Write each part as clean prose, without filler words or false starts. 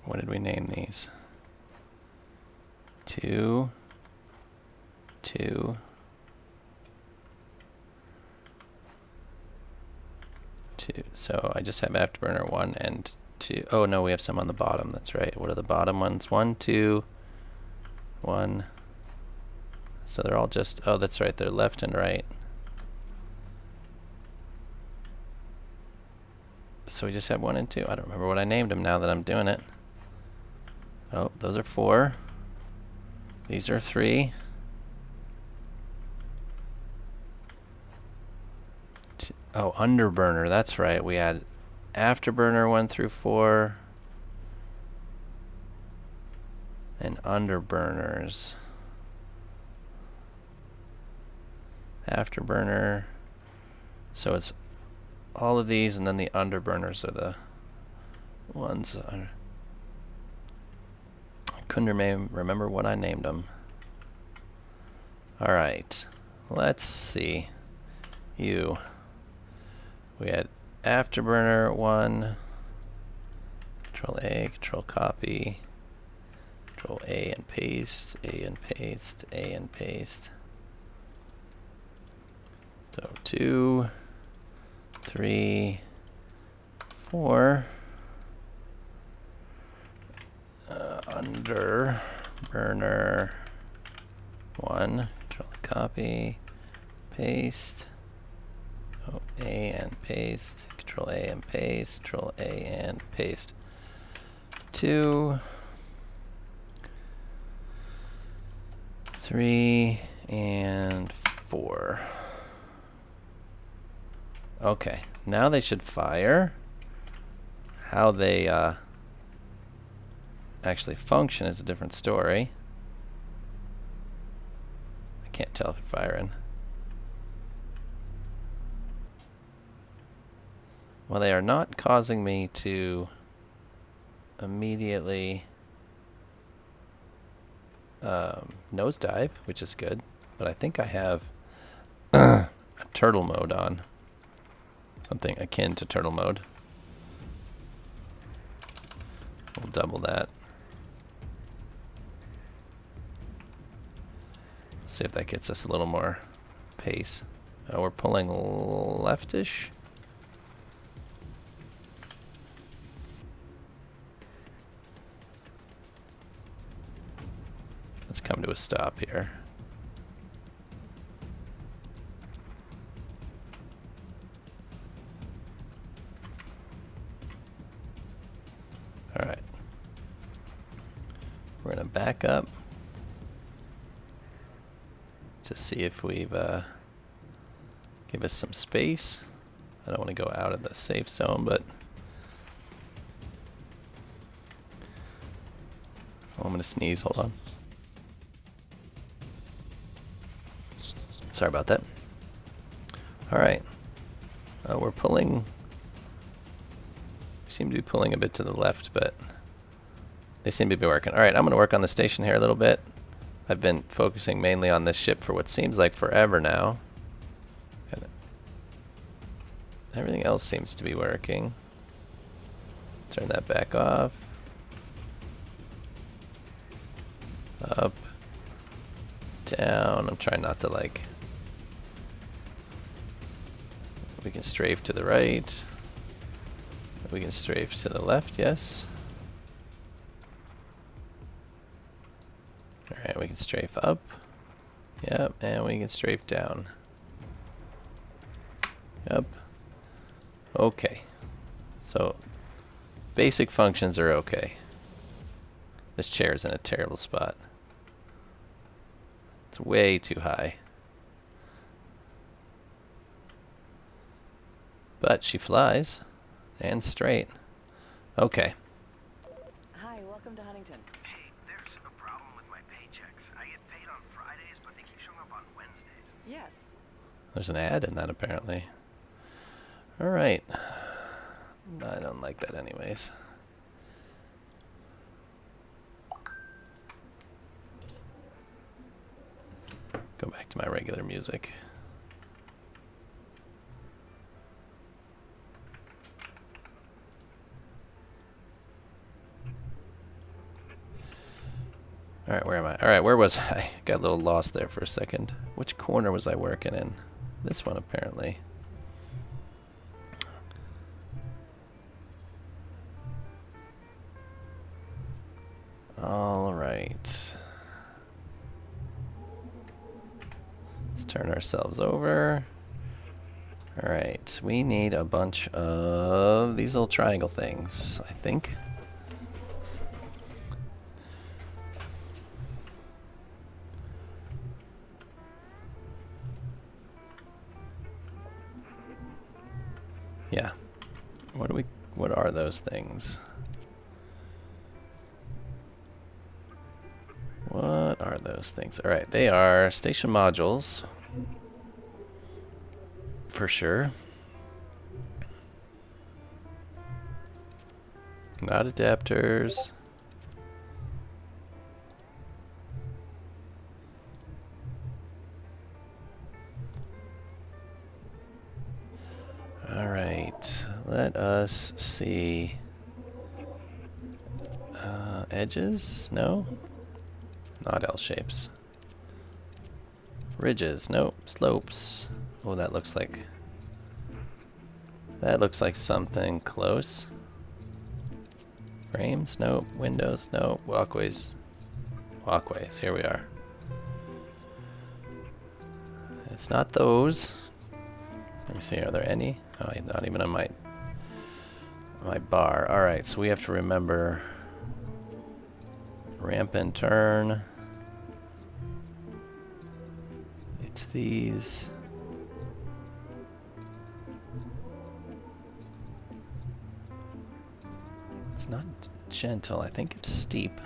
What did we name these? 2, 2, 2. So I just have afterburner 1 and 2. Oh no, we have some on the bottom. That's right. What are the bottom ones? 1, 2, 1. So they're all just, oh, that's right. They're left and right. So we just have 1 and 2. I don't remember what I named them now that I'm doing it. Oh, those are 4. These are 3. Oh, underburner. That's right. We had afterburner 1 through 4 and underburners. Afterburner. So it's all of these, and then the underburners are the ones. I couldn't remember what I named them. All right, let's see. We had afterburner 1. Control A, Control Copy. Control A and paste. A and paste. A and paste. So 2, 3, 4. Under burner 1. Control Copy. Paste. Oh, A and paste. Control A and paste. Control A and paste. 2, 3, and 4. Okay, now they should fire. How they actually function is a different story. I can't tell if it's firing. Well, they are not causing me to immediately nosedive, which is good. But I think I have a turtle mode on. Something akin to turtle mode. We'll double that. See if that gets us a little more pace. We're pulling leftish. Let's come to a stop here. All right. We're gonna back up to see if we've give us some space. I don't want to go out of the safe zone, but I'm gonna sneeze. Hold on. Sorry about that. All right. We're pulling. We seem to be pulling a bit to the left, but they seem to be working. All right, I'm going to work on the station here a little bit. I've been focusing mainly on this ship for what seems like forever now. Everything else seems to be working. Turn that back off. Up. Down. I'm trying not to like... We can strafe to the right. We can strafe to the left, yes. Alright, we can strafe up. Yep, and we can strafe down. Yep. Okay. So, basic functions are okay. This chair is in a terrible spot. It's way too high. But she flies. And straight. Okay. Hi, welcome to Huntington. Hey, there's a problem with my paychecks. I get paid on Fridays, but they keep showing up on Wednesdays. Yes. There's an ad in that apparently. Alright. I don't like that anyways. Go back to my regular music. Alright, where am I? Alright, where was I? Got a little lost there for a second. Which corner was I working in? This one, apparently. Alright. Let's turn ourselves over. Alright, we need a bunch of these little triangle things, I think. Yeah. What are those things? What are those things? Alright, they are station modules. For sure. Not adapters. Alright, let us see. Edges? No? Not L shapes. Ridges? Nope. Slopes. Oh, that looks like something close. Frames? Nope. Windows? Nope. Walkways? Walkways. Here we are. It's not those. Let me see. Are there any? Oh, not even on my bar. All right. So we have to remember ramp and turn. It's these. It's not gentle. I think it's steep.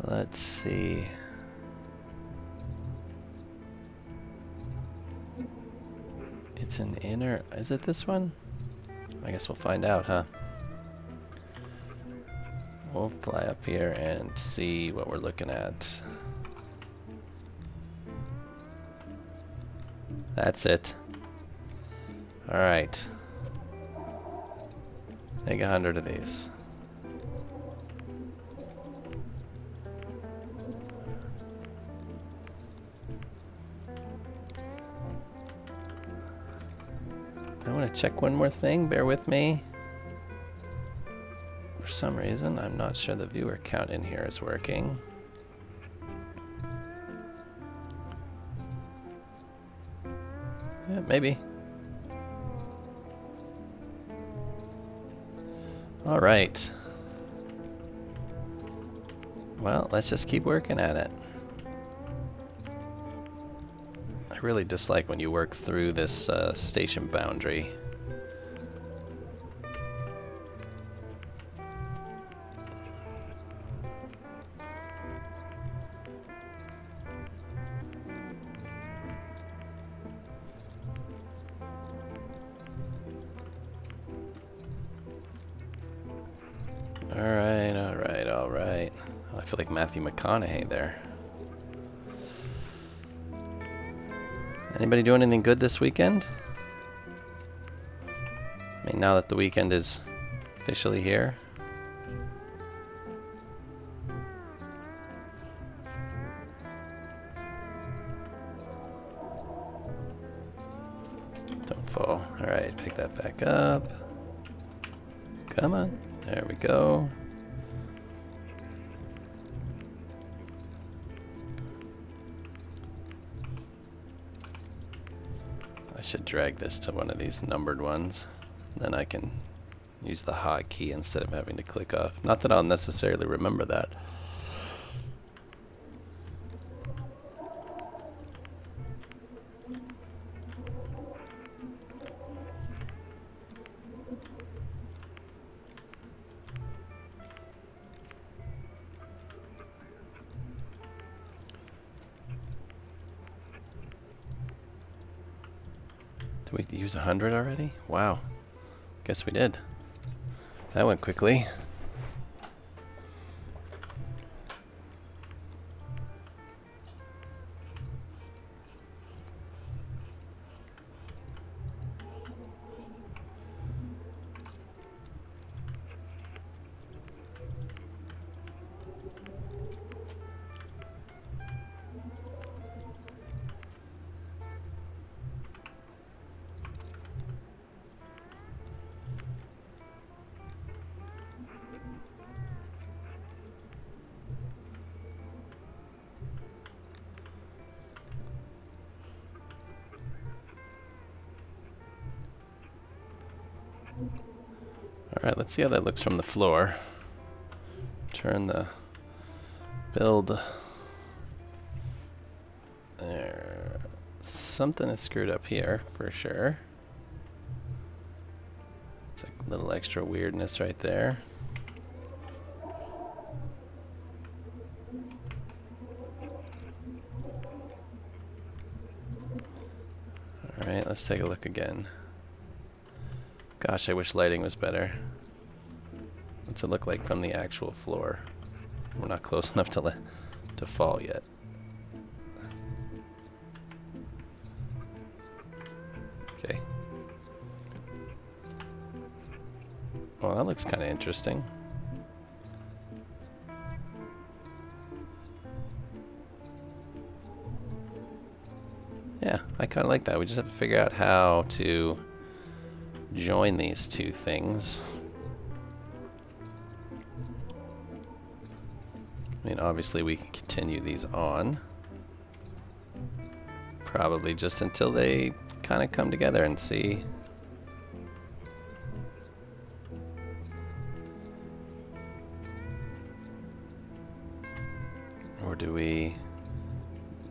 Let's see. It's an inner. Is it this one? I guess we'll find out, huh? We'll fly up here and see what we're looking at. That's it. Alright. Make 100 of these. I want to check one more thing. Bear with me. For some reason, I'm not sure the viewer count in here is working. Yeah, maybe. All right. Well, let's just keep working at it. I really dislike when you work through this station boundary. Alright, alright, alright. I feel like Matthew McConaughey there. Anybody doing anything good this weekend? I mean, now that the weekend is officially here. Don't fall. Alright, pick that back up. Come on. There we go. I should drag this to one of these numbered ones. Then I can use the hotkey instead of having to click off. Not that I'll necessarily remember that. Did we use 100 already? Wow. Guess we did. That went quickly. Alright, let's see how that looks from the floor. Turn the build. There. Something is screwed up here, for sure. It's a little extra weirdness right there. Alright, let's take a look again. Gosh, I wish lighting was better. What's it look like from the actual floor? We're not close enough to fall yet. Okay. Well, that looks kind of interesting. Yeah, I kind of like that. We just have to figure out how to join these two things. I mean, obviously we can continue these on. Probably just until they kind of come together and see. Or do we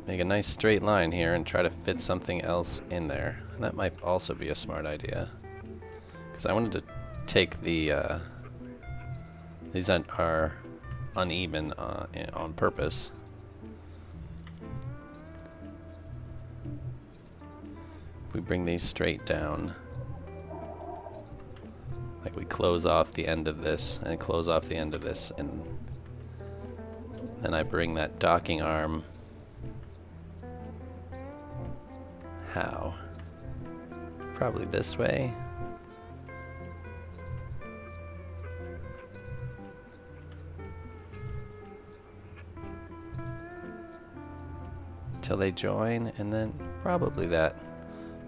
make a nice straight line here and try to fit something else in there? And that might also be a smart idea. Because I wanted to take the, these are uneven on purpose. If we bring these straight down, like we close off the end of this and close off the end of this, and then I bring that docking arm. How? Probably this way. Till they join, and then probably that.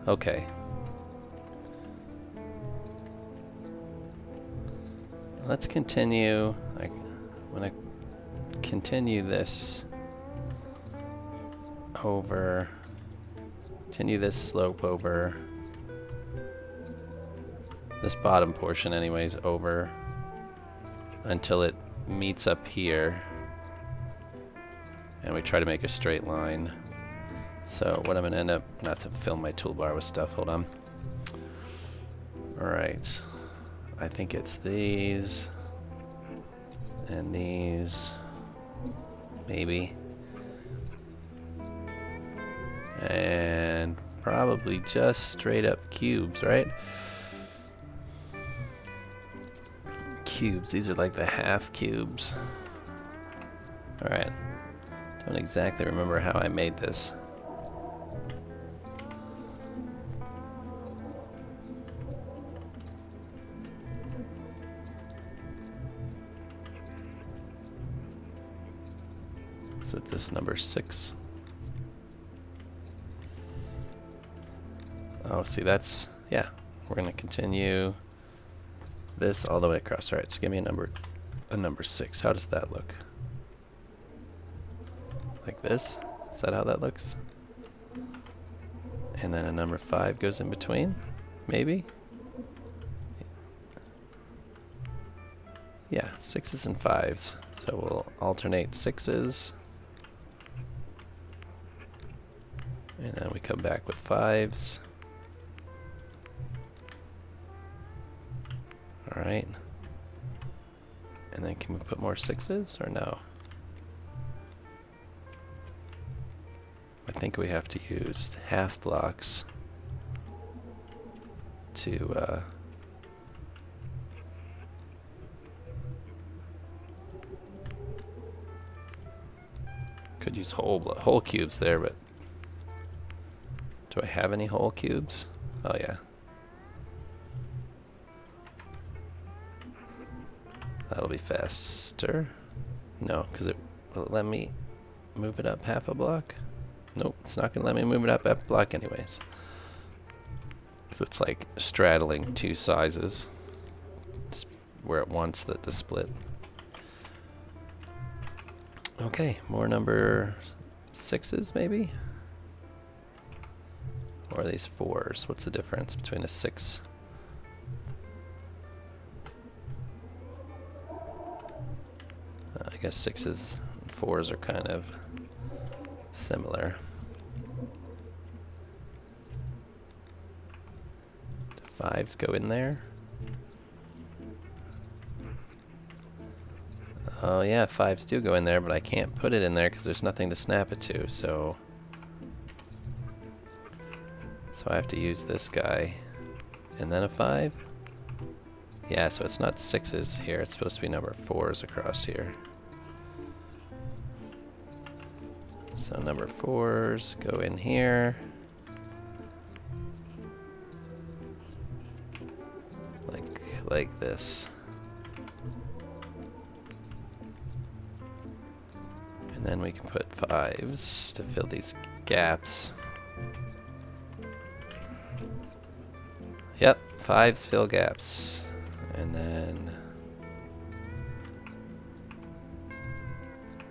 Okay. Let's continue. I'm gonna continue this over. Continue this slope over. This bottom portion, anyways, over until it meets up here. And we try to make a straight line. So what I'm gonna end up, not to fill my toolbar with stuff, hold on. Alright, I think it's these and these, maybe. And probably just straight up cubes, right? Cubes, these are like the half cubes. Alright, don't exactly remember how I made this. So this number 6. Oh, see, that's, yeah, we're gonna continue this all the way across. All right, so give me a number 6. How does that look? Like this? Is that how that looks? And then a number 5 goes in between, maybe? Yeah, 6s and 5s. So we'll alternate 6s. And then we come back with 5s. Alright. And then can we put more 6s or no? I think we have to use half blocks to could use whole cubes there, but do I have any whole cubes? Oh yeah. That'll be faster. No, because will it let me move it up half a block? Nope, it's not gonna let me move it up half a block anyways. So it's like straddling two sizes where it wants to split. Okay, more number 6s maybe? Or are these 4s? What's the difference between a 6? guess 6s and 4s are kind of similar. Do 5s go in there? Oh yeah, 5s do go in there, but I can't put it in there because there's nothing to snap it to, so I have to use this guy. And then a 5? Yeah, so it's not 6s here, it's supposed to be number 4s across here. So number 4s go in here. Like this. And then we can put 5s to fill these gaps. Yep, 5s fill gaps. And then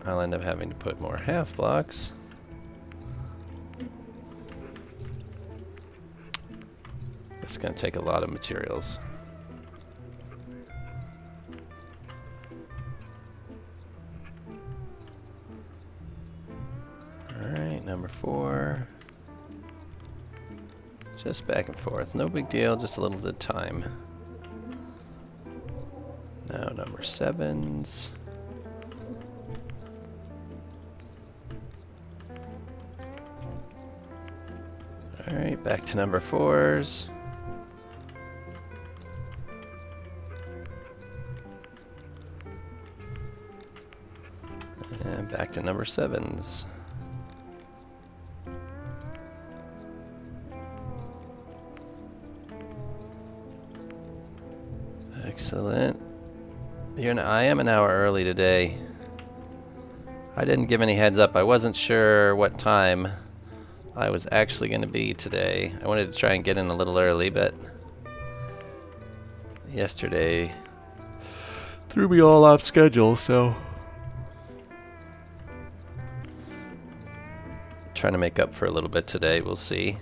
I'll end up having to put more half blocks. It's going to take a lot of materials. Alright, number 4. Just back and forth. No big deal, just a little bit of time. Now number 7s. Alright, back to number 4s. And back to number 7s. Excellent. I am an hour early today. I didn't give any heads up. I wasn't sure what time I was actually going to be today. I wanted to try and get in a little early, but yesterday threw me all off schedule, so trying to make up for a little bit today. We'll see.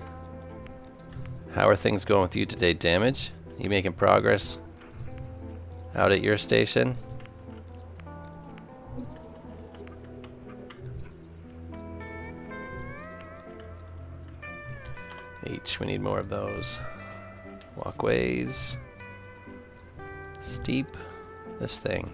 How are things going with you today, Damage? You making progress out at your station? We need more of those. Walkways. Steep. This thing.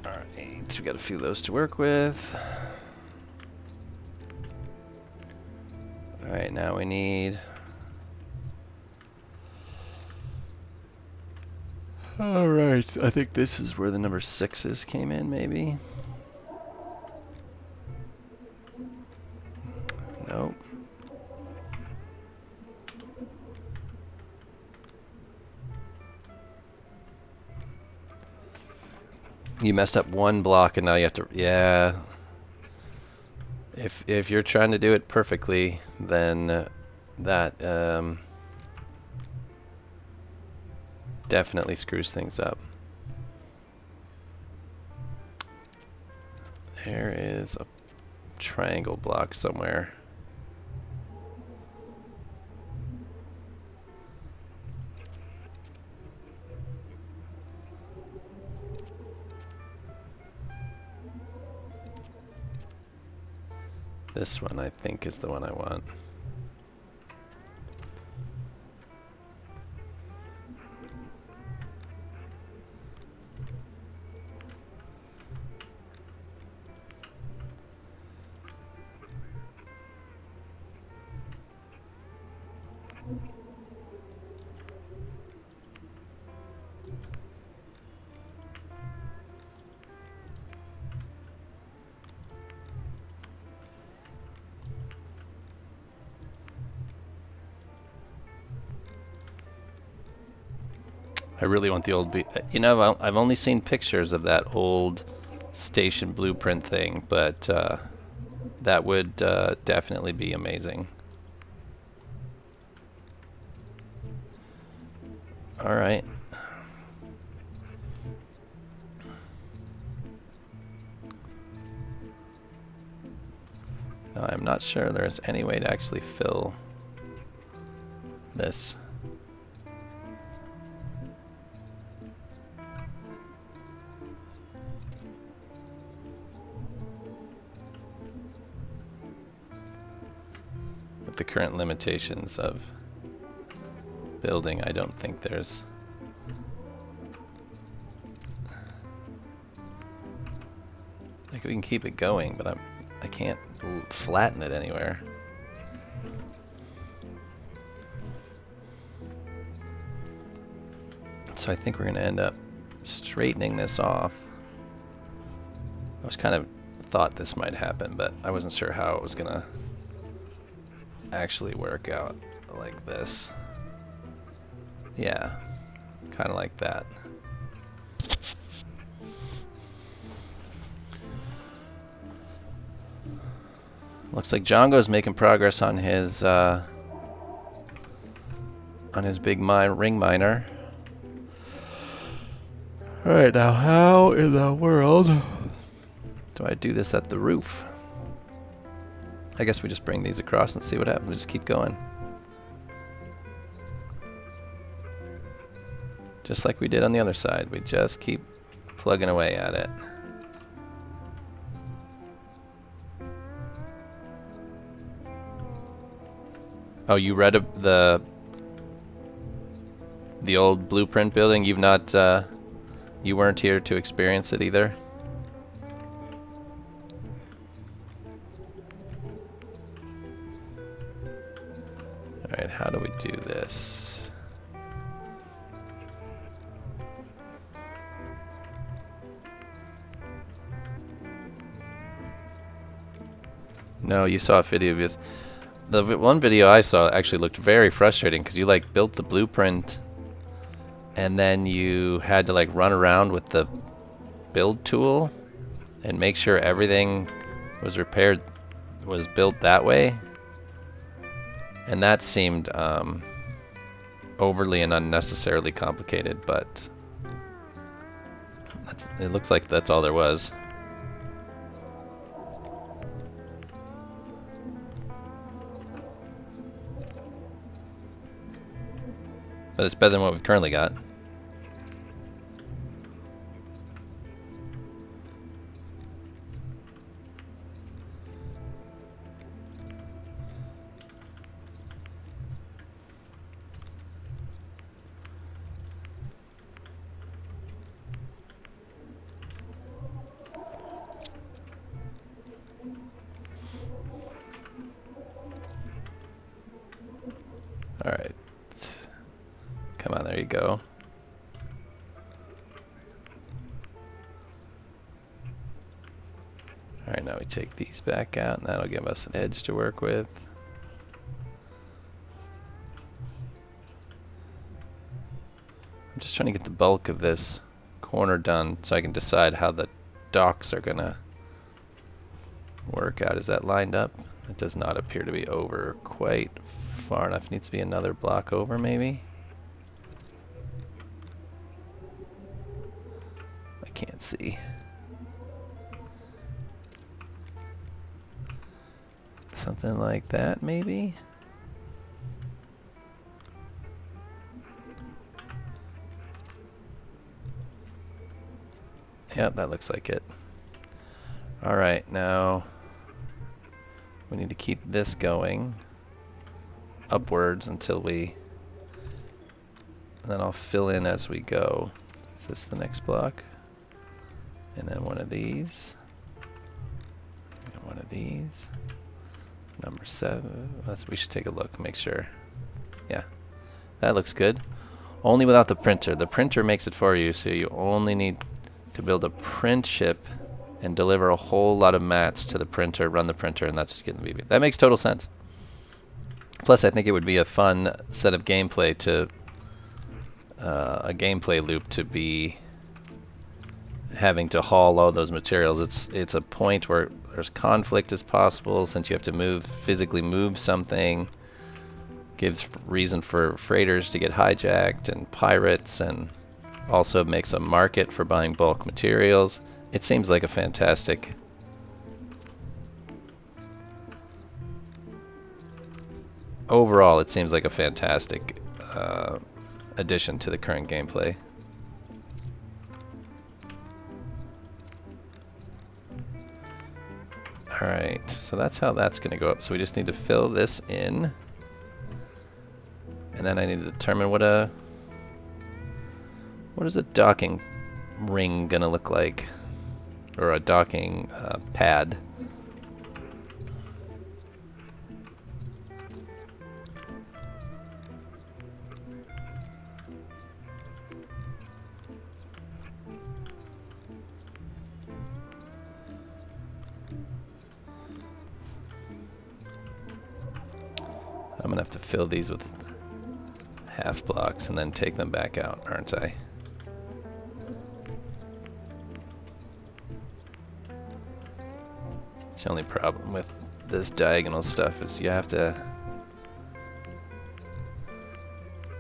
Alright, we got a few of those to work with. Alright, now we need... Alright, I think this is where the number 6s came in, maybe? Nope. You messed up one block and now you have to... Yeah. If you're trying to do it perfectly, then that definitely screws things up. There is a triangle block somewhere. This one, I think, is the one I want. I really want the old... You know, I've only seen pictures of that old station blueprint thing, but that would definitely be amazing. Alright. Now, I'm not sure there's any way to actually fill this. With the current limitations of building, I don't think there's like we can keep it going, but I can't flatten it anywhere. So I think we're going to end up straightening this off. I was kind of thought this might happen, but I wasn't sure how it was going to actually work out like this. Yeah, kind of like that. Looks like Django's making progress on his big ring miner. Alright, now how in the world do I do this at the roof? I guess we just bring these across and see what happens. We just keep going. Just like we did on the other side. We just keep plugging away at it. Oh, you read the old blueprint building? You've not, you weren't here to experience it either? Alright, how do we do this? No, you saw a video of this. The one video I saw actually looked very frustrating because you like built the blueprint and then you had to like run around with the build tool and make sure everything was built that way. And that seemed overly and unnecessarily complicated, but it looks like that's all there was. But it's better than what we've currently got. Alright. Come on, there you go. Alright, now we take these back out, and that'll give us an edge to work with. I'm just trying to get the bulk of this corner done so I can decide how the docks are gonna work out. Is that lined up? It does not appear to be over quite far enough. Needs to be another block over, maybe? I can't see. Something like that, maybe? Yep, that looks like it. Alright, now we need to keep this going upwards until and then I'll fill in as we go. Is this the next block? And then one of these. And one of these. Number 7. We should take a look, make sure. Yeah, that looks good. Only without the printer. The printer makes it for you, so you only need to build a print ship and deliver a whole lot of mats to the printer, run the printer, and that's just getting the BB. That makes total sense. Plus, I think it would be a fun set of gameplay to a gameplay loop to be having to haul all those materials. It's a point where there's conflict as possible since you have to physically move something. Gives reason for freighters to get hijacked and pirates, and also makes a market for buying bulk materials. It seems like a fantastic overall, it seems like a fantastic addition to the current gameplay. Alright, so that's how that's going to go up. So we just need to fill this in. And then I need to determine what is a docking ring going to look like? Or a docking pad. I'm gonna have to fill these with half blocks and then take them back out, aren't I? It's the only problem with this diagonal stuff is you have to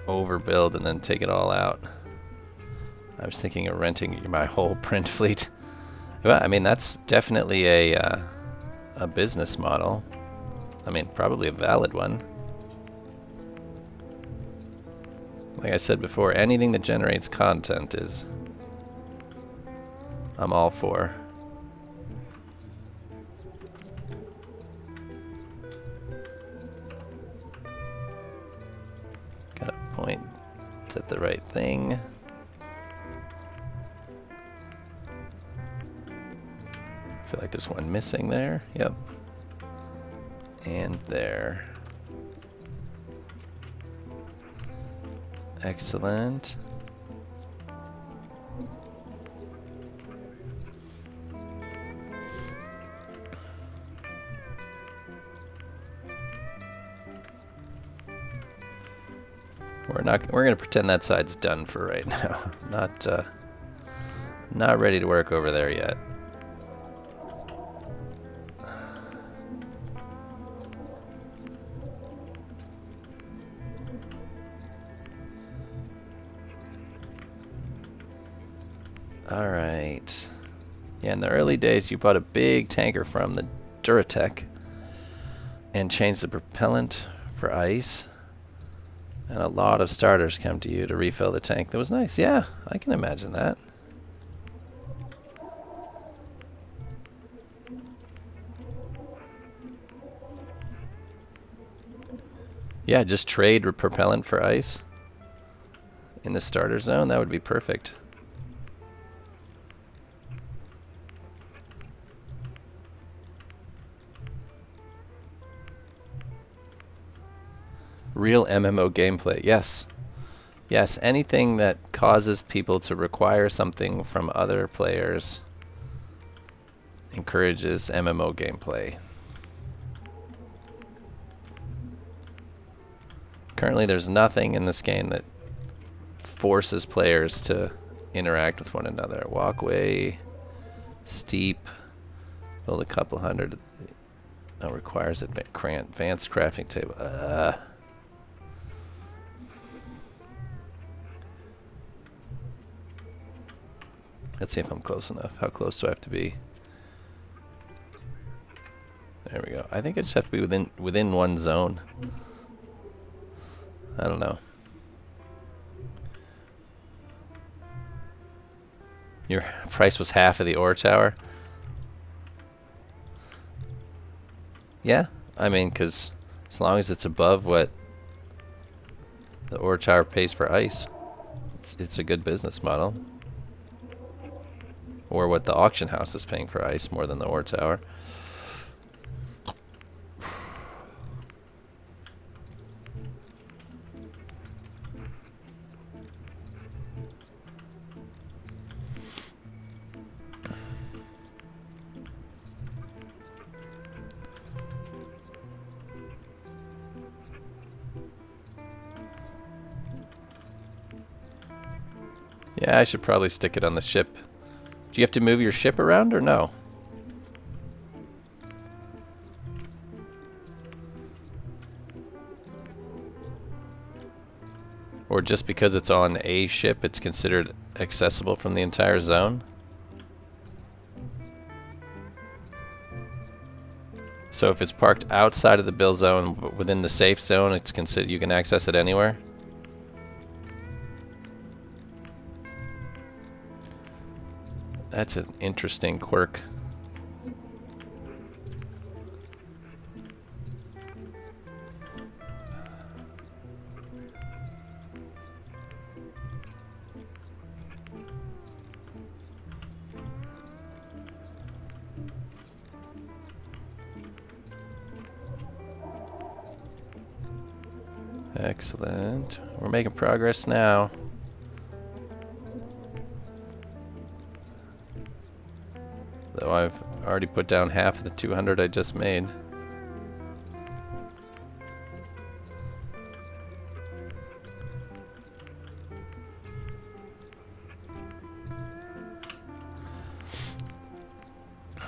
overbuild and then take it all out. I was thinking of renting my whole print fleet. Well, I mean, that's definitely a business model. I mean, probably a valid one. Like I said before, anything that generates content is I'm all for. Gotta point at the right thing. I feel like there's one missing there. Yep. And there. Excellent. We're gonna pretend that side's done for right now. Not ready to work over there yet. Alright. Yeah, in the early days you bought a big tanker from the Duratec and changed the propellant for ice. And a lot of starters come to you to refill the tank. That was nice. Yeah, I can imagine that. Yeah, just trade propellant for ice in the starter zone. That would be perfect. Real MMO gameplay, yes. Yes, anything that causes people to require something from other players encourages MMO gameplay. Currently there's nothing in this game that forces players to interact with one another. Walkway, steep, build a couple hundred. That requires advanced crafting table. Let's see if I'm close enough. How close do I have to be? There we go. I think I just have to be within one zone. I don't know. Your price was half of the ore tower? Yeah, I mean, because as long as it's above what the ore tower pays for ice, it's a good business model. Or what the auction house is paying for ice more than the ore tower. Yeah, I should probably stick it on the ship. Do you have to move your ship around or no? Or just because it's on a ship, it's considered accessible from the entire zone? So if it's parked outside of the bill zone, but within the safe zone, it's considered you can access it anywhere. That's an interesting quirk. Excellent. We're making progress now. Though I've already put down half of the 200 I just made.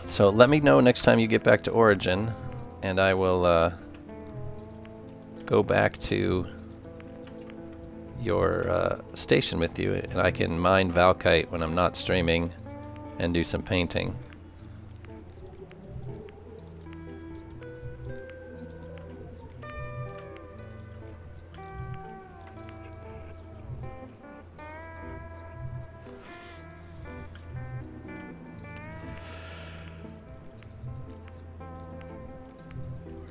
So let me know next time you get back to Origin, and I will go back to your station with you, and I can mine Valkite when I'm not streaming and do some painting.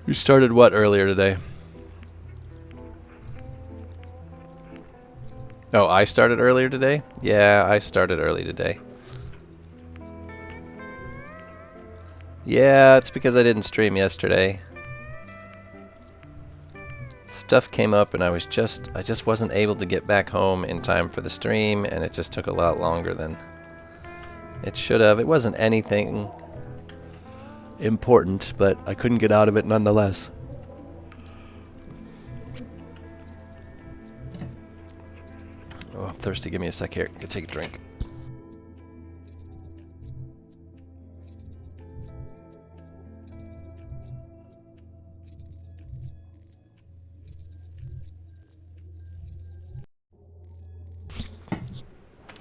You started what earlier today? Oh, I started earlier today? Yeah, I started early today. Yeah, it's because I didn't stream yesterday. Stuff came up and I just wasn't able to get back home in time for the stream, and it just took a lot longer than it should have. It wasn't anything important, but I couldn't get out of it nonetheless. Oh, I'm thirsty. Give me a sec here. I can take a drink.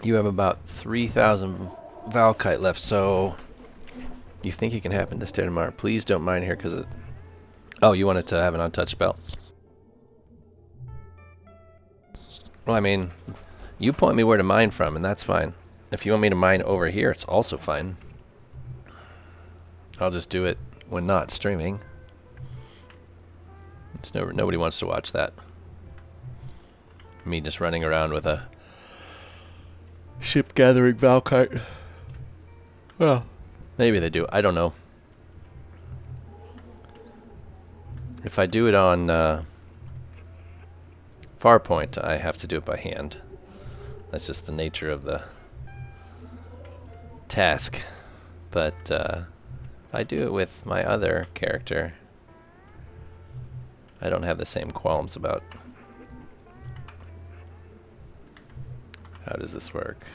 You have about 3,000 Valkite left, so you think it can happen this day tomorrow. Please don't mine here because it... Oh, you wanted to have an untouched belt. Well, I mean, you point me where to mine from, and that's fine. If you want me to mine over here, it's also fine. I'll just do it when not streaming. Nobody wants to watch that. Me just running around with a ship gathering Valkite. Well, maybe they do. I don't know. If I do it on Farpoint, I have to do it by hand. That's just the nature of the task. But if I do it with my other character, I don't have the same qualms about how does this work.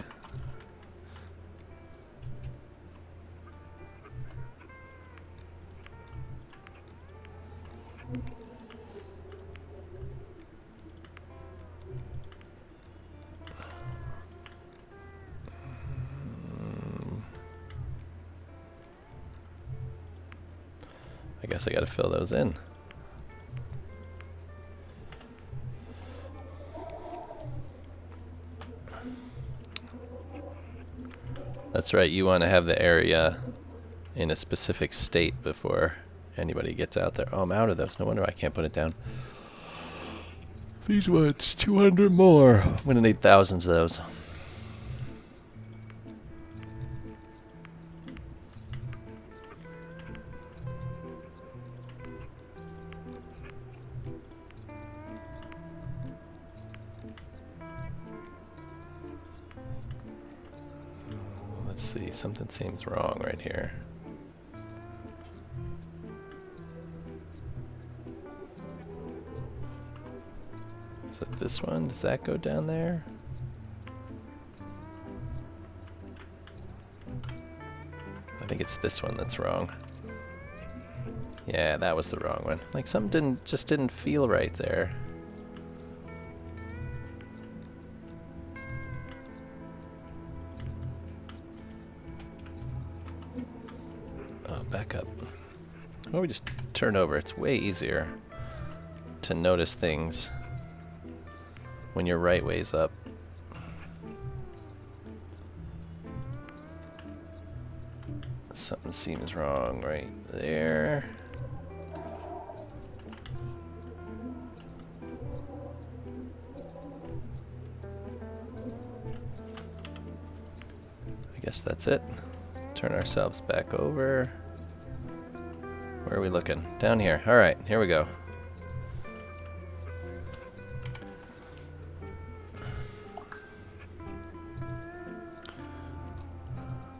I guess I gotta fill those in. That's right, you want to have the area in a specific state before anybody gets out there. Oh, I'm out of those. No wonder I can't put it down. These ones, 200 more. I'm gonna need thousands of those. Let's see, something seems wrong right here. So this one, does that go down there? I think it's this one that's wrong. Yeah, that was the wrong one. Like something just didn't feel right there. Oh, back up. Or we just turn over. It's way easier to notice things when you're right ways up. Something seems wrong right there. I guess that's it. Turn ourselves back over. Where are we looking? Down here. Alright, here we go.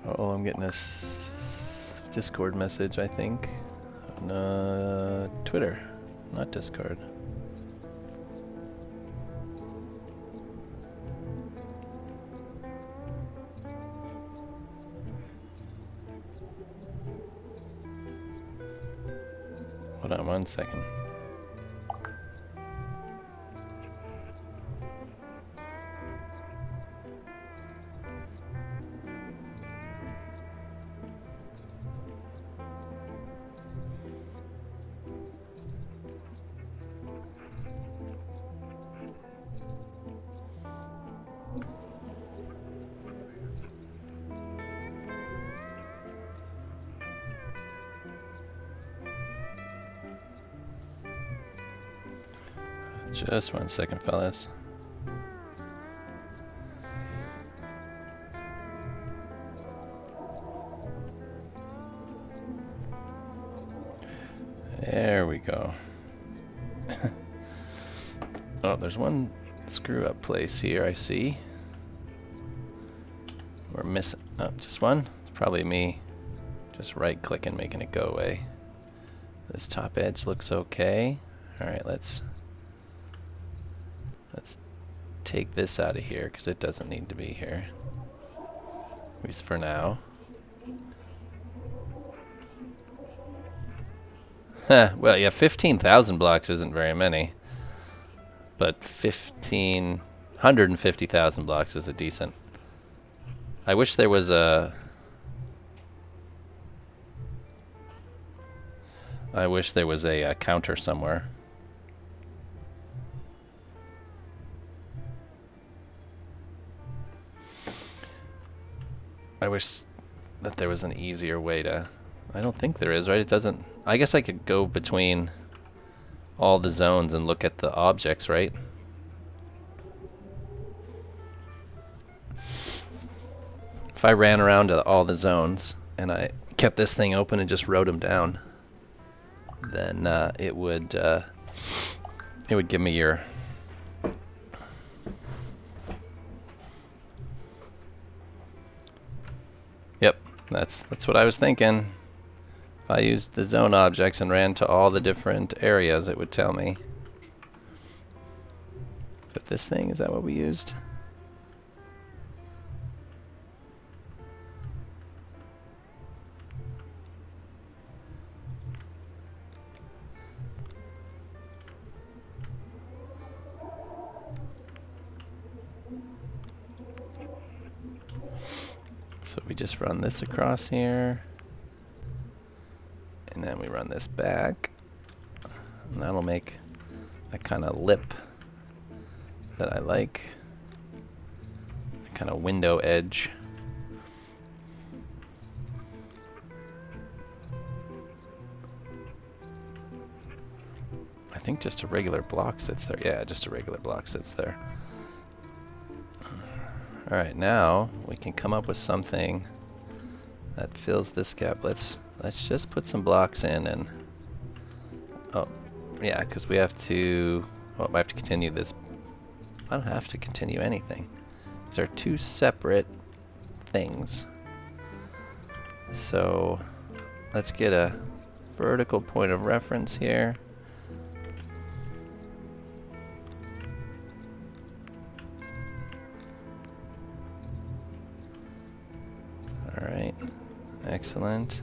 Oh, I'm getting a Discord message, I think. On Twitter, not Discord. Hold on 1 second. Just 1 second, fellas. There we go. Oh, there's one screw up place here, I see. We're missing, oh, just one? It's probably me just right clicking, making it go away. This top edge looks okay. Alright, let's take this out of here because it doesn't need to be here. At least for now. Well, yeah, 15,000 blocks isn't very many. But 150,000 blocks is a decent. I wish there was a... counter somewhere. I wish that there was an easier way to... I don't think there is, right? It doesn't... I guess I could go between all the zones and look at the objects, right? If I ran around to all the zones and I kept this thing open and just wrote them down, then it would give me your... Yep, that's what I was thinking. If I used the zone objects and ran to all the different areas, it would tell me. Is it this thing? Is that what we used? So we just run this across here, and then we run this back, and that'll make a kind of lip that I like, a kind of window edge. I think just a regular block sits there. Yeah, just a regular block sits there. Alright, now we can come up with something that fills this gap. Let's just put some blocks in and... Oh, yeah, because we have to... Well, I have to continue this. I don't have to continue anything. These are two separate things. So, let's get a vertical point of reference here. Alright, excellent.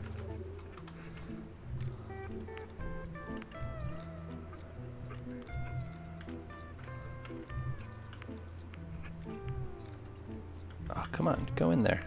Oh, come on, go in there.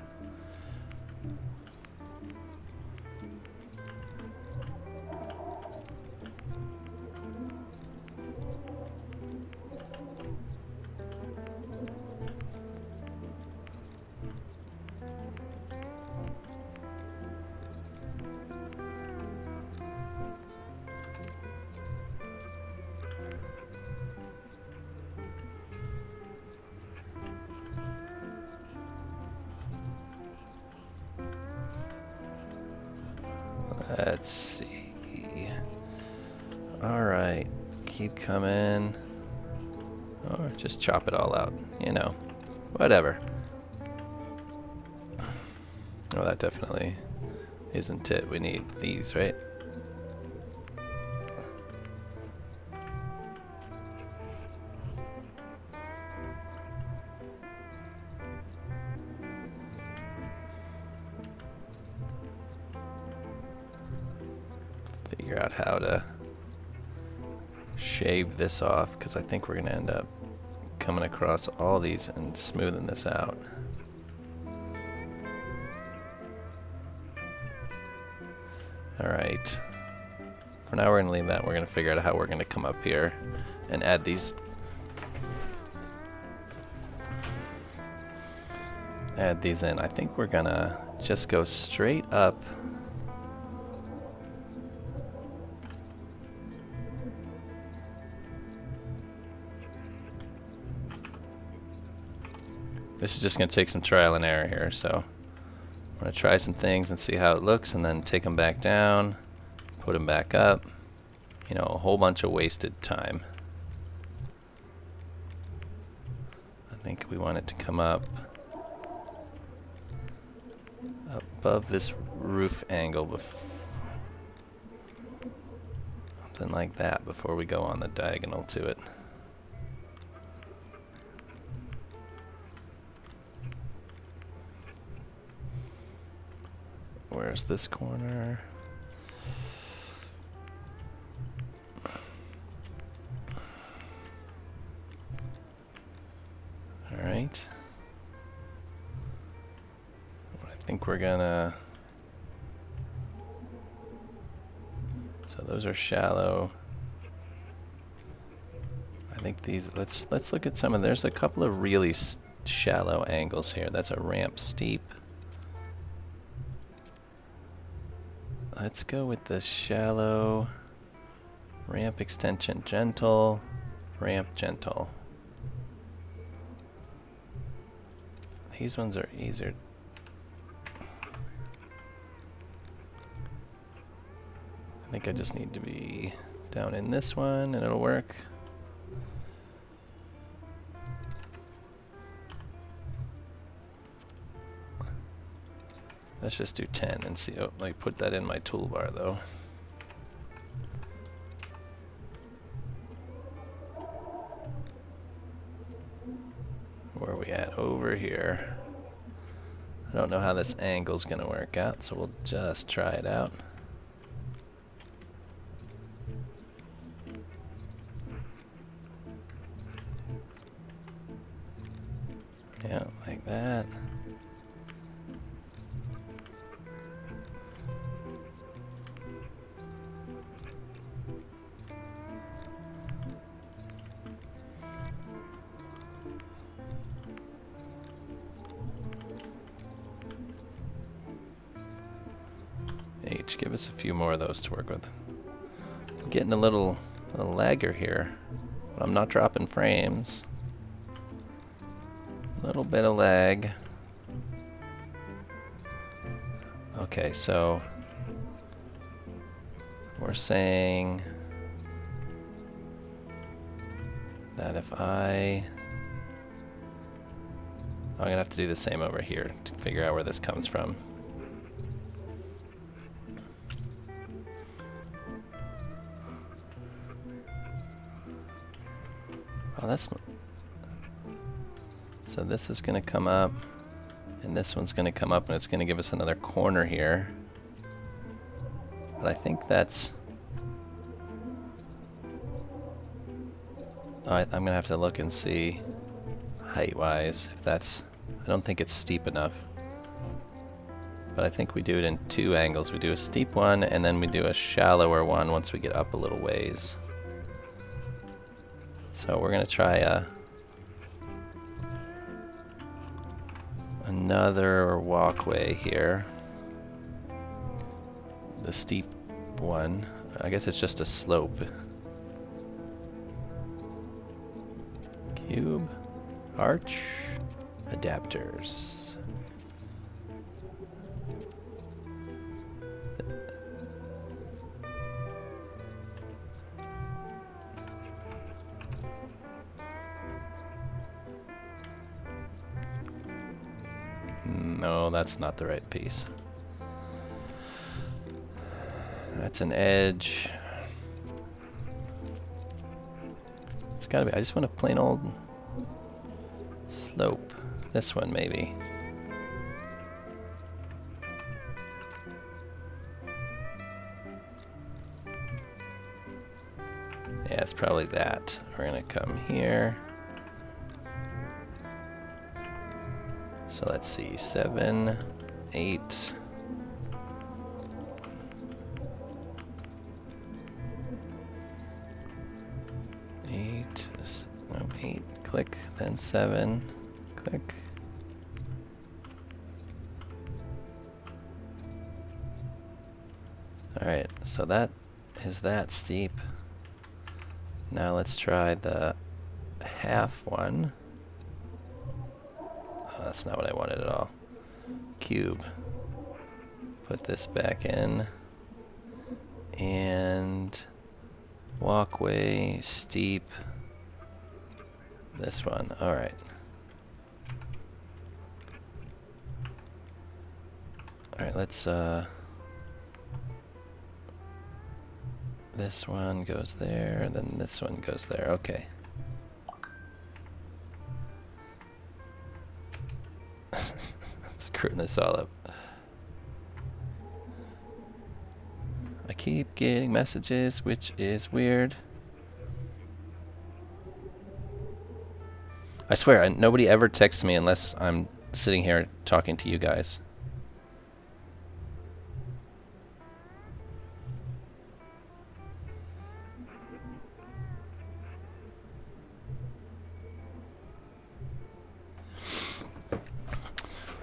Let's see. Alright, keep coming. Or just chop it all out, you know. Whatever. Oh, that definitely isn't it. We need these, right? Figure out how to shave this off, because I think we're going to end up coming across all these and smoothing this out. Alright. For now we're going to leave that. We're going to figure out how we're going to come up here and add these. Add these in. I think we're going to just go straight up. This is just going to take some trial and error here, so I'm going to try some things and see how it looks, and then take them back down, put them back up. You know, a whole bunch of wasted time. I think we want it to come up above this roof angle, something like that, before we go on the diagonal to it. Where's this corner? Alright. I think we're gonna... So those are shallow. I think these... Let's look at some of... There's a couple of really shallow angles here. That's a ramp steep. Let's go with the shallow ramp extension gentle, ramp gentle. These ones are easier. I think I just need to be down in this one and it'll work. Let's just do 10 and see. Oh, like put that in my toolbar though. Where are we at? Over here. I don't know how this angle's gonna work out, so we'll just try it out. Yeah, like that. Give us a few more of those to work with. I'm getting a little lagger here, but I'm not dropping frames. A little bit of lag. Okay, so we're saying that if I'm gonna have to do the same over here to figure out where this comes from. Oh, that's... So this is going to come up, and this one's going to come up, and it's going to give us another corner here. But I think that's... Oh, I'm going to have to look and see height-wise if that's... I don't think it's steep enough. But I think we do it in two angles. We do a steep one, and then we do a shallower one once we get up a little ways. So we're going to try another walkway here. The steep one. I guess it's just a slope. Cube, arch, adapters. No, that's not the right piece. That's an edge. It's gotta be, I just want a plain old slope. This one maybe. Yeah, it's probably that. We're gonna come here. So let's see, 7, 8. No, 8, click, then 7, click. Alright, so that is that steep. Now let's try the half one. Oh, that's not what I wanted at all. Cube. Put this back in. And walkway, steep. This one, alright. Alright, let's this one goes there, then this one goes there, okay. Screwing this all up. I keep getting messages, which is weird. I swear, nobody ever texts me unless I'm sitting here talking to you guys.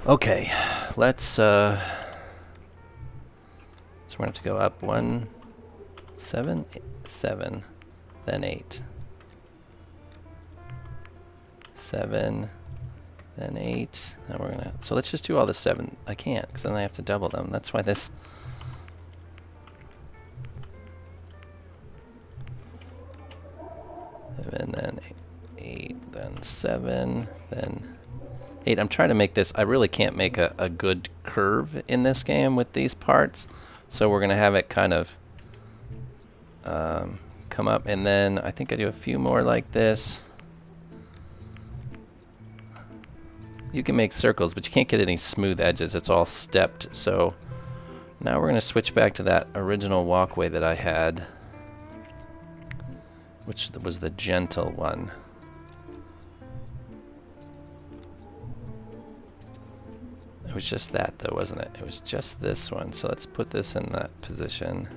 Okay, so we're gonna have to go up 1, 7, 7, then 8. 7, then 8. Then we're gonna. So let's just do all the 7. I can't, because then I have to double them. That's why this. And then 8, then 7, then 8. I'm trying to make this. I really can't make a good curve in this game with these parts. So we're gonna have it kind of come up, and then I think I do a few more like this. You can make circles, but you can't get any smooth edges. It's all stepped. So now we're going to switch back to that original walkway that I had, which was the gentle one. It was just that though, wasn't it? It was just this one. So let's put this in that position.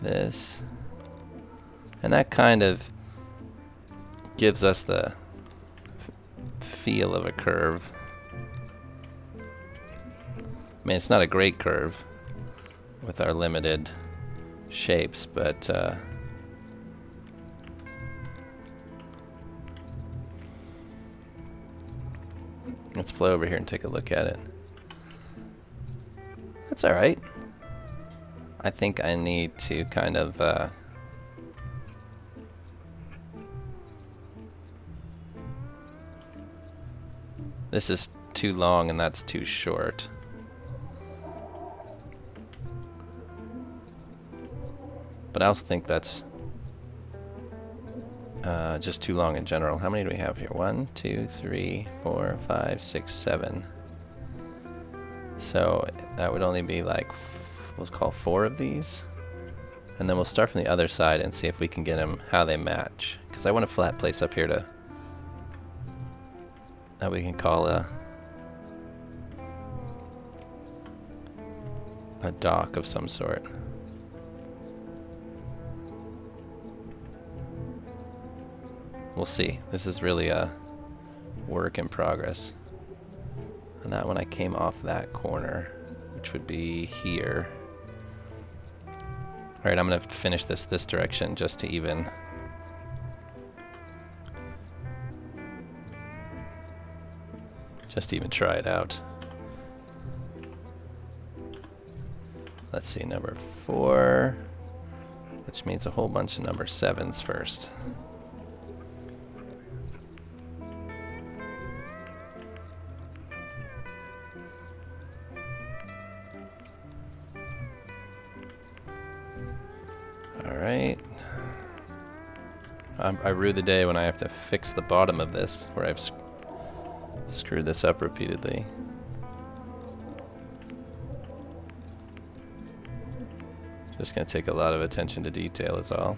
This. And that kind of gives us the feel of a curve. I mean, it's not a great curve with our limited shapes, but let's flow over here and take a look at it. That's all right. I think I need to kind of this is too long and that's too short. But I also think that's just too long in general. How many do we have here? 1, 2, 3, 4, 5, 6, 7. So that would only be like, we'll call 4 of these. And then we'll start from the other side and see if we can get them how they match. Because I want a flat place up here to that we can call a dock of some sort. We'll see. This is really a work in progress. And that one I came off that corner, which would be here. Alright, I'm gonna finish this direction just to even try it out. Let's see, number 4, which means a whole bunch of number 7s first. Alright. I rue the day when I have to fix the bottom of this, where I've screwed this up repeatedly. Just gonna take a lot of attention to detail is all.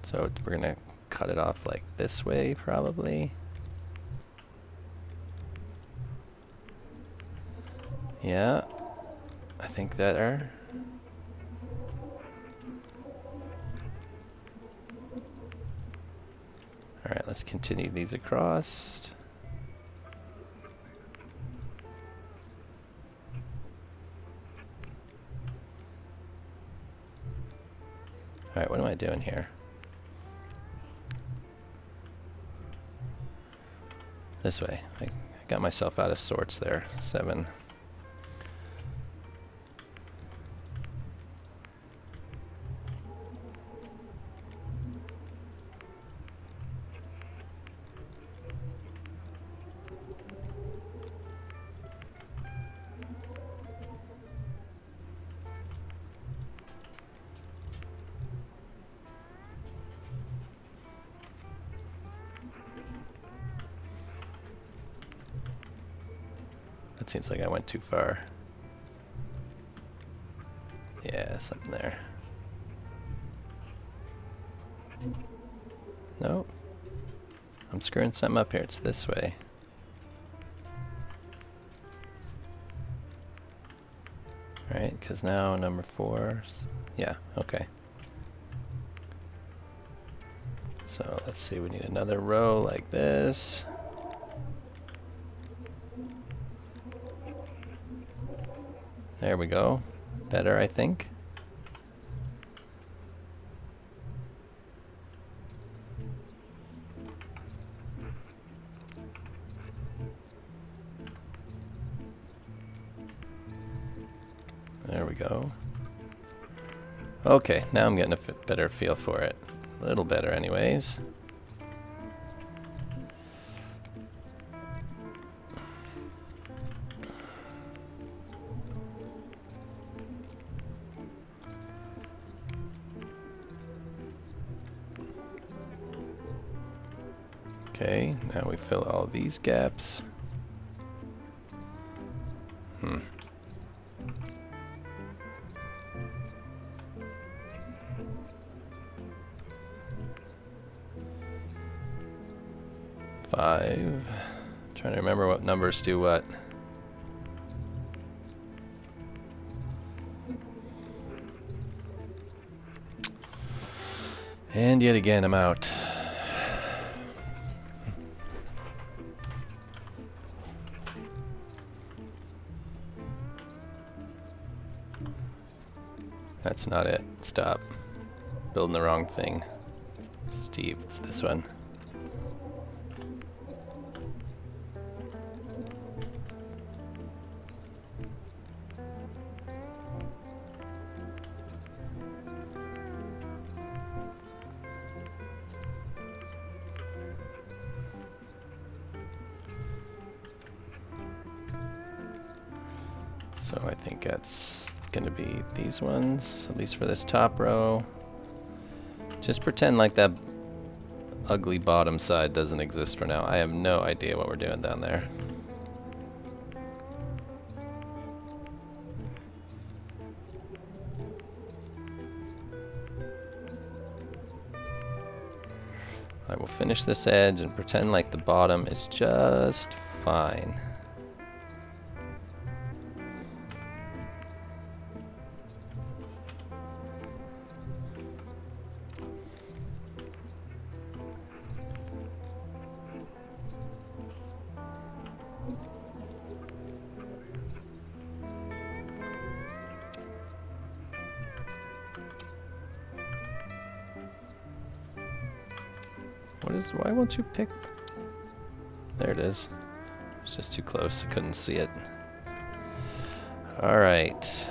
So we're gonna cut it off like this way, probably. Yeah, I think that are. Alright, let's continue these across. Alright, what am I doing here? This way. I got myself out of sorts there. 7. That seems like I went too far. Yeah, something there. Nope. I'm screwing something up here. It's this way. Right, because now number 4. Yeah, okay. So let's see, we need another row like this. There we go. Better, I think. There we go. Okay, now I'm getting a better feel for it. A little better anyways. Okay, now we fill all these gaps. 5. Trying to remember what numbers do what. And yet again, I'm out. That's not it. Stop. Building the wrong thing. Steve, it's this one. So I think that's gonna be these ones, at least for this top row. Just pretend like that ugly bottom side doesn't exist for now. I have no idea what we're doing down there. I will finish this edge and pretend like the bottom is just fine. Why won't you pick? There it is. It's just too close, I couldn't see it. Alright.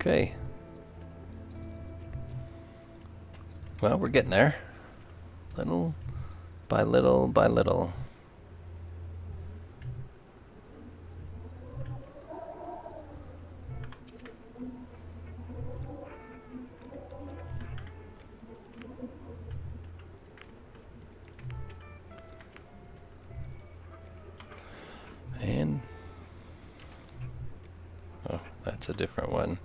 Okay. Well, we're getting there. Little by little by little. And oh, that's a different one.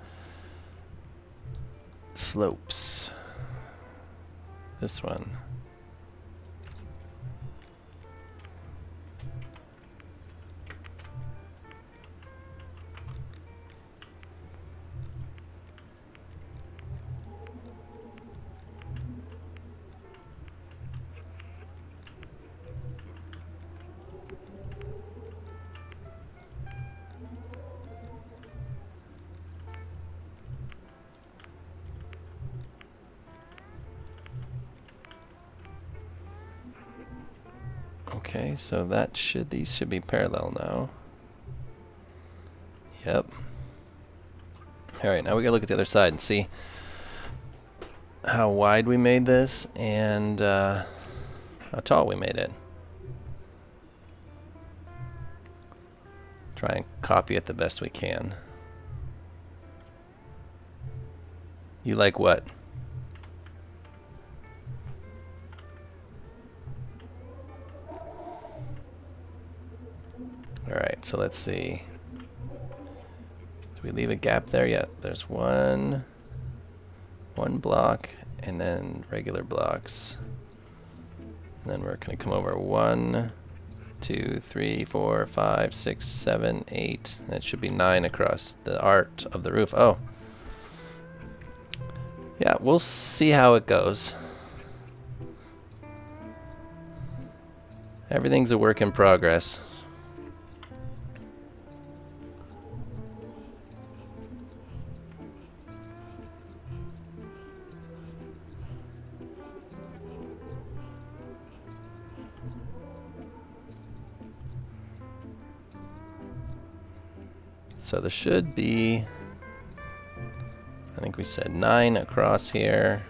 Slopes. This one. Okay, so these should be parallel now. Yep. Alright, now we gotta look at the other side and see how wide we made this and how tall we made it. Try and copy it the best we can. You like what? Alright, so let's see. Do we leave a gap there yet? There's one block, and then regular blocks. And then we're gonna come over 1, 2, 3, 4, 5, 6, 7, 8. That should be 9 across the arch of the roof. Oh. Yeah, we'll see how it goes. Everything's a work in progress. So there should be, I think we said 9 across here.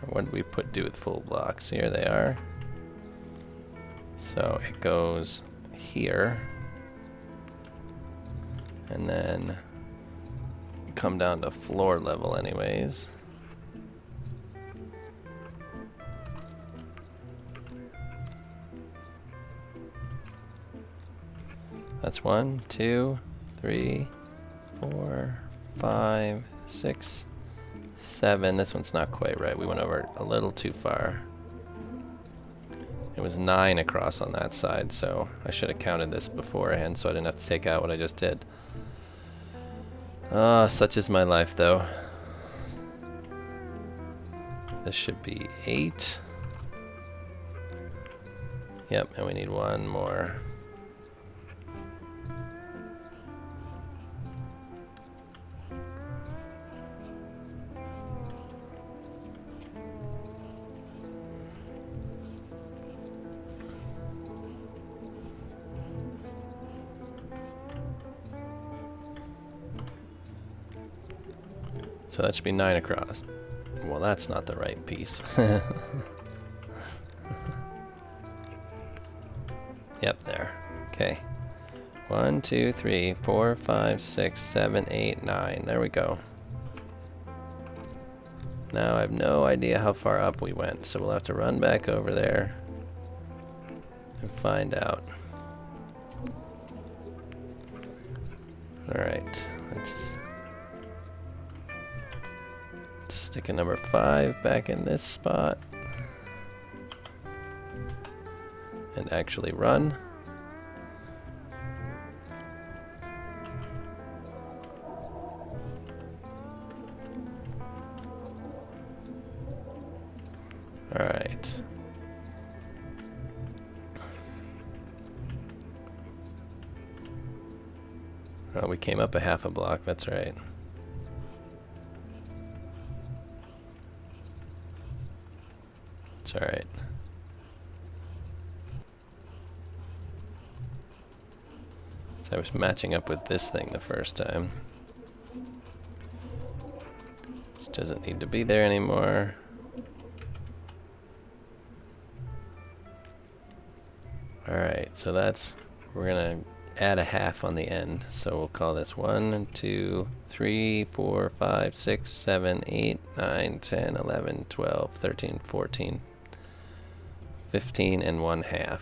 What did we do with full blocks? Here they are. So it goes here, and then come down to floor level anyways. That's 1, 2, 3, 4, 5, 6, 7. This one's not quite right. We went over a little too far. It was 9 across on that side, so I should have counted this beforehand so I didn't have to take out what I just did. Ah, such is my life, though. This should be 8. Yep, and we need one more. So that should be 9 across. Well, that's not the right piece. Yep, there. Okay. 1, 2, 3, 4, 5, 6, 7, 8, 9. There we go. Now I have no idea how far up we went, so we'll have to run back over there and find out. Alright, let's stick a number 5 back in this spot and actually run. Alright. Oh, we came up a half a block, that's right. It's alright. So I was matching up with this thing the first time. doesn't need to be there anymore. Alright, so we're gonna add a half on the end. So we'll call this 1, 2, 3, 4, 5, 6, 7, 8, 9, 10, 11, 12, 13, 14, 15, and 1/2.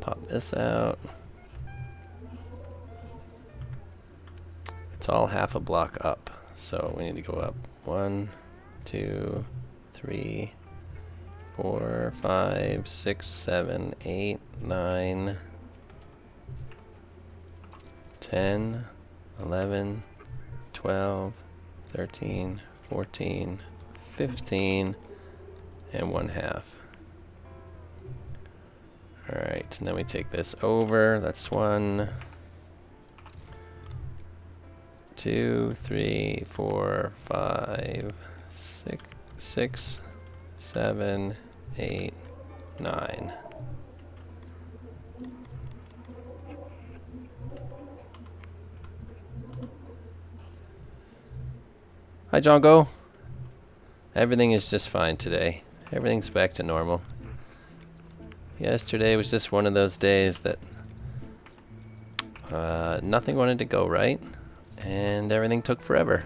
Pop this out. It's all half a block up, so we need to go up 1, 2, 3, 4, 5, 6, 7, 8, 9, 10, 11, 12, 13, 14, 15, and 1/2. Alright, and then we take this over. That's 1, 2, 3, 4, 5, 6, 7, 8, 9. Hi, Jongo. Everything is just fine today. Everything's back to normal. Yesterday was just one of those days that nothing wanted to go right, and everything took forever.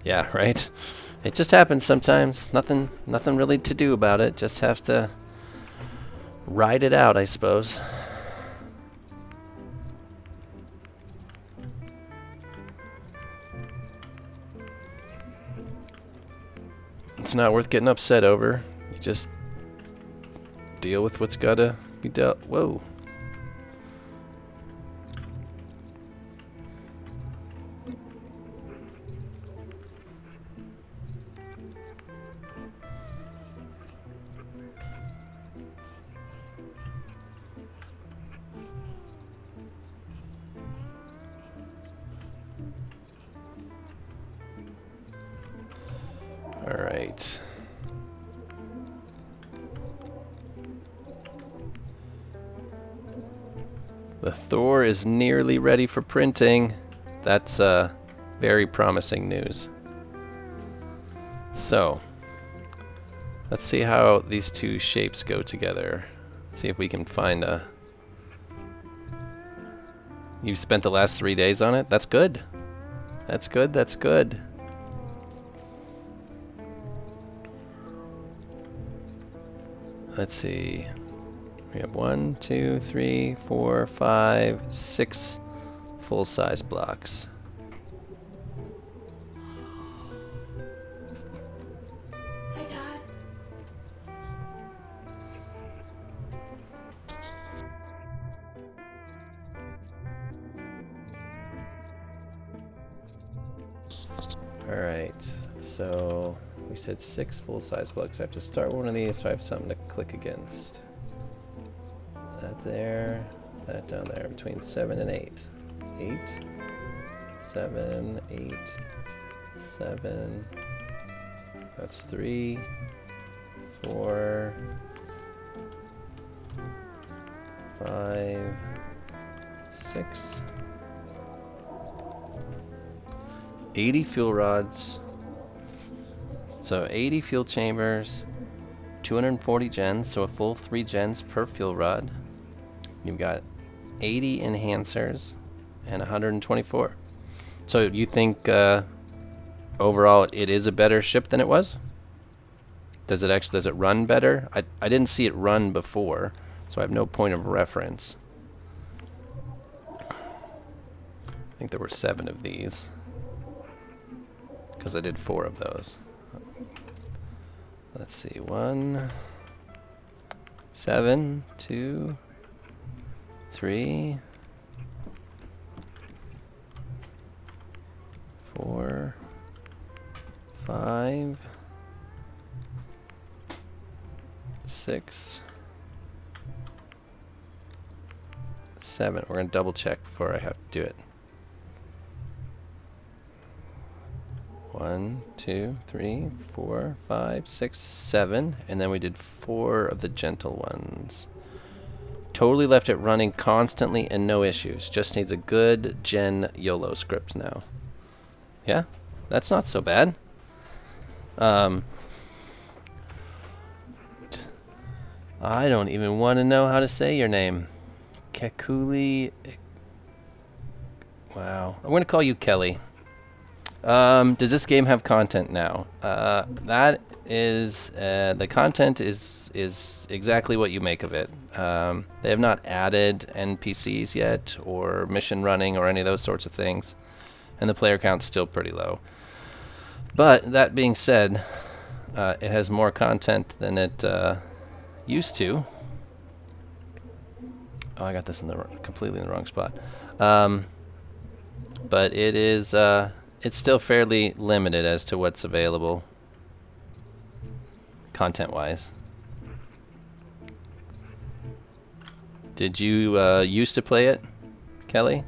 Yeah, right? It just happens sometimes. Nothing really to do about it. Just have to ride it out, I suppose. It's not worth getting upset over. You just deal with what's gotta be dealt. Whoa. All right. The Thor is nearly ready for printing. That's very promising news. So, let's see how these two shapes go together. Let's see if we can find a... You've spent the last 3 days on it? That's good. That's good, that's good. Let's see. We have 1, 2, 3, 4, 5, 6 full-size blocks. Hi, Dad. Alright, so we said 6 full-size blocks. I have to start one of these so I have something to click against. That there, that down there, between 7 and 8. 8, 7, 8, 7. That's 3, 4, 5, 6. 80 fuel rods. So 80 fuel chambers, 240 gens, so a full 3 gens per fuel rod. You've got 80 enhancers and 124. So you think overall it is a better ship than it was? Does it run better? I didn't see it run before, so I have no point of reference. I think there were 7 of these, because I did 4 of those. Let's see, 1, 7, 2, 3, 4, 5, 6, 7. We're going to double check before I have to do it. 1, 2, 3, 4, 5, 6, 7, and then we did 4 of the gentle ones. Totally left it running constantly and no issues. Just needs a good gen YOLO script now. Yeah, that's not so bad. I don't even want to know how to say your name. Kekuli. Wow. I'm going to call you Kelly. Does this game have content now? That is the content is exactly what you make of it. They have not added NPCs yet, or mission running, or any of those sorts of things, and the player count's still pretty low. But that being said, it has more content than it used to. Oh, I got this in the completely in the wrong spot. But it is. It's still fairly limited as to what's available content-wise. Did you used to play it, Kelly?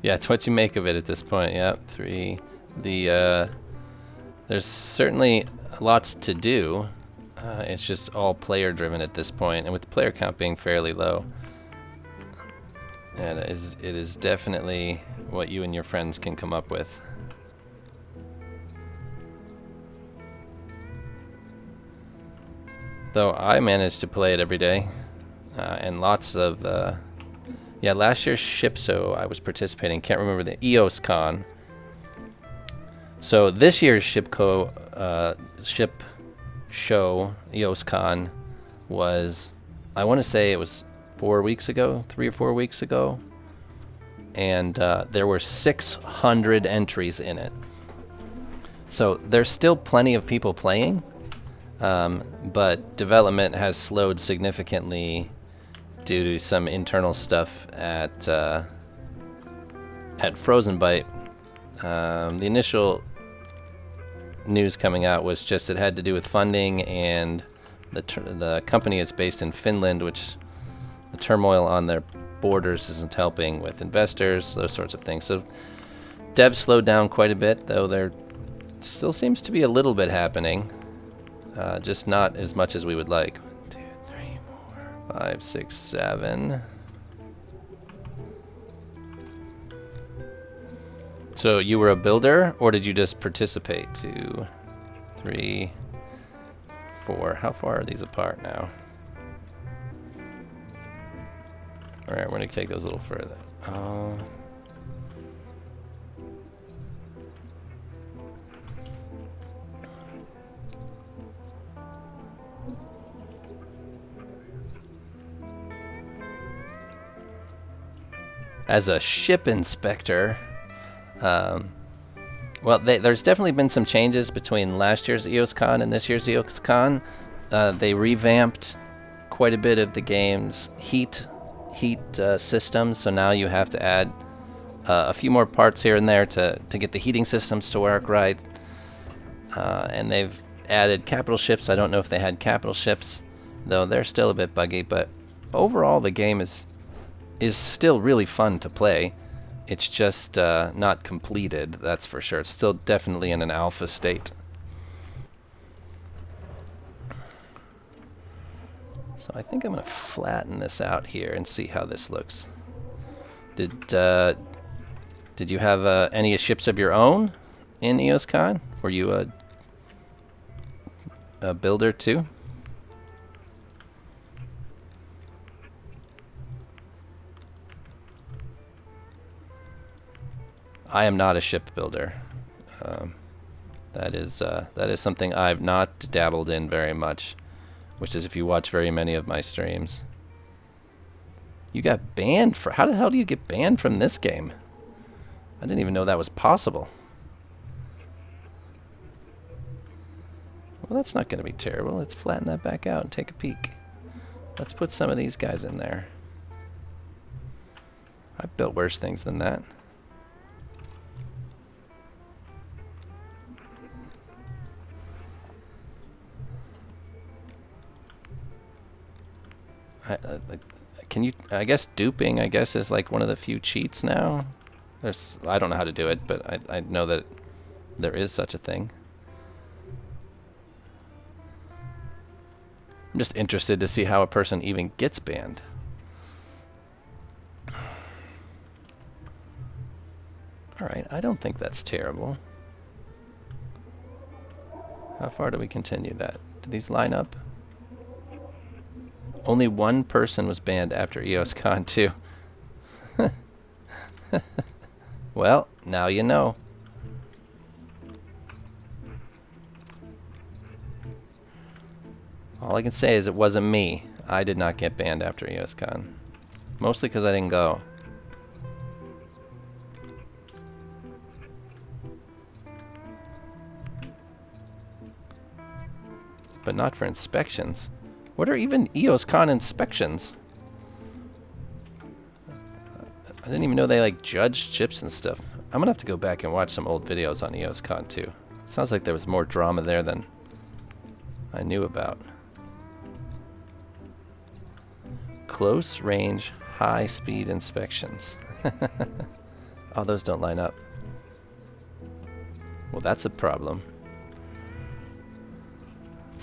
Yeah, it's what you make of it at this point. Yep, 3. There's certainly lots to do. It's just all player driven at this point, and with the player count being fairly low, and it is definitely what you and your friends can come up with. Though I managed to play it every day, and lots of yeah, last year's ship show I was participating. Can't remember the EOS Con. So this year's ship show EOS Con was, I want to say it was 4 weeks ago, 3 or 4 weeks ago, and there were 600 entries in it. So there's still plenty of people playing, but development has slowed significantly due to some internal stuff at Frozen Byte. The initial news coming out was just it had to do with funding, and the company is based in Finland, which the turmoil on their borders isn't helping with investors, those sorts of things. So devs slowed down quite a bit, though there still seems to be a little bit happening, just not as much as we would like. 2, 3, 4, 5, 6, 7. So you were a builder, or did you just participate? 2, 3, 4. How far are these apart now? Alright, we're going to take those a little further. As a ship inspector, well, there's definitely been some changes between last year's EOSCon and this year's EOSCon. They revamped quite a bit of the game's heat systems, so now you have to add a few more parts here and there to get the heating systems to work right. And they've added capital ships. I don't know if they had capital ships, though they're still a bit buggy, but overall the game is still really fun to play. It's just not completed, that's for sure. It's still definitely in an alpha state. So I think I'm going to flatten this out here and see how this looks. Did you have any ships of your own in EOSCon? Were you a builder too? I am not a shipbuilder. That is something I've not dabbled in very much, which is if you watch very many of my streams. You got banned for, how the hell do you get banned from this game? I didn't even know that was possible. Well, that's not going to be terrible. Let's flatten that back out and take a peek. Let's put some of these guys in there. I've built worse things than that. Can you, I guess duping, I guess, is like one of the few cheats now. I don't know how to do it, but I know that there is such a thing. I'm just interested to see how a person even gets banned. Alright, I don't think that's terrible. How far do we continue that? Do these line up? Only one person was banned after EOSCon 2. Well, now you know. All I can say is it wasn't me. I did not get banned after EOSCon. Mostly because I didn't go. But not for inspections. What are even EOSCon inspections? I didn't even know they like judged chips and stuff. I'm gonna have to go back and watch some old videos on EOSCon too. Sounds like there was more drama there than I knew about. Close range, high speed inspections. Oh, those don't line up. Well, that's a problem.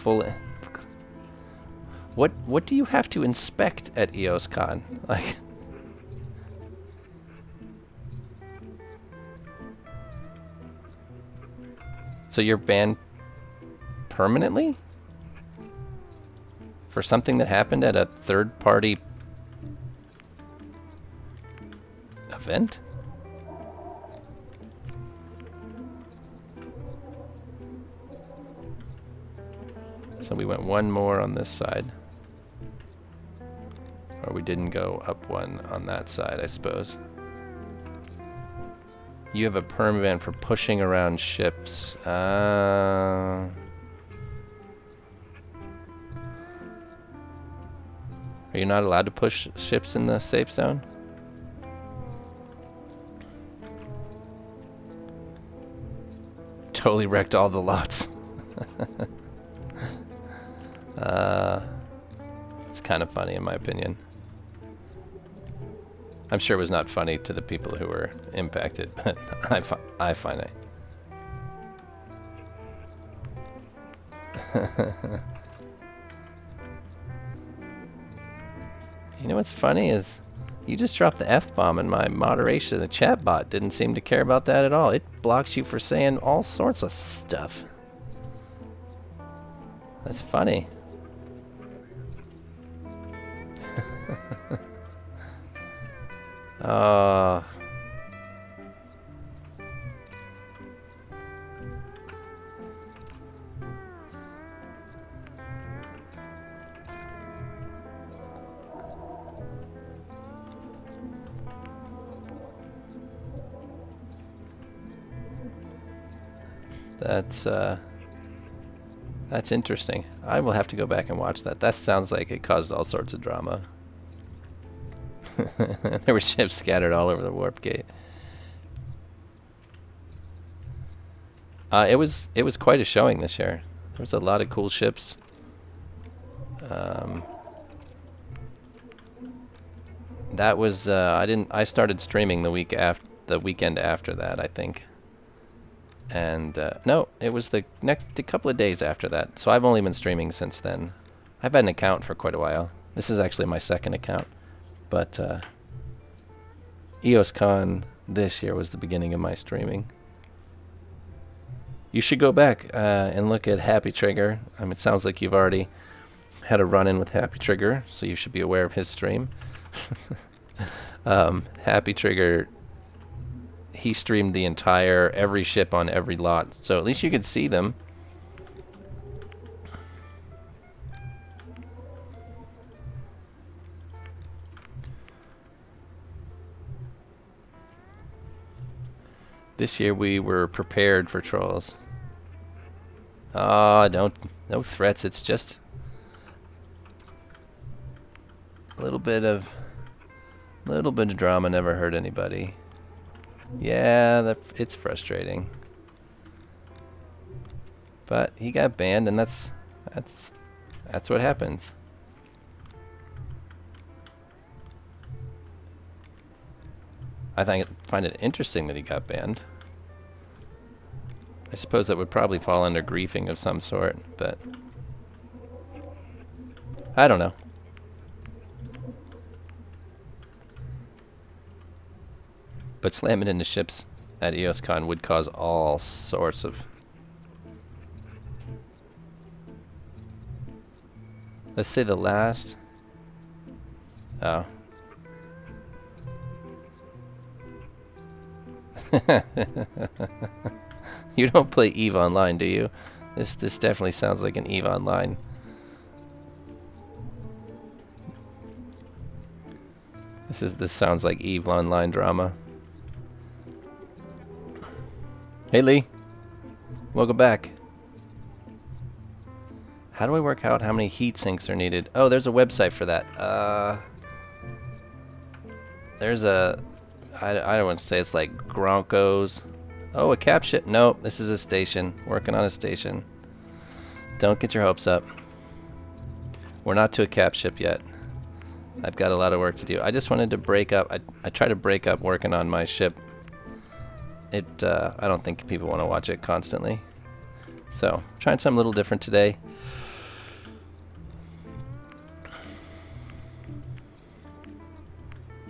What do you have to inspect at EOSCon? Like, so you're banned permanently for something that happened at a third-party event? So we went one more on this side. Or we didn't go up one on that side, I suppose. You have a permaban for pushing around ships. Are you not allowed to push ships in the safe zone? Totally wrecked all the lots. It's kind of funny in my opinion. I'm sure it was not funny to the people who were impacted, but I find it. You know what's funny is you just dropped the F-bomb and my moderation, the chat bot didn't seem to care about that at all. It blocks you for saying all sorts of stuff. That's funny. That's interesting. I will have to go back and watch that. That sounds like it caused all sorts of drama. There were ships scattered all over the warp gate. It was quite a showing this year. There was a lot of cool ships. That was I started streaming the weekend after that, I think. And no, it was the couple of days after that. So I've only been streaming since then. I've had an account for quite a while. This is actually my second account. But EOSCon this year was the beginning of my streaming. You should go back and look at Happy Trigger. It sounds like you've already had a run-in with Happy Trigger, so you should be aware of his stream. Happy Trigger, he streamed the every ship on every lot, so at least you could see them. This year we were prepared for trolls. Ah, don't No threats, it's just a little bit of drama never hurt anybody. Yeah, it's frustrating. But he got banned, and that's what happens. I find it interesting that he got banned. I suppose that would probably fall under griefing of some sort, but I don't know. But slamming into ships at EOSCon would cause all sorts of... Let's say the last... Oh. You don't play EVE Online, do you? This definitely sounds like an EVE Online. This sounds like EVE Online drama. Hey Lee, welcome back. How do I work out how many heat sinks are needed? Oh, there's a website for that. There's a... I don't want to say it's like Gronkos. Oh, a cap ship. Nope, this is a station. Working on a station. Don't get your hopes up. We're not to a cap ship yet. I've got a lot of work to do. I just wanted to break up. I try to break up working on my ship. I don't think people want to watch it constantly. So, trying something a little different today.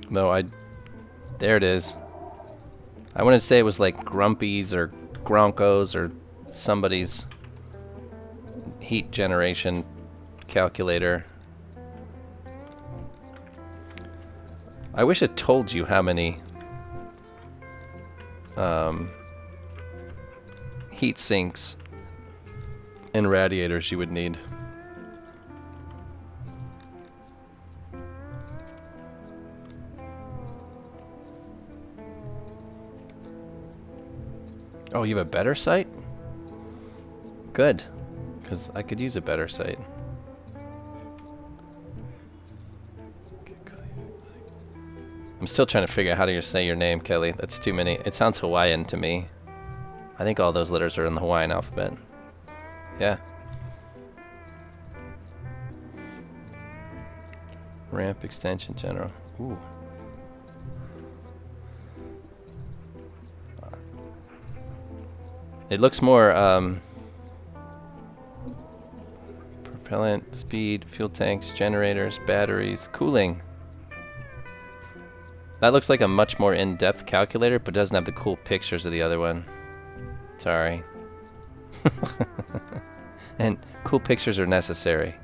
No, there it is. I wanted to say it was like Grumpy's or Gronkos or somebody's heat generation calculator. I wish it told you how many heat sinks and radiators you would need. Oh, you have a better site? Good, because I could use a better site. I'm still trying to figure out how to say your name, Kelly. That's too many. It sounds Hawaiian to me. I think all those letters are in the Hawaiian alphabet. Yeah. Ramp extension general. Ooh. It looks more propellant, speed, fuel tanks, generators, batteries, cooling. That looks like a much more in-depth calculator, but doesn't have the cool pictures of the other one. Sorry. And cool pictures are necessary.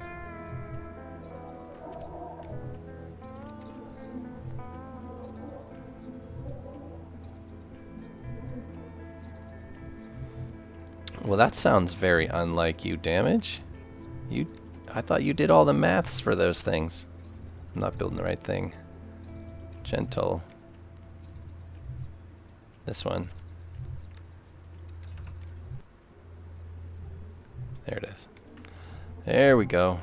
Well, that sounds very unlike you, Damage. I thought you did all the maths for those things. I'm not building the right thing. Gentle. This one. There it is. There we go.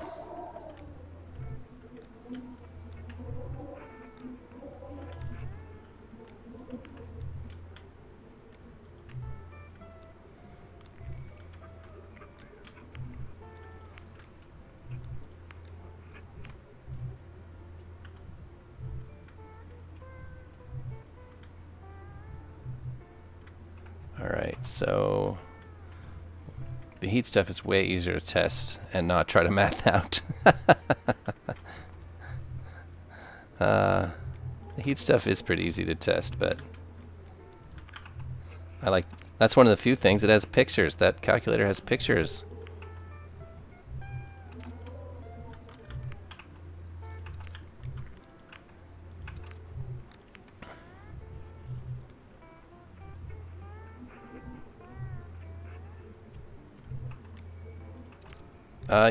Alright, so the heat stuff is way easier to test and not try to math out. The heat stuff is pretty easy to test, but that's one of the few things that has pictures. That calculator has pictures.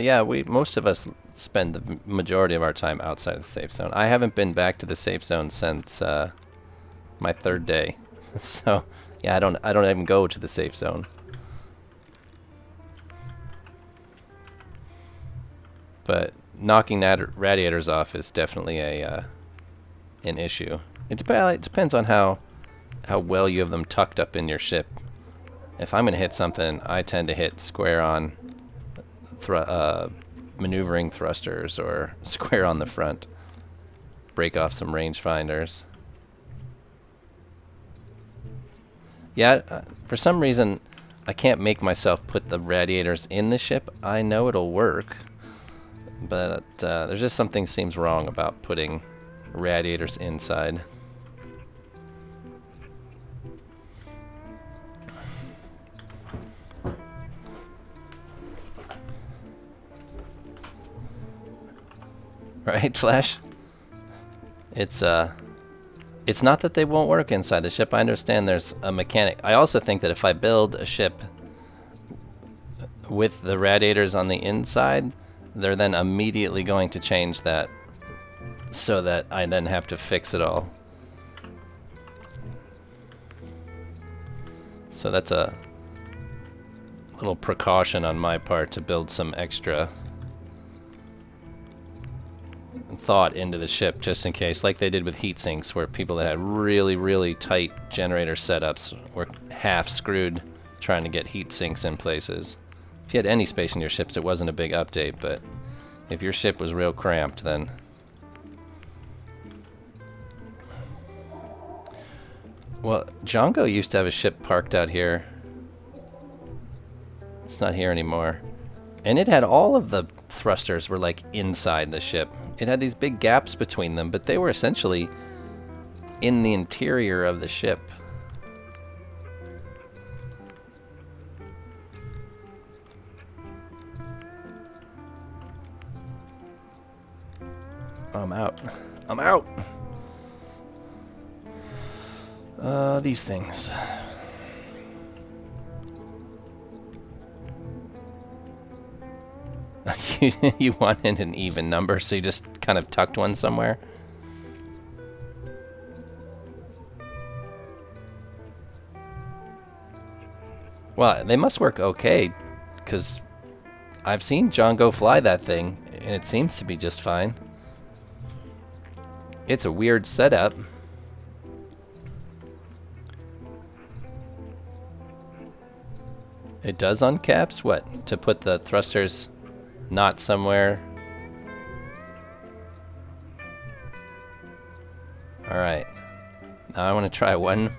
Yeah, most of us spend the majority of our time outside of the safe zone. I haven't been back to the safe zone since my third day, so yeah, I don't even go to the safe zone. But knocking radiators off is definitely an issue. It depends on how well you have them tucked up in your ship. If I'm going to hit something, I tend to hit square on maneuvering thrusters or square on the front. Break off some rangefinders. Yeah, for some reason, I can't make myself put the radiators in the ship. I know it'll work, but there's just something seems wrong about putting radiators inside. Right, Flash? It's not that they won't work inside the ship. I understand there's a mechanic. I also think that if I build a ship with the radiators on the inside, they're then immediately going to change that so that I then have to fix it all. So that's a little precaution on my part to build some extra thought into the ship just in case, like they did with heat sinks, where people that had really tight generator setups were half screwed trying to get heat sinks in places. If you had any space in your ships, it wasn't a big update, but if your ship was real cramped, then well, Django used to have a ship parked out here. It's not here anymore. And it had all of the thrusters were like inside the ship. It had these big gaps between them, but they were essentially in the interior of the ship. I'm out. I'm out! These things. You wanted an even number, so you just kind of tucked one somewhere? Well, they must work okay, because I've seen John go fly that thing, and it seems to be just fine. It's a weird setup. It does on caps? What? To put the thrusters not somewhere? Alright. Now I want to try one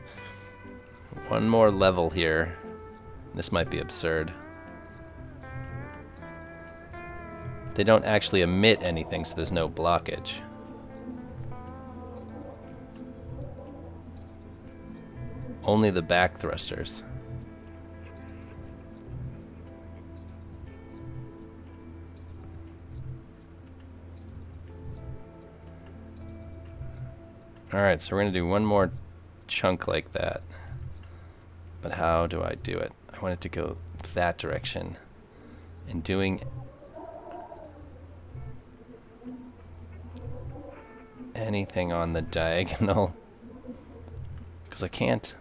more level here. This might be absurd. They don't actually emit anything, so there's no blockage. Only the back thrusters. Alright, so we're going to do one more chunk like that. But how do I do it? I want it to go that direction. And doing anything on the diagonal, because I can't.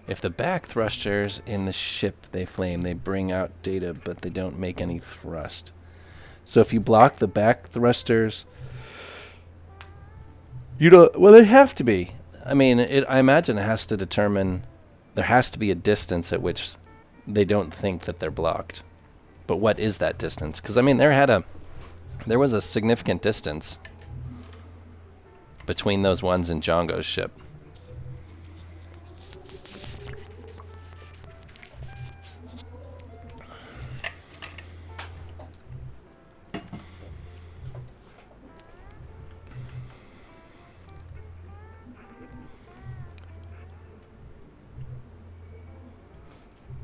If the back thrusters in the ship they flame, they bring out data, but they don't make any thrust. So if you block the back thrusters, you don't. Well, they have to be. I mean, I imagine it has to determine. There has to be a distance at which they don't think that they're blocked. But what is that distance? Because I mean, there was a significant distance between those ones in Django's ship.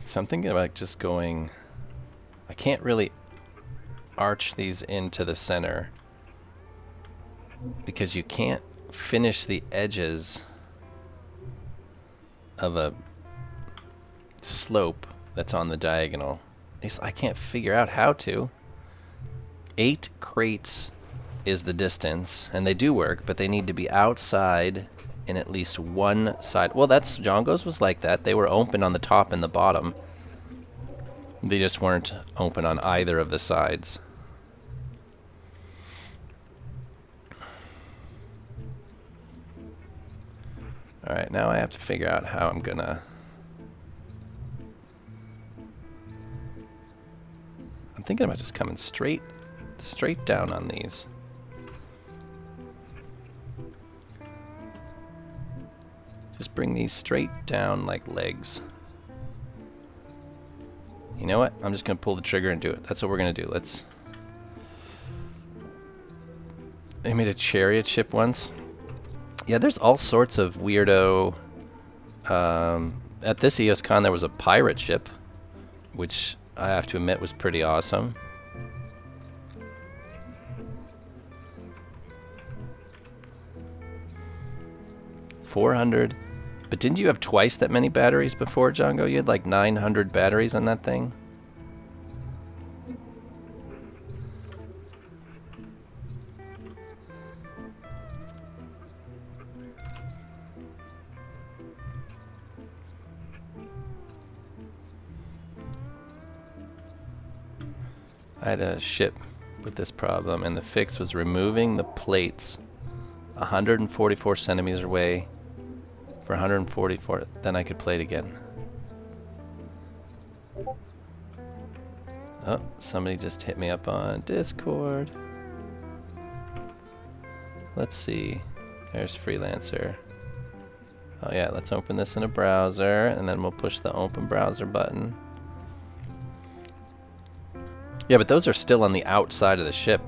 Something about just going. I can't really arch these into the center because you can't finish the edges of a slope that's on the diagonal. I can't figure out how to. 8 crates is the distance, and they do work, but they need to be outside in at least one side. Well, that's Django's was like that. They were open on the top and the bottom. They just weren't open on either of the sides. Alright, now I have to figure out how I'm gonna... I'm thinking about just coming straight down on these. Just bring these straight down like legs. You know what? I'm just gonna pull the trigger and do it. That's what we're gonna do. Let's... I made a chariot ship once. Yeah, there's all sorts of weirdo... at this EOSCon there was a pirate ship, which I have to admit was pretty awesome. $400. But didn't you have twice that many batteries before, Django? You had like 900 batteries on that thing? I had a ship with this problem, and the fix was removing the plates 144 centimeters away for 144, then I could play it again. Oh, somebody just hit me up on Discord. Let's see. There's Freelancer. Oh yeah, let's open this in a browser, and then we'll push the open browser button. Yeah, but those are still on the outside of the ship.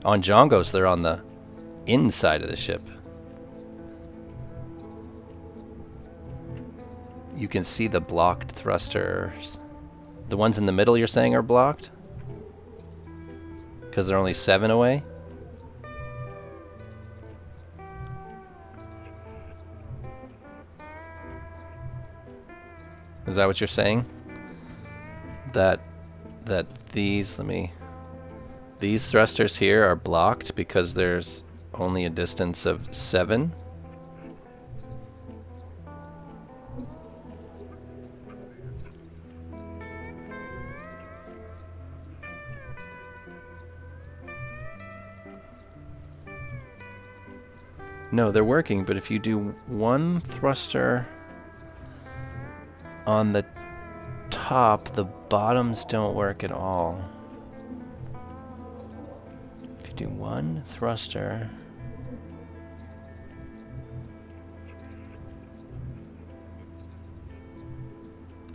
On Django's, they're on the inside of the ship. You can see the blocked thrusters. The ones in the middle you're saying are blocked? Because they're only 7 away? Is that what you're saying? That these, these thrusters here are blocked because there's only a distance of 7? No, they're working, but if you do one thruster on the top, the bottoms don't work at all. If you do one thruster...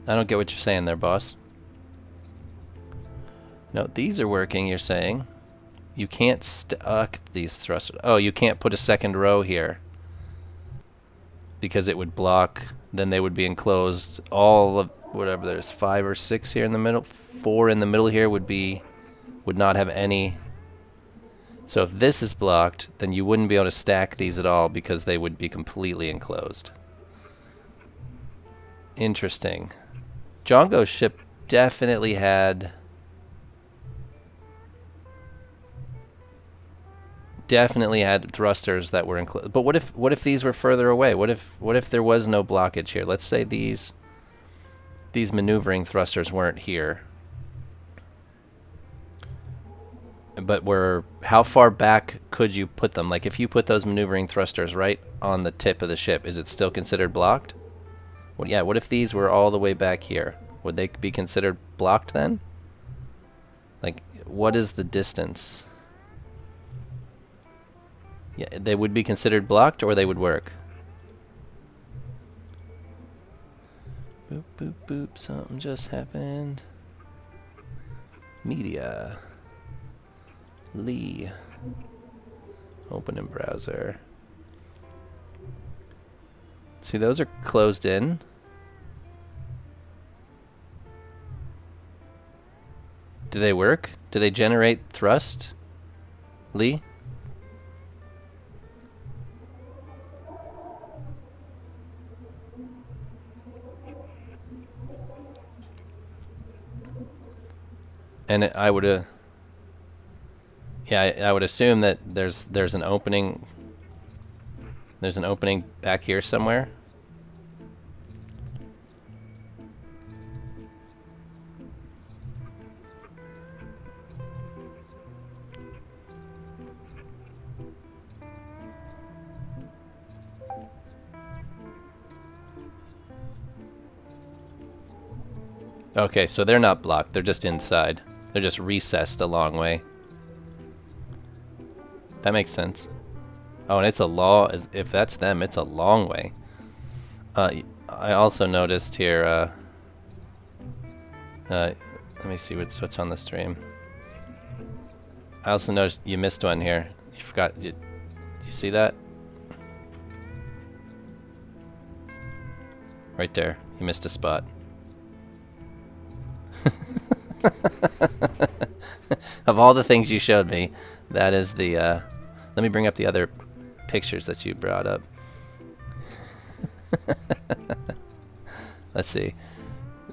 I don't get what you're saying there, boss. No, these are working, you're saying. You can't stuck these thrusters. Oh, you can't put a second row here because it would block. Then they would be enclosed. All of whatever, there's 5 or 6 here in the middle. 4 in the middle here would not have any. So if this is blocked, then you wouldn't be able to stack these at all because they would be completely enclosed. Interesting. Django's ship definitely had thrusters that were enclosed. But what if these were further away? What if there was no blockage here? Let's say these maneuvering thrusters weren't here. But how far back could you put them? Like if you put those maneuvering thrusters right on the tip of the ship, is it still considered blocked? Well, yeah, what if these were all the way back here? Would they be considered blocked then? Like, what is the distance? Yeah, they would be considered blocked, or they would work? Boop, boop, boop, something just happened. Media. Lee. Open in browser. See, those are closed in. Do they work? Do they generate thrust? Lee? And I would I would assume that there's an opening. There's an opening back here somewhere. Okay, so they're not blocked. They're just inside. They're just recessed a long way. That makes sense. Oh, and it's a long. If that's them, it's a long way. I also noticed here. Let me see what's on the stream. I also noticed you missed one here. You forgot. Did you see that? Right there. You missed a spot. Of all the things you showed me, that is the. Let me bring up the other pictures that you brought up. Let's see.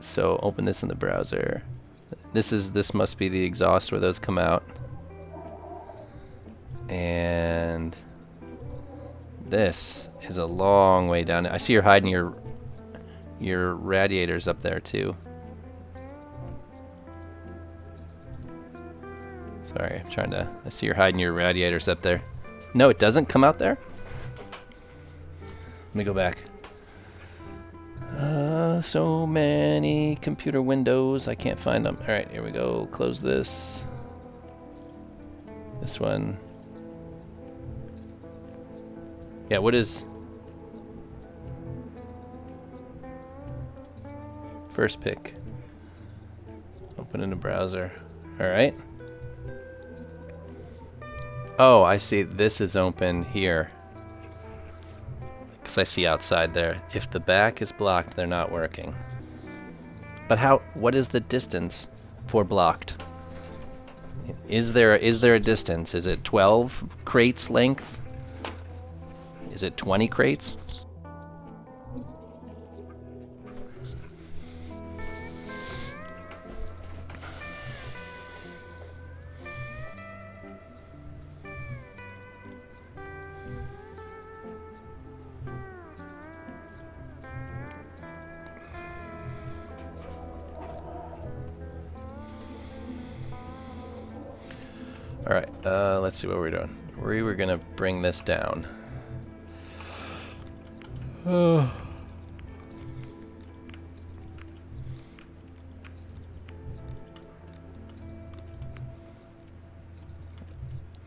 So open this in the browser. This must be the exhaust where those come out. And this is a long way down. I see you're hiding your radiators up there too. Sorry, I'm trying to. I see you're hiding your radiators up there. No, it doesn't come out there? Let me go back. So many computer windows, I can't find them. Alright, here we go. Close this. This one. Yeah, what is... First pick. Open in the browser. Alright. Oh, I see. This is open here. Because I see outside there. If the back is blocked, they're not working. But what is the distance for blocked? Is there a distance? Is it 12 crates length? Is it 20 crates? Alright, let's see what we're doing. We were gonna bring this down.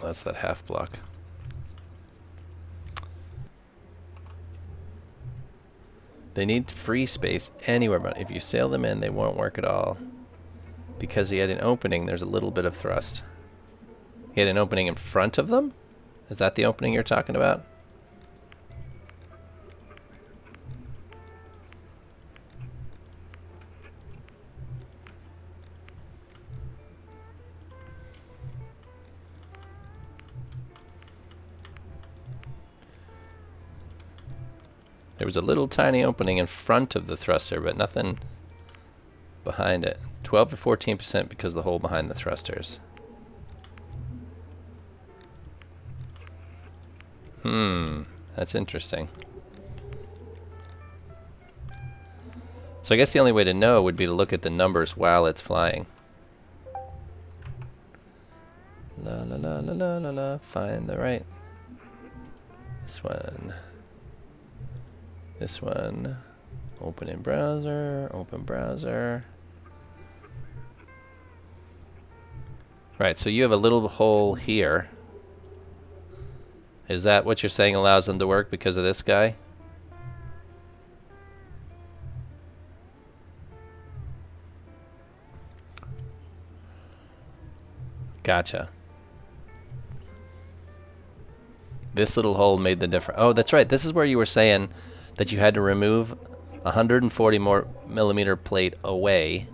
That's that half block. They need free space anywhere, but if you sail them in, they won't work at all. Because he had an opening, there's a little bit of thrust. He had an opening in front of them? Is that the opening you're talking about? There was a little tiny opening in front of the thruster, but nothing behind it. 12 to 14% because of the hole behind the thrusters. That's interesting. So I guess the only way to know would be to look at the numbers while it's flying. La la la la la la la, find the right. This one. This one. Open in browser, open browser. Right, so you have a little hole here. Is that what you're saying allows them to work because of this guy? Gotcha. This little hole made the difference. Oh, that's right. This is where you were saying that you had to remove 140 more millimeter plate away.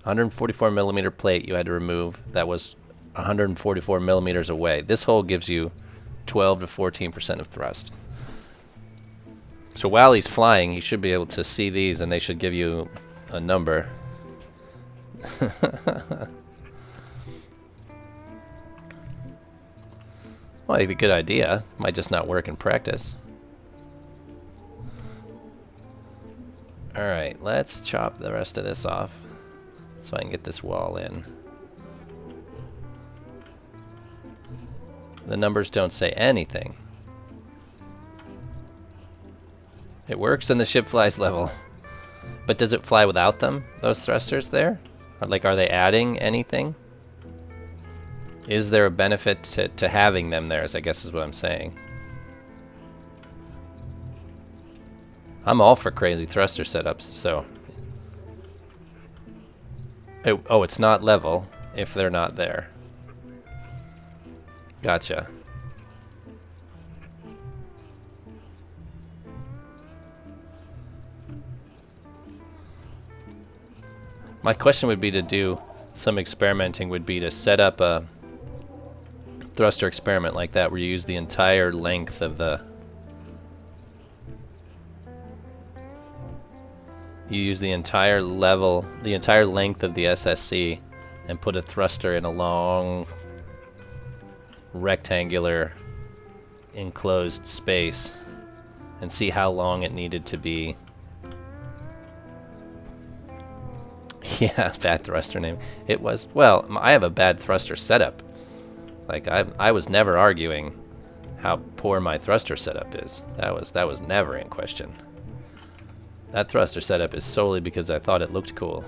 144 millimeter plate you had to remove that was 144 millimeters away. This hole gives you 12 to 14% of thrust. So while he's flying, he should be able to see these and they should give you a number. Well, it'd be a good idea. Might just not work in practice. Alright, let's chop the rest of this off so I can get this wall in. The numbers don't say anything. It works and the ship flies level. But does it fly without them, those thrusters there? Or, like, are they adding anything? Is there a benefit to having them there, I guess is what I'm saying. I'm all for crazy thruster setups, so... Oh, it's not level if they're not there. Gotcha. My question would be to do some experimenting, would be to set up a thruster experiment like that where you use the entire length of the... You use the entire level, the entire length of the SSC and put a thruster in a long rectangular enclosed space and see how long it needed to be. Yeah, bad thruster name. It was, well, I have a bad thruster setup. Like, I was never arguing how poor my thruster setup is. That was never in question. That thruster setup is solely because I thought it looked cool.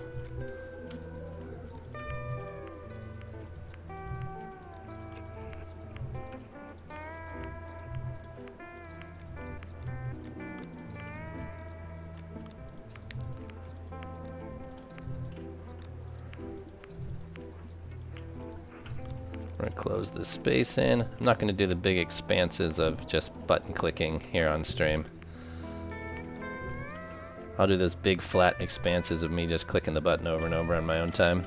We're going to close this space in. I'm not going to do the big expanses of just button clicking here on stream. I'll do those big flat expanses of me just clicking the button over and over on my own time.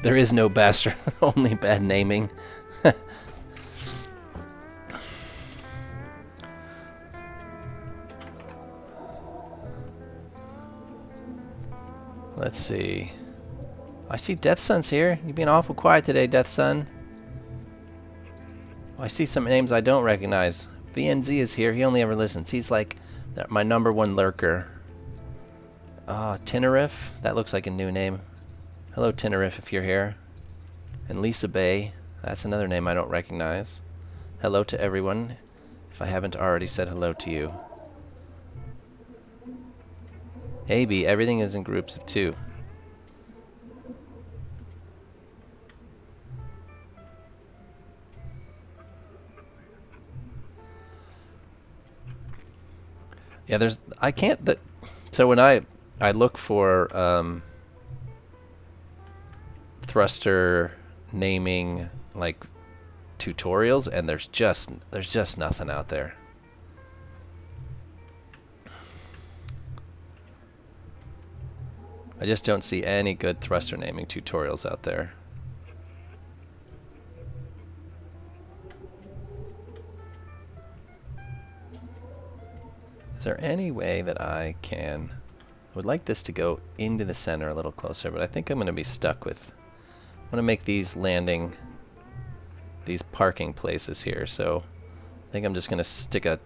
There is no bastard, only bad naming. Let's see. I see Death Sun's here. You've been awful quiet today, Death Sun. I see some names I don't recognize. VNZ is here. He only ever listens. He's like my #1 lurker. Tenerife. That looks like a new name. Hello, Tenerife, if you're here. And Lisa Bay. That's another name I don't recognize. Hello to everyone, if I haven't already said hello to you. AB, everything is in groups of 2. Yeah, so when I look for thruster naming like tutorials, and there's just nothing out there. I just don't see any good thruster naming tutorials out there. Is there any way that I would like this to go into the center a little closer, but I think I'm going to be stuck with, I'm going to make these these parking places here, so I think I'm just going to stick I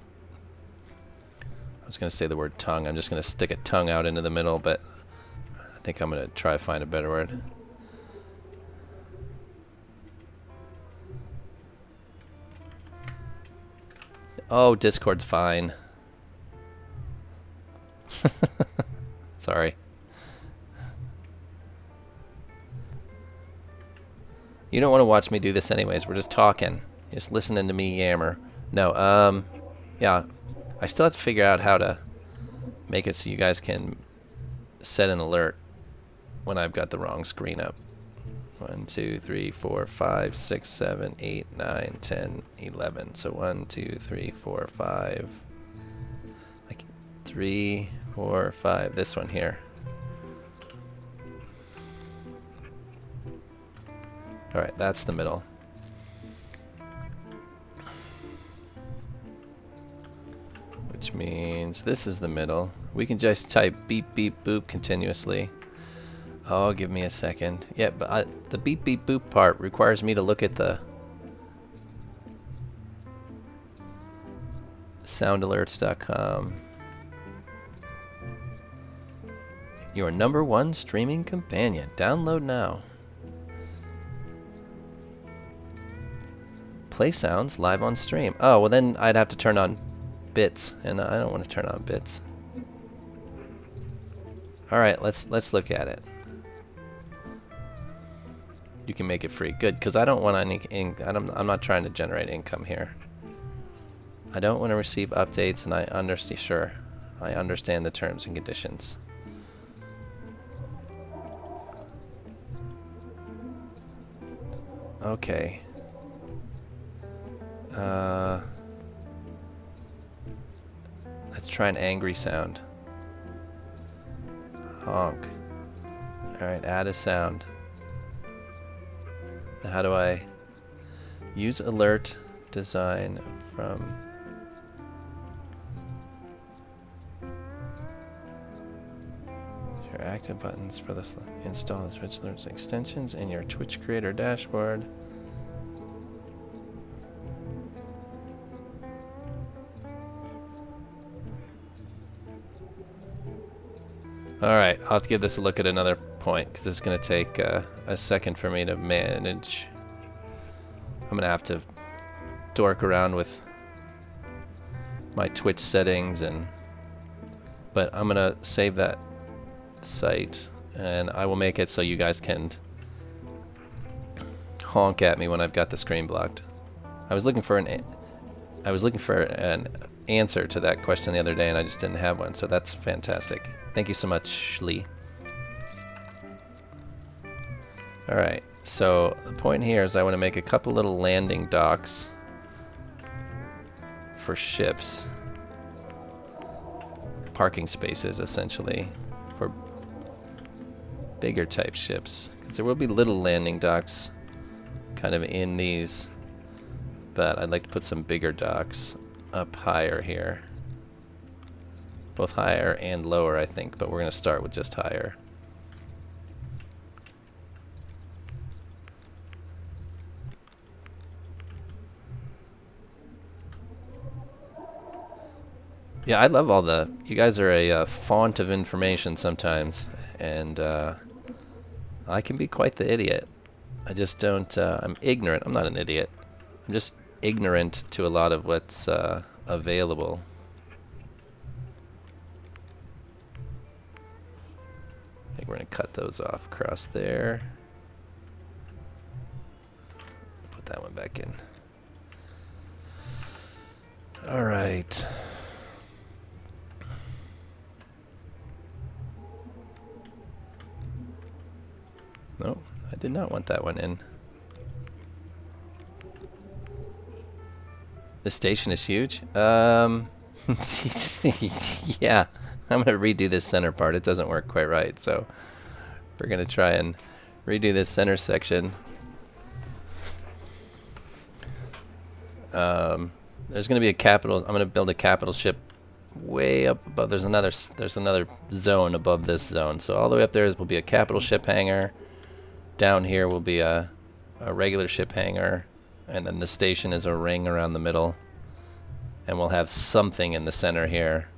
was going to say the word tongue, I'm just going to stick a tongue out into the middle, but I think I'm going to try to find a better word. Oh, Discord's fine. Sorry. You don't want to watch me do this anyways. We're just talking. You're just listening to me yammer. No, yeah. I still have to figure out how to make it so you guys can set an alert when I've got the wrong screen up. 1, 2, 3, 4, 5, 6, 7, 8, 9, 10, 11. So 1, 2, 3, 4, 5. Like 3, 4, 5. This one here. Alright, that's the middle. Which means this is the middle. We can just type beep beep boop continuously. Oh, give me a second. Yeah, but the beep beep boop part requires me to look at the soundalerts.com. Your #1 streaming companion. Download now. Play sounds live on stream. Oh, well then I'd have to turn on bits, and I don't want to turn on bits. All right, let's look at it. You can make it free. Good, because I don't want any I'm not trying to generate income here. I don't want to receive updates, and I understand. Sure, I understand the terms and conditions. Okay. Let's try an angry sound. Honk. Alright, add a sound. How do I use alert design from your active buttons for this? Install Twitch alerts extensions in your Twitch creator dashboard. Alright, I'll have to give this a look at another point because it's going to take a second for me to manage. I'm going to have to dork around with my Twitch settings, but I'm going to save that site and I will make it so you guys can honk at me when I've got the screen blocked. I was looking for an answer to that question the other day and I just didn't have one, so that's fantastic. Thank you so much, Lee. Alright, so the point here is I want to make a couple little landing docks for ships. Parking spaces, essentially, for bigger type ships. Because there will be little landing docks kind of in these, but I'd like to put some bigger docks up higher here. Both higher and lower, I think, but we're going to start with just higher. Yeah, I love all the... You guys are a font of information sometimes, and I can be quite the idiot. I just don't... I'm ignorant. I'm not an idiot. I'm just ignorant to a lot of what's available. I think we're going to cut those off across there. Put that one back in. Alright. No, I did not want that one in. The station is huge? Yeah. I'm going to redo this center part. It doesn't work quite right, so we're going to try and redo this center section. There's going to be a capital. I'm going to build a capital ship way up above. There's another zone above this zone. So all the way up there will be a capital ship hangar. Down here will be a regular ship hangar, and then the station is a ring around the middle. And we'll have something in the center here.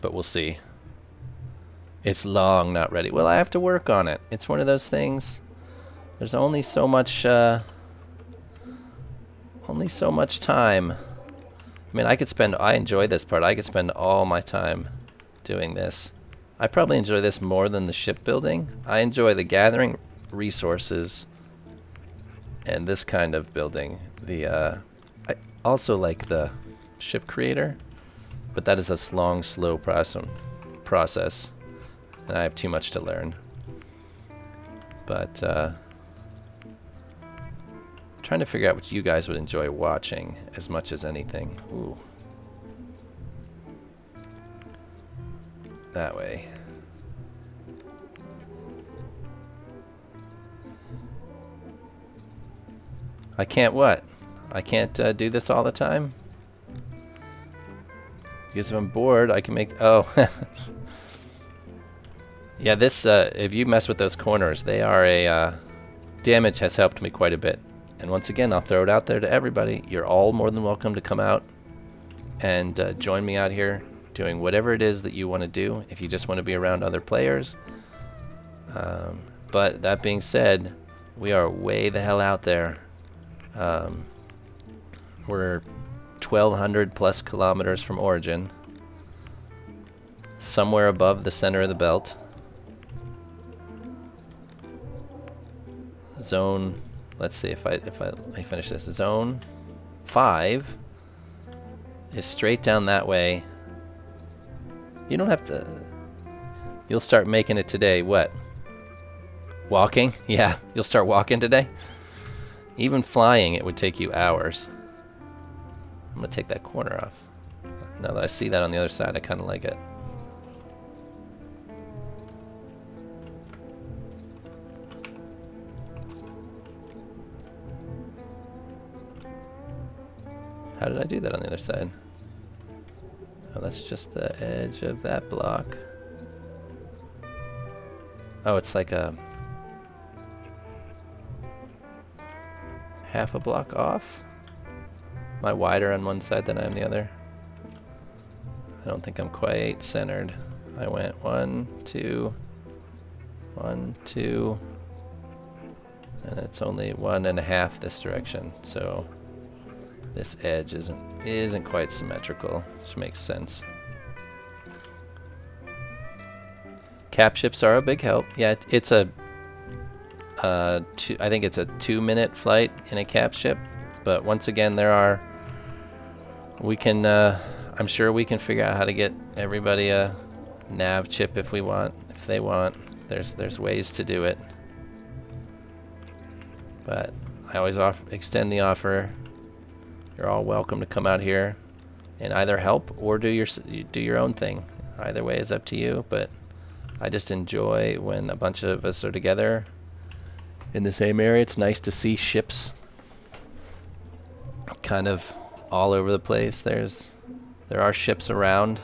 But we'll see. It's long, not ready. Well, I have to work on it. It's one of those things. There's only so much time. I mean, I enjoy this part. I could spend all my time doing this. I probably enjoy this more than the shipbuilding. I enjoy the gathering resources and this kind of building. I also like the ship creator. But that is a long, slow process, and I have too much to learn. But I'm trying to figure out what you guys would enjoy watching as much as anything. Ooh. That way. I can't what? I can't do this all the time? Because if I'm bored, I can make... Oh. Yeah, this, if you mess with those corners, they are a... damage has helped me quite a bit. And once again, I'll throw it out there to everybody. You're all more than welcome to come out and join me out here doing whatever it is that you want to do. If you just want to be around other players. But that being said, we are way the hell out there. We're 1,200 plus kilometers from origin. somewhere above the center of the belt. Zone, let's see if I finish this. Zone 5 is straight down that way. You don't have to. You'll start making it today. What? Walking? Yeah, you'll start walking today. Even flying, it would take you hours. I'm gonna take that corner off. Now that I see that on the other side, I kind of like it. How did I do that on the other side? Oh, that's just the edge of that block. Oh, it's like a half a block off? Am I wider on one side than I am the other? I don't think I'm quite centered. I went 1, 2, 1, 2, and it's only 1.5 this direction, so this edge isn't quite symmetrical, which makes sense. Cap ships are a big help. Yeah, it's a I think it's a 2-minute flight in a cap ship, but once again, we can I'm sure we can figure out how to get everybody a nav chip if they want. There's ways to do it, but I always extend the offer. You're all welcome to come out here and either help or do your own thing. Either way is up to you, but I just enjoy when a bunch of us are together in the same area. It's nice to see ships kind of all over the place. There are ships around.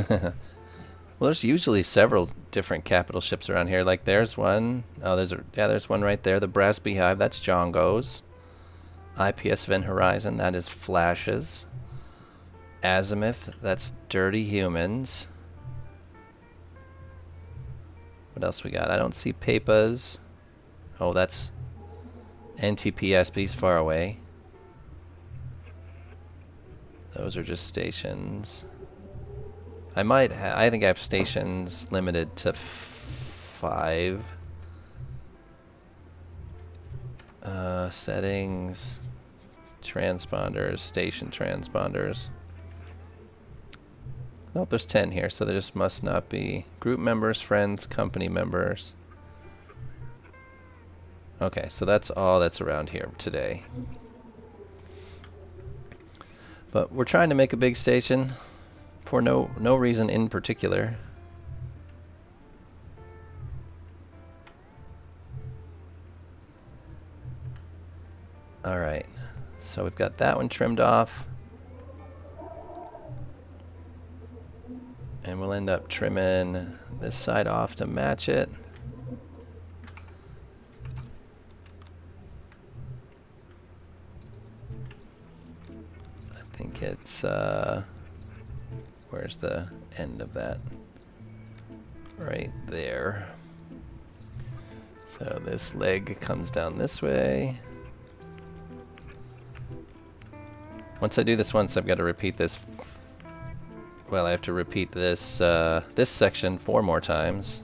Well, there's usually several different capital ships around here. Like there's one. Oh, there's one right there. The Brass Beehive. That's Jongo's. IPS Event Horizon. That is Flash's. Azimuth. That's Dirty Humans. What else we got? I don't see Pepa's. Oh, that's NTPS, but he's far away. Those are just stations. I think I have stations limited to 5. Settings, transponders, station transponders. Oh, there's 10 here, so there just must not be group members, friends, company members. Okay, so that's all that's around here today. But we're trying to make a big station for no reason in particular. Alright, so we've got that one trimmed off. And we'll end up trimming this side off to match it. I think it's, where's the end of that? Right there. So this leg comes down this way. Once I do this once, I've got to repeat this. Well, I have to repeat this this section 4 more times.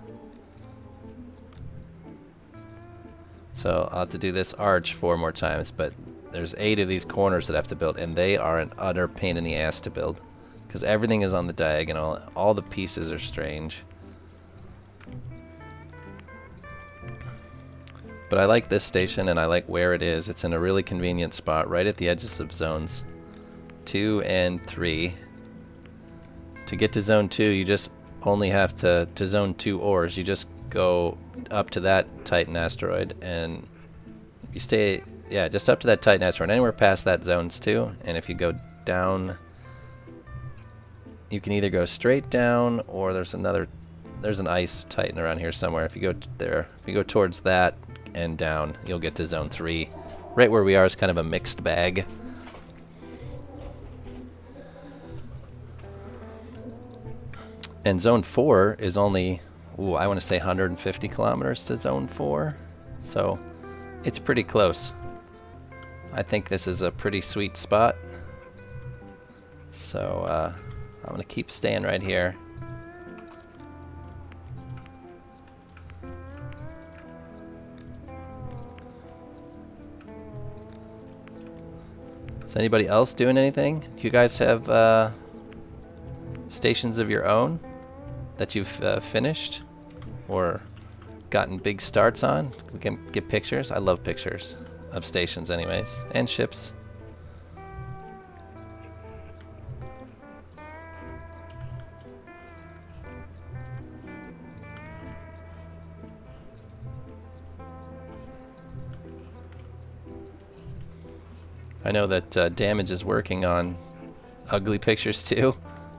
So I'll have to do this arch 4 more times, but there's 8 of these corners that I have to build, and they are an utter pain in the ass to build because everything is on the diagonal. All the pieces are strange. But I like this station, and I like where it is. It's in a really convenient spot right at the edges of zones 2 and 3. To get to zone 2, you just only have to zone 2 ores. You just go up to that Titan asteroid, and you stay, yeah, just up to that Titan asteroid. Anywhere past that zone's 2, and if you go down, you can either go straight down, or there's an ice Titan around here somewhere. If you go there, if you go towards that and down, you'll get to zone 3. Right where we are is kind of a mixed bag. And zone 4 is only, I want to say 150 kilometers to zone 4. So It's pretty close. I think this is a pretty sweet spot. So I'm gonna keep staying right here. Is anybody else doing anything? Do you guys have stations of your own that you've finished or gotten big starts on? We can get pictures. I love pictures of stations anyways, and ships. I know that Damage is working on ugly pictures too.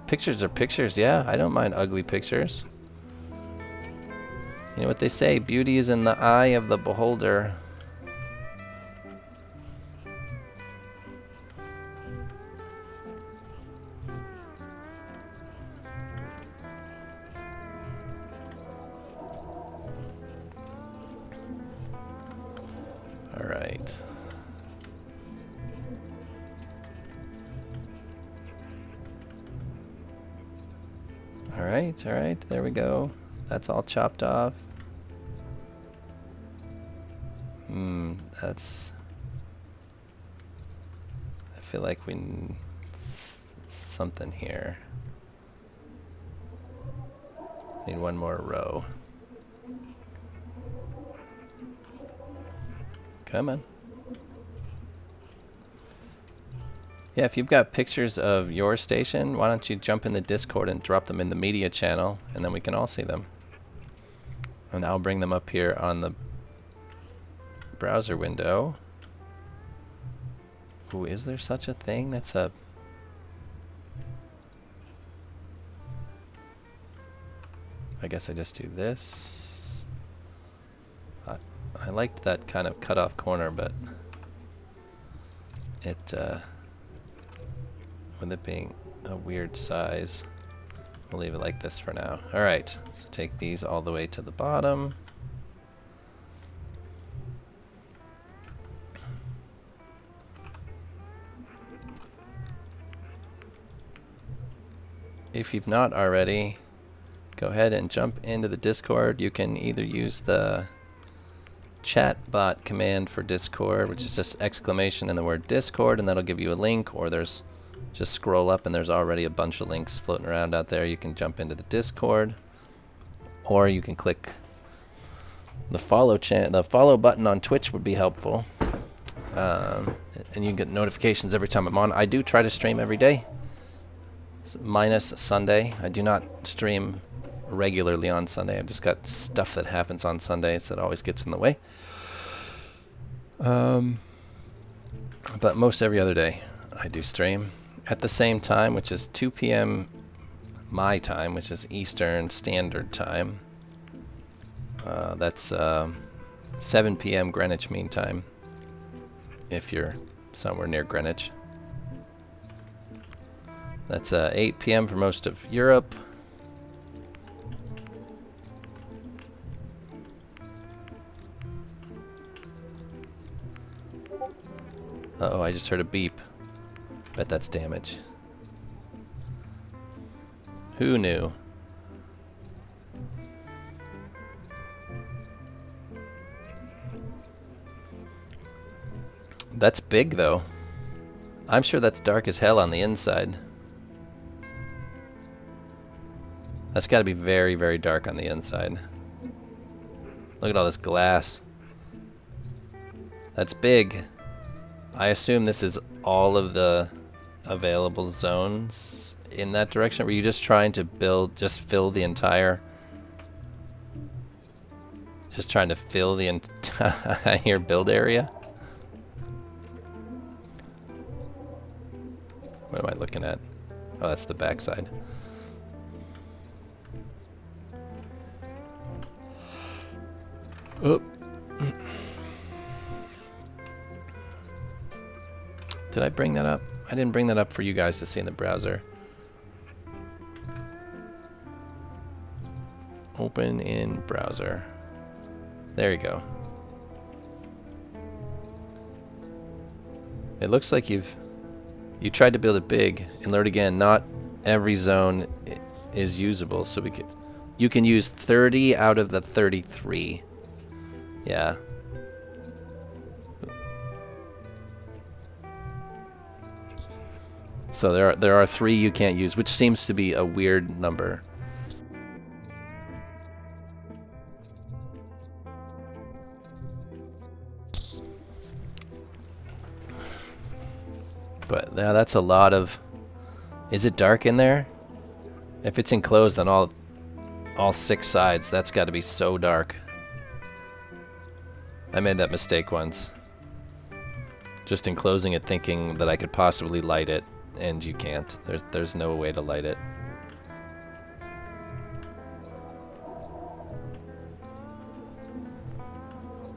Pictures are pictures, yeah. I don't mind ugly pictures. You know what they say, beauty is in the eye of the beholder. All right. All right, there we go. That's all chopped off. That's... I feel like we need something here. Need one more row. Come on. Yeah, if you've got pictures of your station, why don't you jump in the Discord and drop them in the media channel, and then we can all see them. And I'll bring them up here on the browser window. Ooh, is there such a thing? That's a... I guess I just do this. I liked that kind of cut off corner, but it, with it being a weird size, we'll leave it like this for now. Alright, so take these all the way to the bottom. If you've not already, go ahead and jump into the Discord. You can either use the chat bot command for Discord, which is just exclamation and the word Discord, and that'll give you a link, or there's just scroll up and there's already a bunch of links floating around out there. You can jump into the Discord, or you can click the follow button on Twitch would be helpful, and you can get notifications every time I'm on. I do try to stream every day, minus Sunday. I do not stream regularly on Sunday. I've just got stuff that happens on Sundays that always gets in the way. But most every other day I do stream at the same time, which is 2 p.m. my time, which is Eastern Standard Time. That's 7 p.m. Greenwich Mean Time, if you're somewhere near Greenwich. That's 8 p.m. for most of Europe. Uh-oh, I just heard a beep. Bet that's Damage. Who knew? That's big, though. I'm sure that's dark as hell on the inside. That's got to be very, very dark on the inside. Look at all this glass. That's big. I assume this is all of the available zones in that direction. Were you just trying to fill the entire... Just trying to fill the entire build area? What am I looking at? Oh, that's the backside. Oh. Did I bring that up? I didn't bring that up for you guys to see in the browser. Open in browser. There you go. It looks like you tried to build it big, and learn again, not every zone is usable, so you can use 30 out of the 33. Yeah. So there are 3 you can't use, which seems to be a weird number. But yeah, that's a lot of... Is it dark in there? If it's enclosed on all 6 sides, that's got to be so dark. I made that mistake once. Just enclosing it thinking that I could possibly light it, and you can't. There's no way to light it.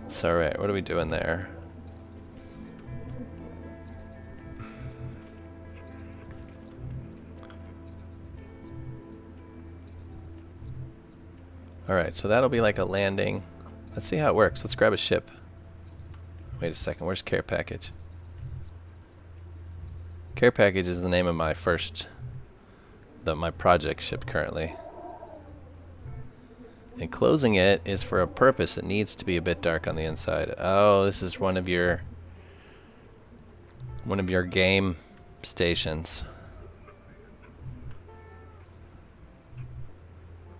It's alright, what are we doing there? Alright, so that'll be like a landing. Let's see how it works. Let's grab a ship. Wait a second, where's care package? Care package is the name of my my project ship currently. And closing it is for a purpose. It needs to be a bit dark on the inside. Oh, this is one of your game stations.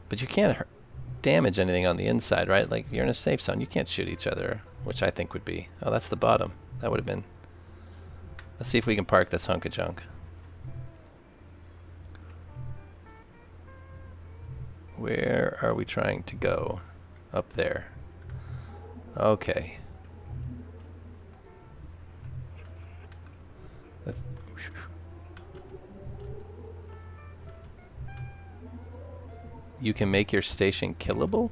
But you can't damage anything on the inside, right? Like, you're in a safe zone. You can't shoot each other, which I think would be... Oh, that's the bottom. That would have been... Let's see if we can park this hunk of junk. Where are we trying to go? Up there. Okay. Let's... You can make your station killable?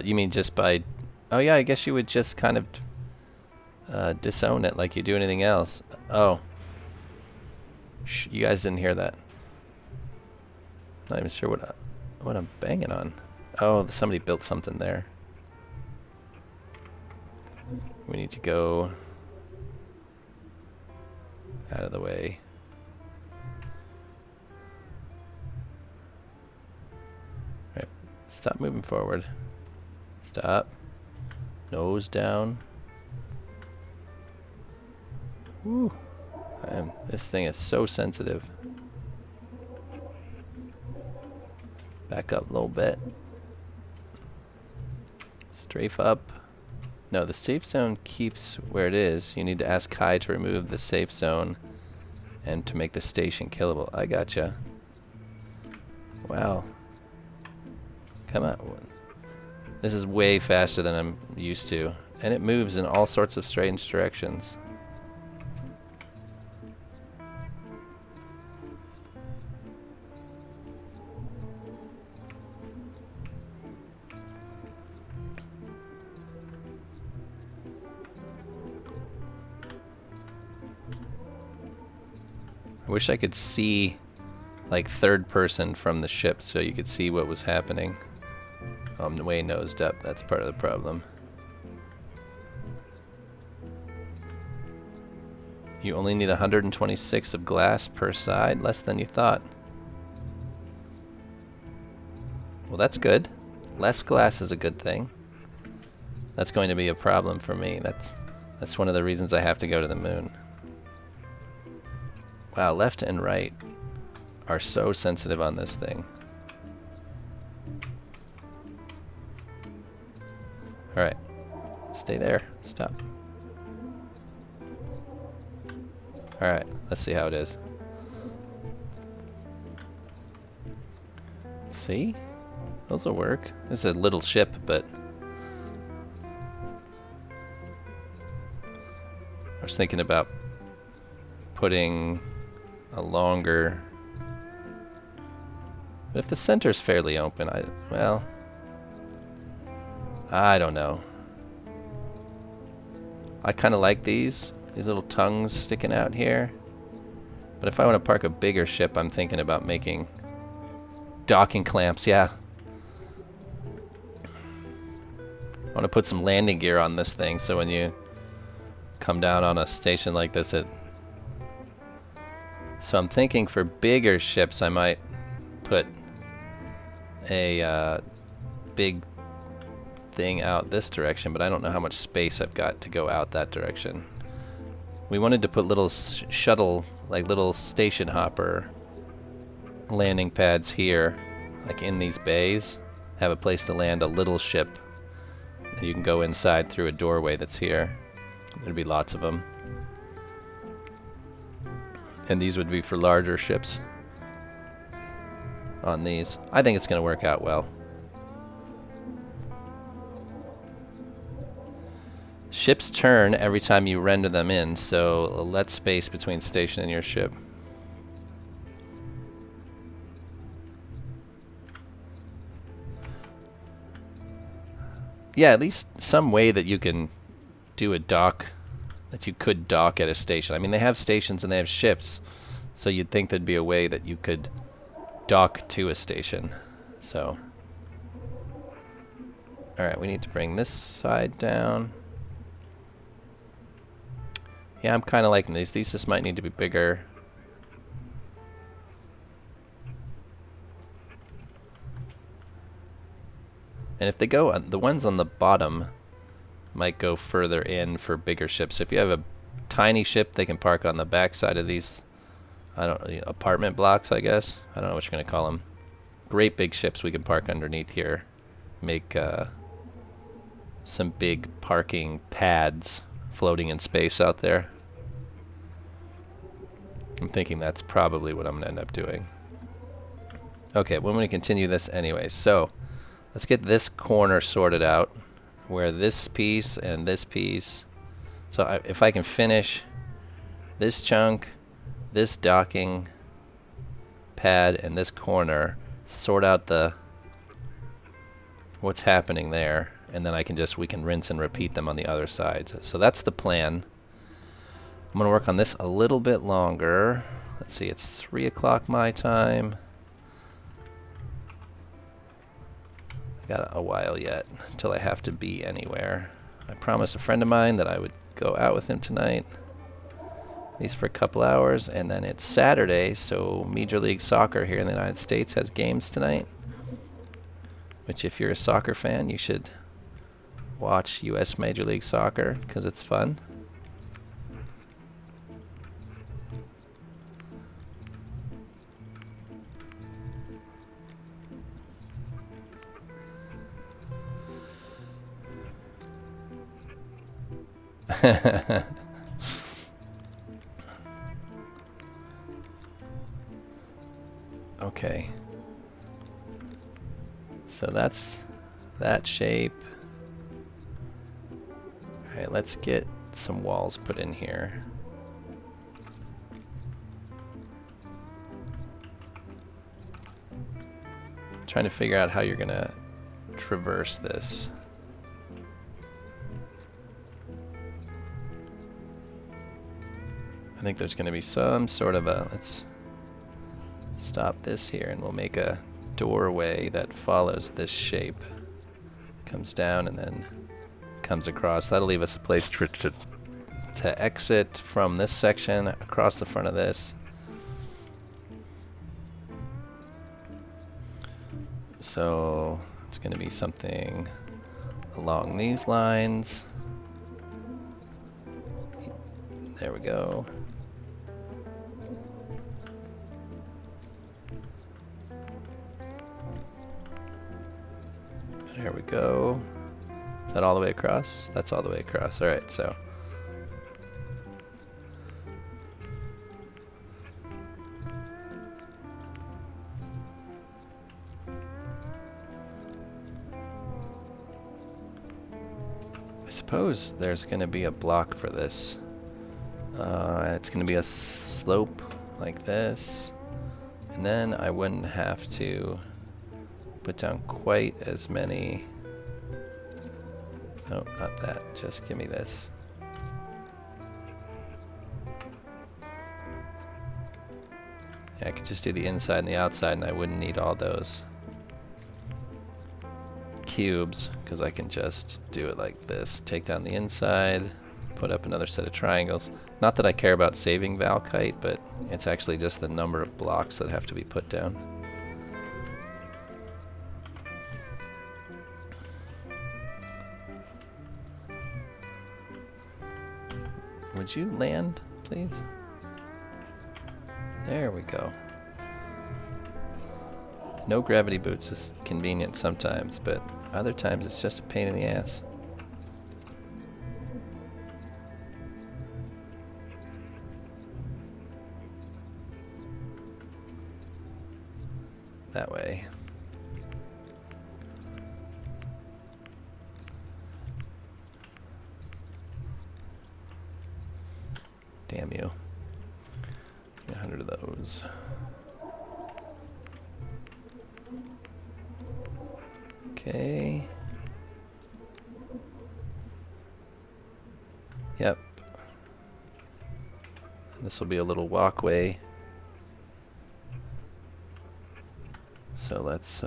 You mean just by... Oh yeah, I guess you would just kind of disown it like you do anything else. Oh. Shh, you guys didn't hear that. Not even sure what I'm banging on. Oh, somebody built something there. We need to go out of the way. Alright, stop moving forward. Stop. Nose down. Woo. This thing is so sensitive. Back up a little bit. Strafe up. No, the safe zone keeps where it is. You need to ask Kai to remove the safe zone and to make the station killable. I gotcha. Wow. Come on. This is way faster than I'm used to. And it moves in all sorts of strange directions. I wish I could see like third person from the ship so you could see what was happening. I'm way nosed up, that's part of the problem. You only need 126 of glass per side, less than you thought. Well, that's good. Less glass is a good thing. That's going to be a problem for me. That's one of the reasons I have to go to the moon. Wow, left and right are so sensitive on this thing. Alright, stay there, stop. Alright, let's see how it is. See? Those will work. This is a little ship, but... I was thinking about putting a longer... But if the center's fairly open, well... I don't know. I kind of like these little tongues sticking out here. But if I want to park a bigger ship, I'm thinking about making docking clamps, yeah. I want to put some landing gear on this thing so when you come down on a station like this at... So I'm thinking for bigger ships I might put a big thing out this direction, but I don't know how much space I've got to go out that direction. We wanted to put little shuttle, like little station hopper landing pads here, like in these bays, have a place to land a little ship. And you can go inside through a doorway that's here. There'd be lots of them. And these would be for larger ships on these. I think it's going to work out well. Ships turn every time you render them in, so let space between station and your ship. Yeah, at least some way that you can do a dock, that you could dock at a station. I mean, they have stations and they have ships, so you'd think there'd be a way that you could dock to a station. So, alright, we need to bring this side down. Yeah, I'm kind of liking these. These just might need to be bigger. And if they go, the ones on the bottom might go further in for bigger ships. So if you have a tiny ship, they can park on the back side of these, I don't know, apartment blocks, I guess. I don't know what you're going to call them. Great big ships we can park underneath here. Make some big parking pads floating in space out there. I'm thinking that's probably what I'm going to end up doing. Okay, well, I'm going to continue this anyway. So let's get this corner sorted out, where this piece and this piece. So if I can finish this chunk, this docking pad, and this corner, sort out the what's happening there, and then we can rinse and repeat them on the other sides. So that's the plan. I'm going to work on this a little bit longer. Let's see, it's 3 o'clock my time. I got a while yet until I have to be anywhere. I promised a friend of mine that I would go out with him tonight, at least for a couple hours, and then it's Saturday, so Major League Soccer here in the United States has games tonight, which if you're a soccer fan, you should watch US Major League Soccer because it's fun. Okay. So that's that shape. Alright, let's get some walls put in here. Trying to figure out how you're gonna traverse this. I think there's going to be some sort of a, let's stop this here and we'll make a doorway that follows this shape. Comes down and then comes across. That'll leave us a place to exit from this section across the front of this. So it's going to be something along these lines. There we go. There we go. Is that all the way across? That's all the way across. Alright, so. I suppose there's going to be a block for this. It's going to be a slope like this. And then I wouldn't have to put down quite as many. No, not that. Just give me this. Yeah, I could just do the inside and the outside and I wouldn't need all those cubes because I can just do it like this. Take down the inside, put up another set of triangles. Not that I care about saving Valkite, but it's actually just the number of blocks that have to be put down. Would you land, please? There we go. No gravity boots is convenient sometimes, but other times it's just a pain in the ass. That way. Damn you. 100 of those. Okay. Yep. This will be a little walkway. So let's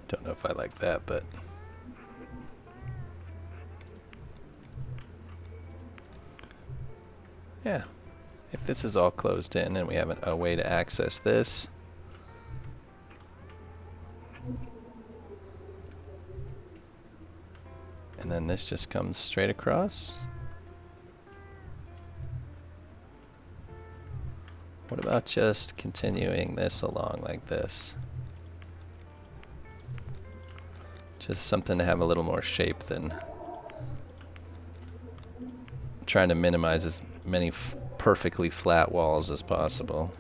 don't know if I like that, but yeah. If this is all closed in and we have a way to access this, and then this just comes straight across. What about just continuing this along like this? Just something to have a little more shape than trying to minimize as many perfectly flat walls as possible.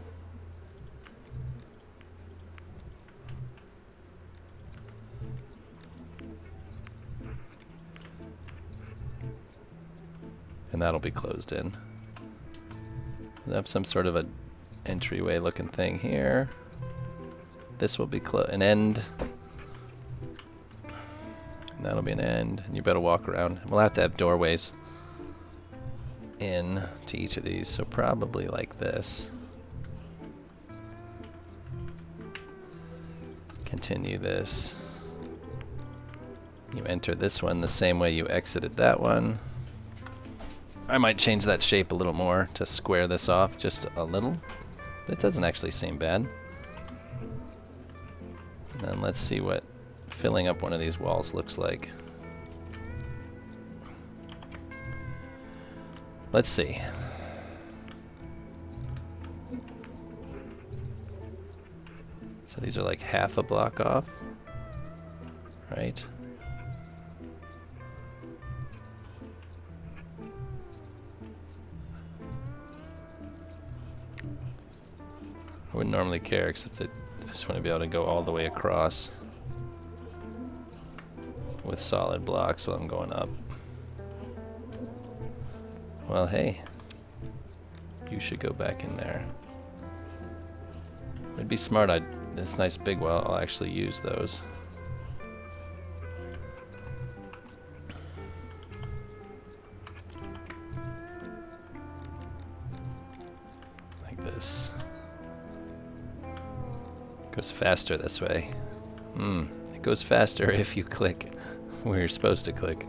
And that'll be closed in. We'll have some sort of a entryway looking thing here. This will be an end. And that'll be an end. And you better walk around. We'll have to have doorways in to each of these, so probably like this. Continue this. You enter this one the same way you exited that one. I might change that shape a little more to square this off just a little. But it doesn't actually seem bad. And then let's see what filling up one of these walls looks like. Let's see. So these are like half a block off, right? I wouldn't normally care, except I just want to be able to go all the way across with solid blocks while I'm going up. Well, hey, you should go back in there. It'd be smart, this nice big well, I'll actually use those. Like this. Goes faster this way. It goes faster if you click where you're supposed to click.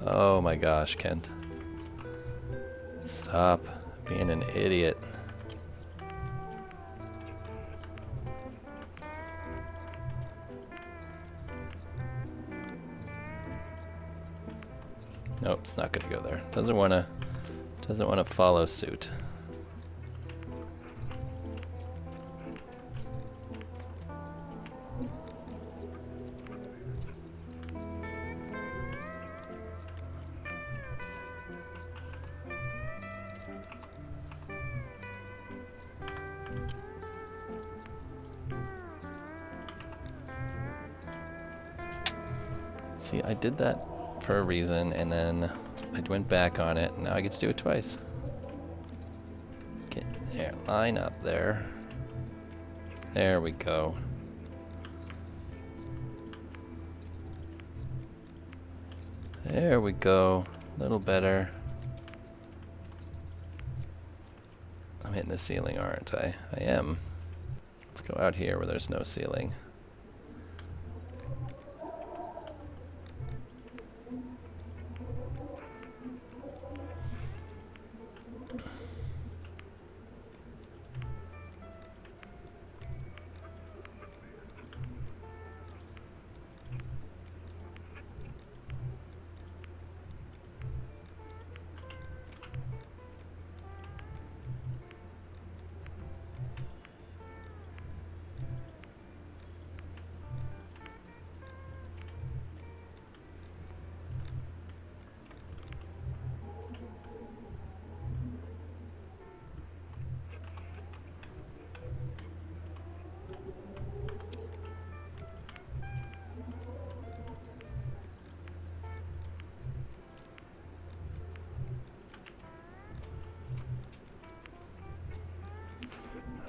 Oh my gosh, Kent. Stop being an idiot. Nope, it's not gonna go there. Doesn't wanna follow suit. See, I did that for a reason, and then I went back on it, and now I get to do it twice. Get there, line up there. There we go. There we go. A little better. I'm hitting the ceiling, aren't I? I am. Let's go out here where there's no ceiling.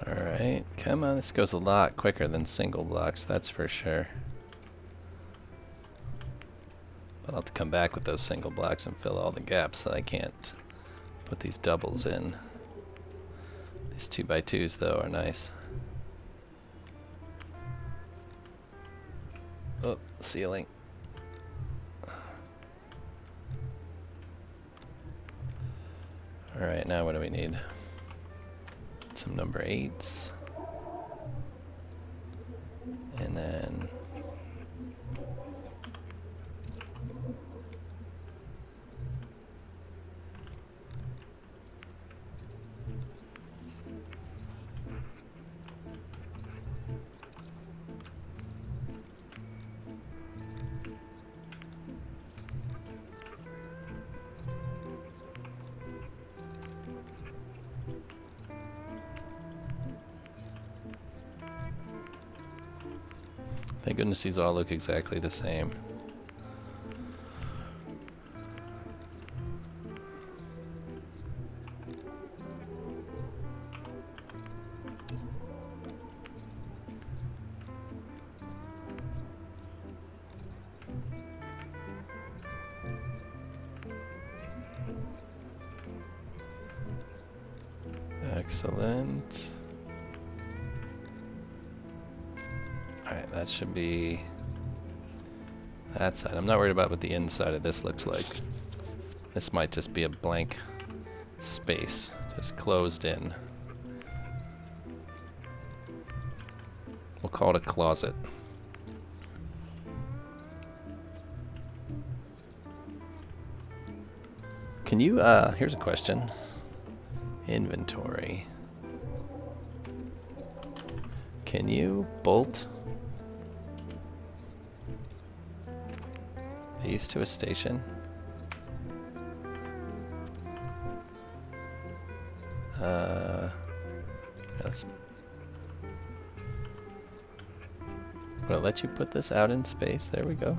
Alright, come on, this goes a lot quicker than single blocks, that's for sure. But I'll have to come back with those single blocks and fill all the gaps that I can't put these doubles in. These 2x2s though are nice. Oh, ceiling. Alright, now what do we need? Some number 8s. And then thank goodness these all look exactly the same. Excellent. Alright, that should be that side. I'm not worried about what the inside of this looks like. This might just be a blank space, just closed in. We'll call it a closet. Can you, here's a question. Inventory. Can you bolt these to a station? Let's. Will it let you put this out in space? There we go.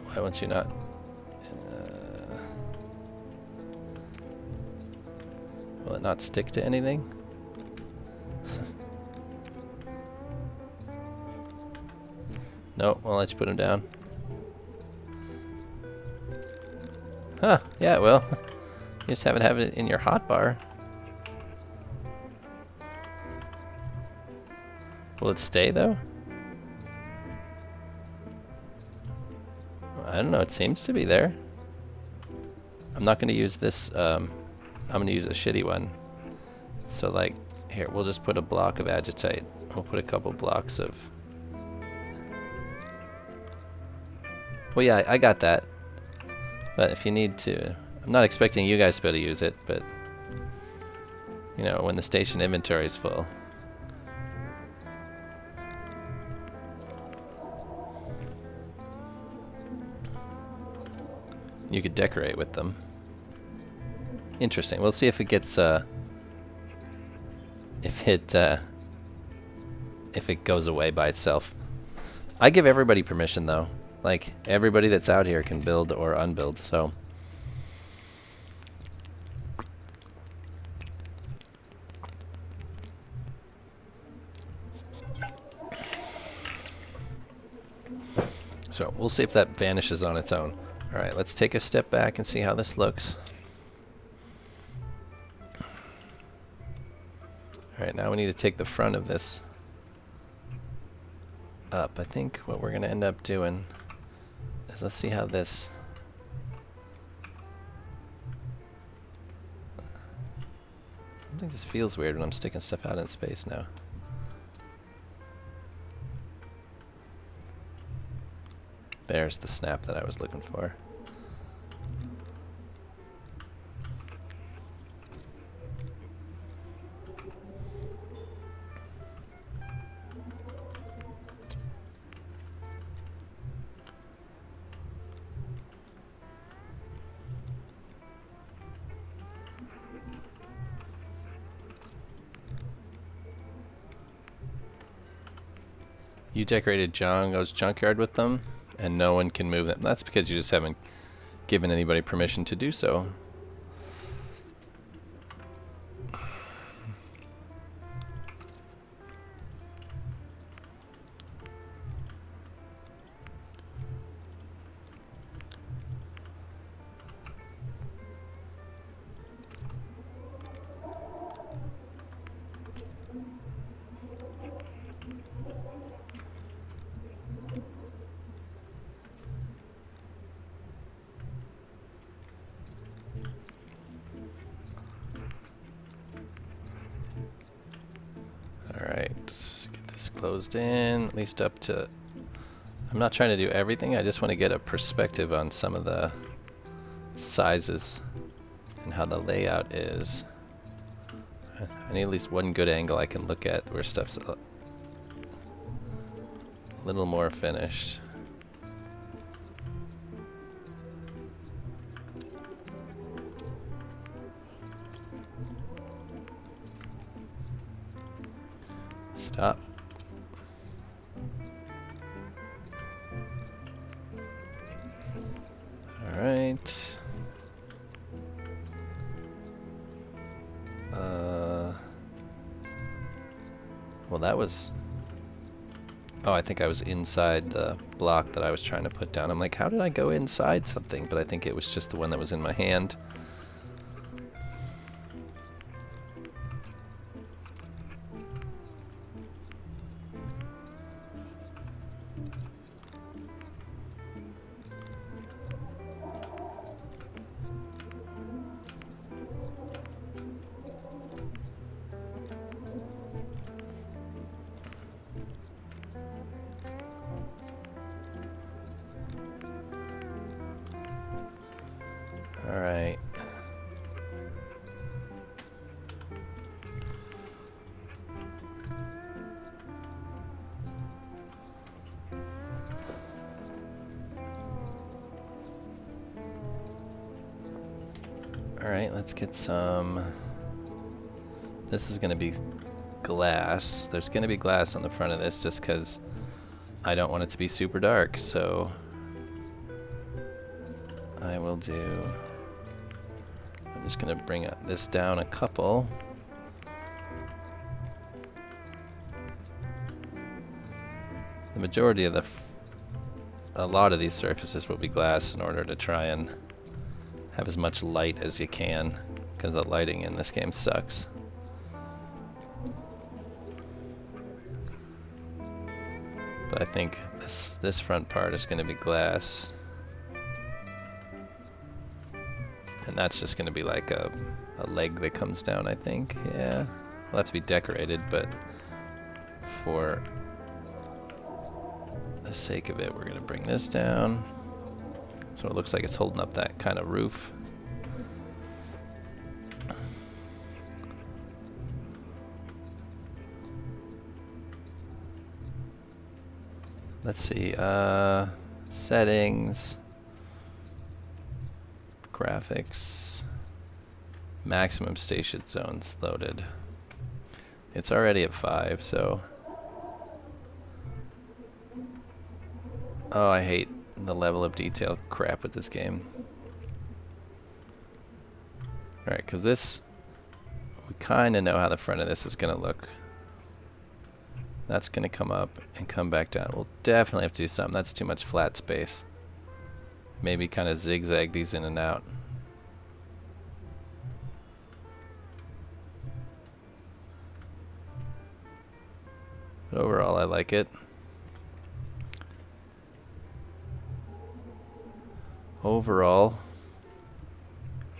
Why won't you not? Will it not stick to anything? Nope, won't let you put them down. Huh, yeah, it will. You just haven't have it in your hotbar. Will it stay though? I don't know, it seems to be there. I'm not gonna use this, I'm gonna use a shitty one. So like, here, we'll just put a block of agitate. We'll put a couple blocks of... Well, yeah, I got that. But if you need to... I'm not expecting you guys to be able to use it, but... You know, when the station inventory is full. You could decorate with them. Interesting. We'll see if it gets, if it goes away by itself. I give everybody permission though. Like everybody that's out here can build or unbuild, so. So we'll see if that vanishes on its own. All right, let's take a step back and see how this looks. All right, now we need to take the front of this up. I think what we're gonna end up doing is let's see how this. I think this feels weird when I'm sticking stuff out in space now. There's the snap that I was looking for. You decorated Django's junkyard with them, and no one can move them. That's because you just haven't given anybody permission to do so. Alright, let's get this closed in, at least up to... I'm not trying to do everything, I just want to get a perspective on some of the sizes and how the layout is. I need at least one good angle I can look at where stuff's a little more finished. Stop. All right. Well, that was... Oh, I think I was inside the block that I was trying to put down. I'm like, how did I go inside something? But I think it was just the one that was in my hand. All right. All right, let's get some... This is going to be glass. There's going to be glass on the front of this just because I don't want it to be super dark, so I will do... I'm just going to bring this down a couple. The majority of a lot of these surfaces will be glass in order to try and have as much light as you can, because the lighting in this game sucks. But I think this front part is going to be glass. And that's just going to be like a leg that comes down, I think. Yeah, it'll have to be decorated, but for the sake of it, we're going to bring this down. So it looks like it's holding up that kind of roof. Let's see, settings, graphics, maximum station zones loaded. It's already at 5, so Oh, I hate the level of detail crap with this game. Alright, because this, we kind of know how the front of this is going to look. That's going to come up and come back down. We'll definitely have to do something. That's too much flat space. Maybe kind of zigzag these in and out. But overall, I like it. Overall,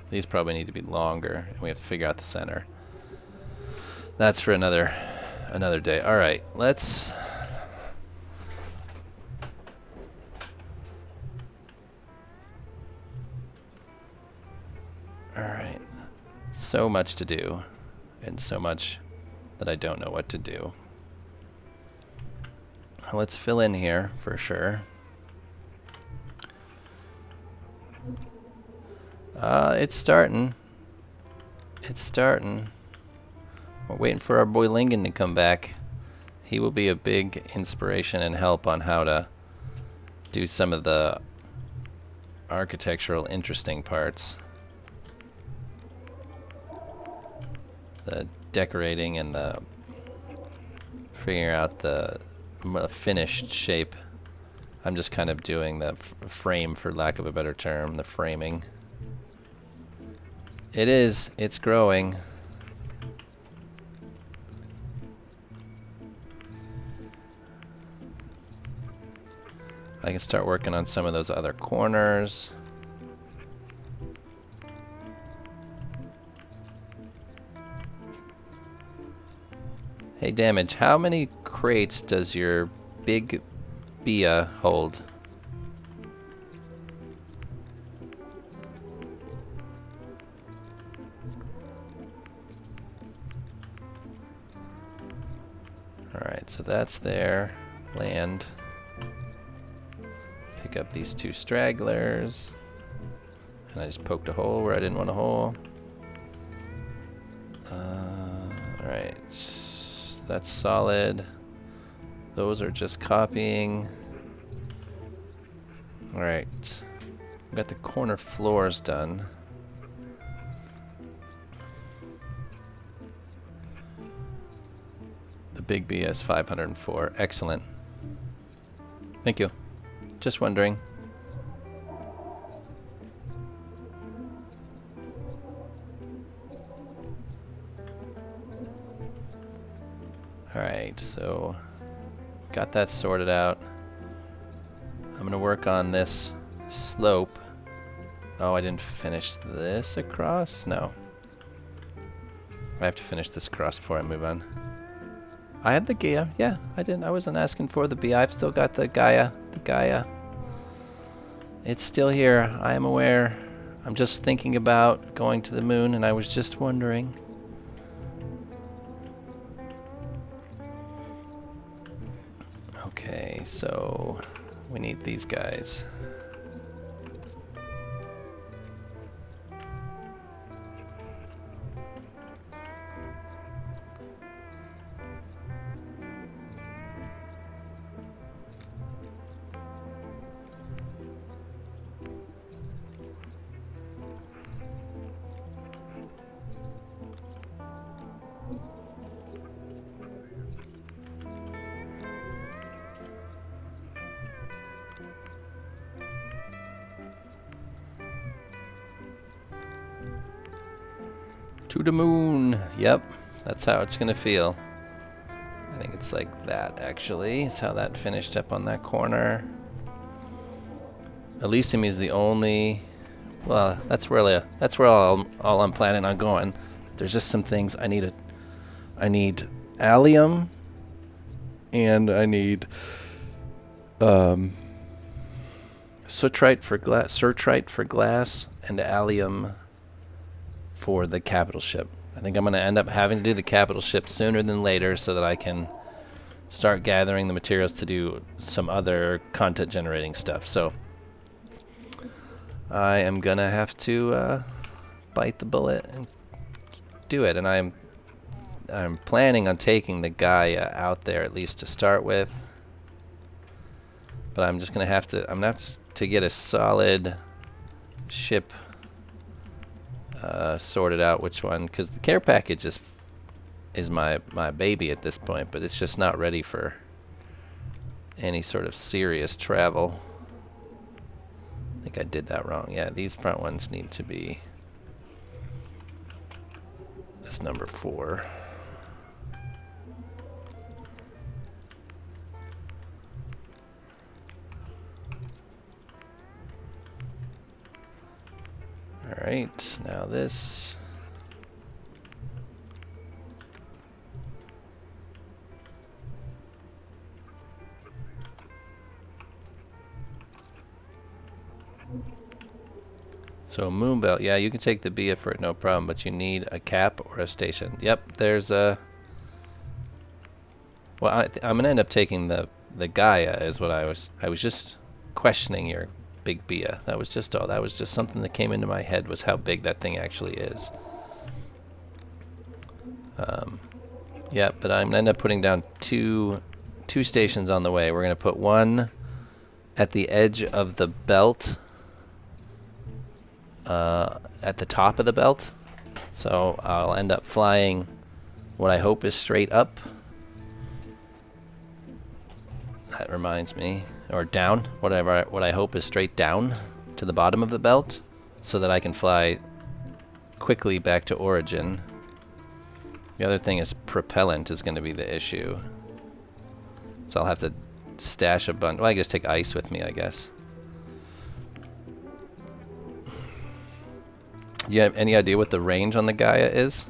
these probably need to be longer, and we have to figure out the center. That's for another day. All right, let's. All right, so much to do, and so much that I don't know what to do. Let's fill in here for sure. It's starting. It's starting. We're waiting for our boy Lingen to come back. He will be a big inspiration and help on how to do some of the architectural interesting parts. The decorating and the figuring out the finished shape. I'm just kind of doing the frame, for lack of a better term, the framing. It's growing. I can start working on some of those other corners. Hey, Damage, how many crates does your big Bia hold? Alright, so that's there. Land. Pick up these two stragglers. And I just poked a hole where I didn't want a hole. Alright, that's solid. Those are just copying. Alright, we got the corner floors done. The big BS 504. Excellent. Thank you. Just wondering. Alright, so got that sorted out. I'm gonna work on this slope. Oh, I didn't finish this across? No. I have to finish this across before I move on. I had the Gaia. Yeah, I didn't. I wasn't asking for the B. I've still got the Gaia. The Gaia. It's still here. I am aware. I'm just thinking about going to the moon, and I was just wondering. Okay, so we need these guys. To the moon. Yep, that's how it's gonna feel. I think it's like that actually. It's how that finished up on that corner. Elysium is the only. Well, that's where all I'm planning on going. There's just some things I need. I need allium, and I need Surtrite for glass, and allium for the capital ship. I think I'm going to end up having to do the capital ship sooner than later so that I can start gathering the materials to do some other content generating stuff. So I am going to have to bite the bullet and do it. And I'm planning on taking the Gaia out there at least to start with. but I'm just gonna have to. I'm gonna have to get a solid ship sorted out. Which one? Because the care package is my baby at this point, but it's just not ready for any sort of serious travel. I think I did that wrong. Yeah, these front ones need to be this number 4. Alright, now this. So a moon belt, yeah, you can take the Bia for it, no problem, but you need a cap or a station. Yep, there's a. Well, I'm gonna end up taking the Gaia, is what I was just questioning your big Bia. That was just something that came into my head, was how big that thing actually is. Yeah, but I'm gonna end up putting down two stations on the way. We're gonna put one at the edge of the belt. At the top of the belt, so I'll end up flying what I hope is straight up. That reminds me, or down, what I hope is straight down to the bottom of the belt, so that I can fly quickly back to origin. The other thing is propellant is going to be the issue, so I'll have to stash a bunch. Well, I just take ice with me, I guess. Do you have any idea what the range on the Gaia is?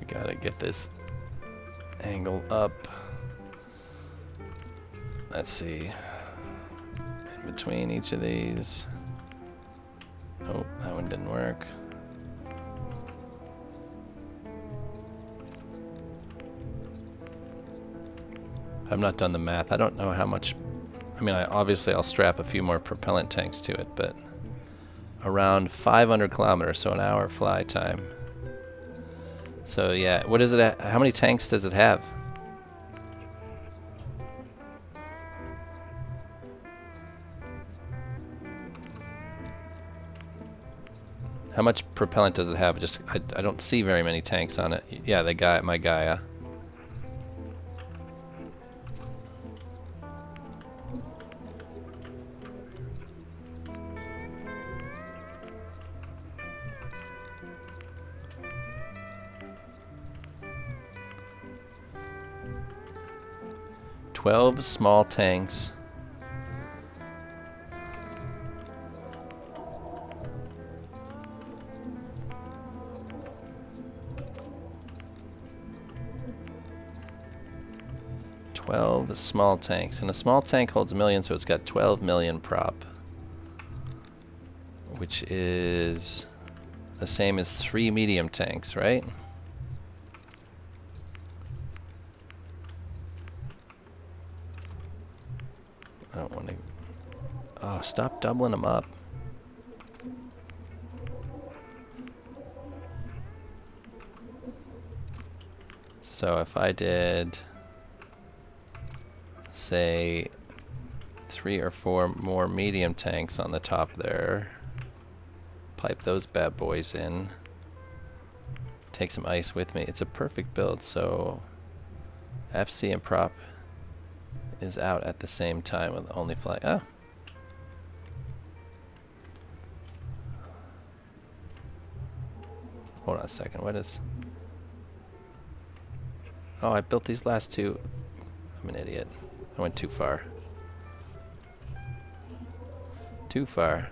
Gotta get this angle up. Let's see. In between each of these. Oh, that one didn't work. I've not done the math. I don't know how much. I mean, obviously I'll strap a few more propellant tanks to it, but around 500 kilometers, so an hour fly time. So yeah, what is it? How many tanks does it have? How much propellant does it have? Just I don't see very many tanks on it. Yeah, my Gaia. "12 small tanks." Small tanks, and a small tank holds 1 million, so it's got 12 million prop, which is the same as 3 medium tanks, right? I don't want to. Oh, stop doubling them up. So if I did, say, 3 or 4 more medium tanks on the top there, pipe those bad boys in, take some ice with me. It's a perfect build, so FC and prop is out at the same time with only fly. Oh. Hold on a second. What is? Oh, I built these last two. I'm an idiot. I went too far. Too far.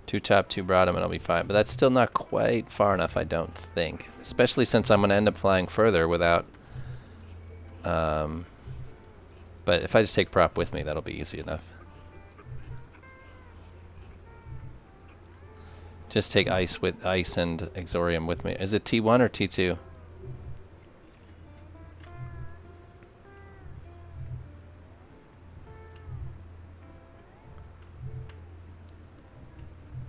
Two top, two bottom, and I'll be fine. But that's still not quite far enough, I don't think. Especially since I'm going to end up flying further without... but if I just take prop with me, that'll be easy enough. Just take ice and Exorium with me. Is it T1 or T2?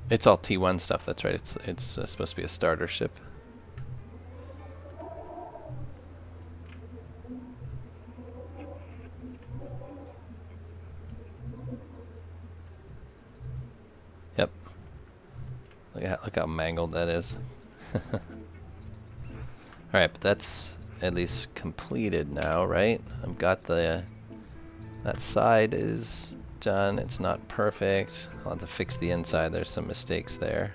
It's all T1 stuff, that's right. It's supposed to be a starter ship. Yep. Look how mangled that is. Alright, but that's at least completed now, right? I've got that side is done. It's not perfect. I'll have to fix the inside. There's some mistakes there.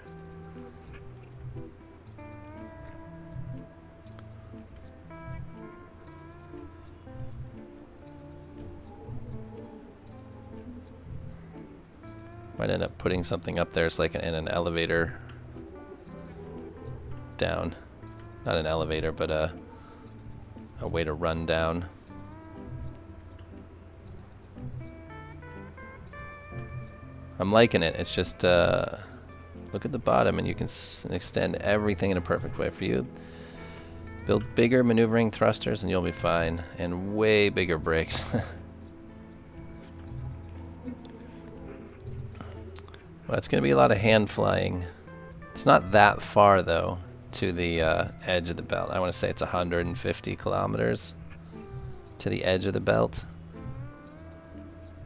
Might end up putting something up there. It's like in an elevator down. Not an elevator, but a way to run down. I'm liking it. It's just look at the bottom and you can extend everything in a perfect way for you. Build bigger maneuvering thrusters and you'll be fine. And way bigger brakes. Well, it's going to be a lot of hand flying. It's not that far though to the edge of the belt. I want to say it's 150 kilometers to the edge of the belt.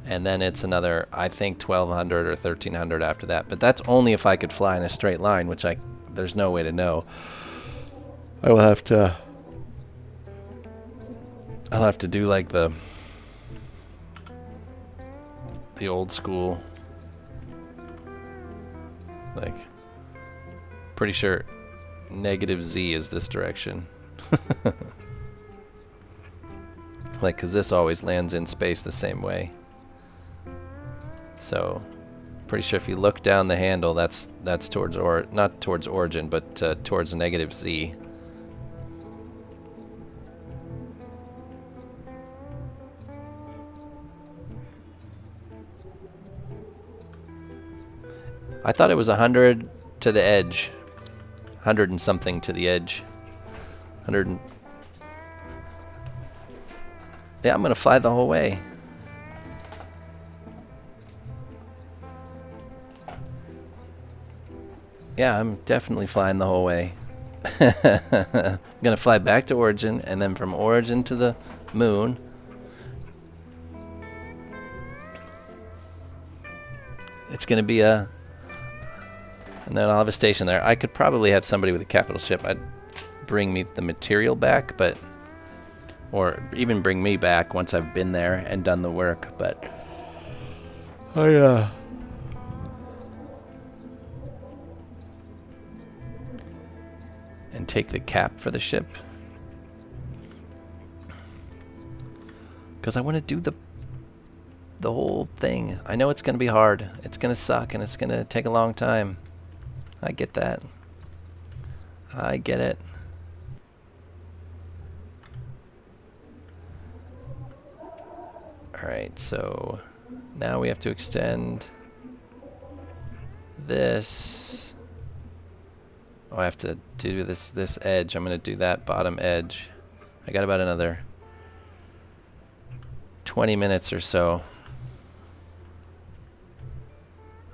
And then it's another, I think, 1,200 or 1,300 after that. But that's only if I could fly in a straight line, which there's no way to know. I'll have to do like the old school, like, pretty sure negative Z is this direction. Like, cause this always lands in space the same way. So, pretty sure if you look down the handle, that's towards not towards origin, but towards negative Z. I thought it was 100 to the edge, 100 and something to the edge, 100. Yeah, I'm gonna fly the whole way. Yeah, I'm definitely flying the whole way. I'm gonna fly back to origin, and then from origin to the moon. It's gonna be and then I'll have a station there. I could probably have somebody with a capital ship. I'd bring me the material back, but or even bring me back once I've been there and done the work. But and take the cap for the ship, because I want to do the whole thing. I know it's going to be hard. It's going to suck, and it's going to take a long time. I get that. I get it. Alright, so now we have to extend this. Oh, I have to do this edge. I'm going to do that bottom edge. I got about another 20 minutes or so.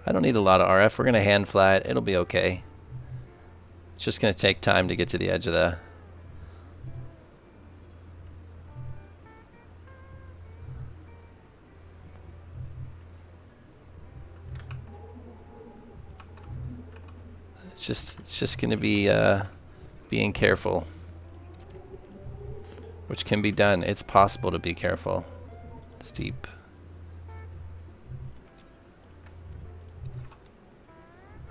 I don't need a lot of RF. We're going to hand fly it. It'll be okay. It's just going to take time to get to the edge of the... It's just going to be being careful, which can be done. It's possible to be careful. Steep.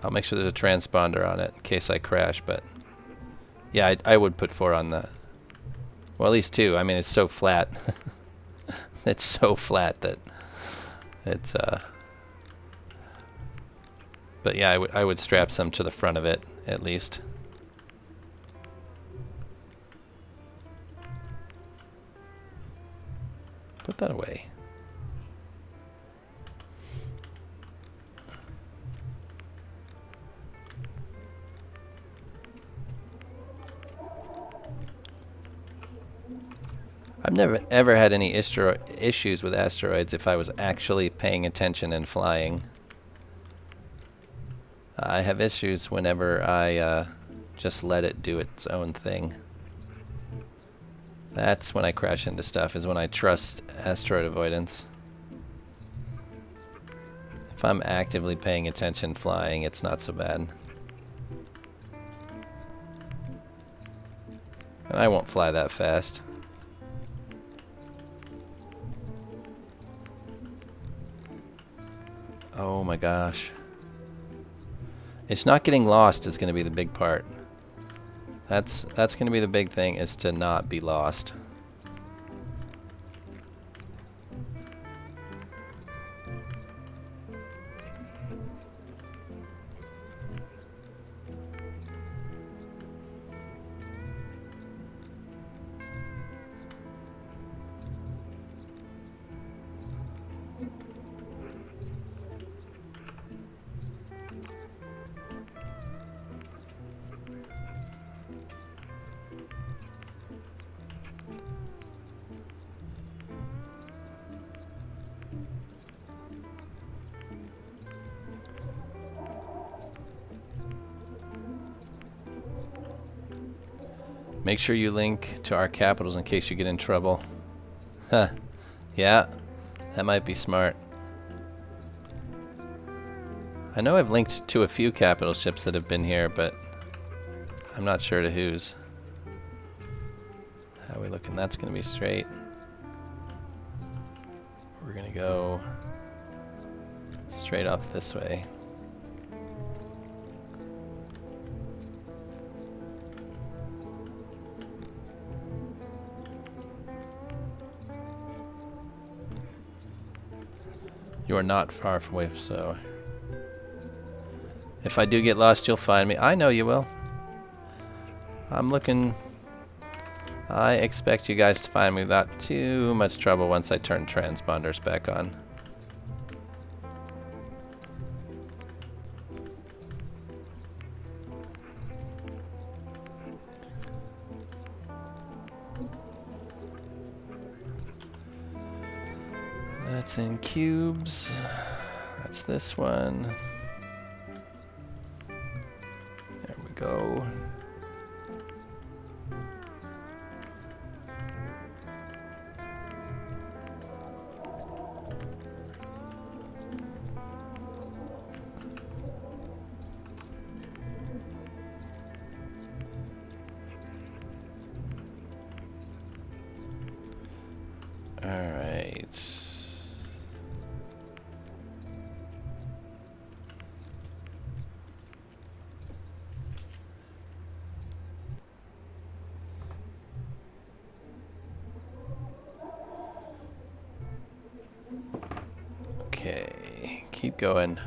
I'll make sure there's a transponder on it in case I crash, but yeah, I would put 4 on the, well, at least 2. I mean, it's so flat. It's so flat that it's but yeah, I would strap some to the front of it at least. Put that away. I've never ever had any issues with asteroids if I was actually paying attention and flying. I have issues whenever I just let it do its own thing. That's when I crash into stuff, is when I trust asteroid avoidance. If I'm actively paying attention flying, it's not so bad. And I won't fly that fast. Oh my gosh. It's not getting lost is going to be the big part. That's going to be the big thing, is to not be lost. Make sure you link to our capitals in case you get in trouble. Huh. Yeah, that might be smart. I know I've linked to a few capital ships that have been here, but I'm not sure to whose. How are we looking? That's going to be straight. We're going to go straight off this way. You are not far from away, so if I do get lost, you'll find me. I know you will. I'm looking. I expect you guys to find me without too much trouble once I turn transponders back on. That's in cubes. That's this one. There we go. All right. Okay, keep going.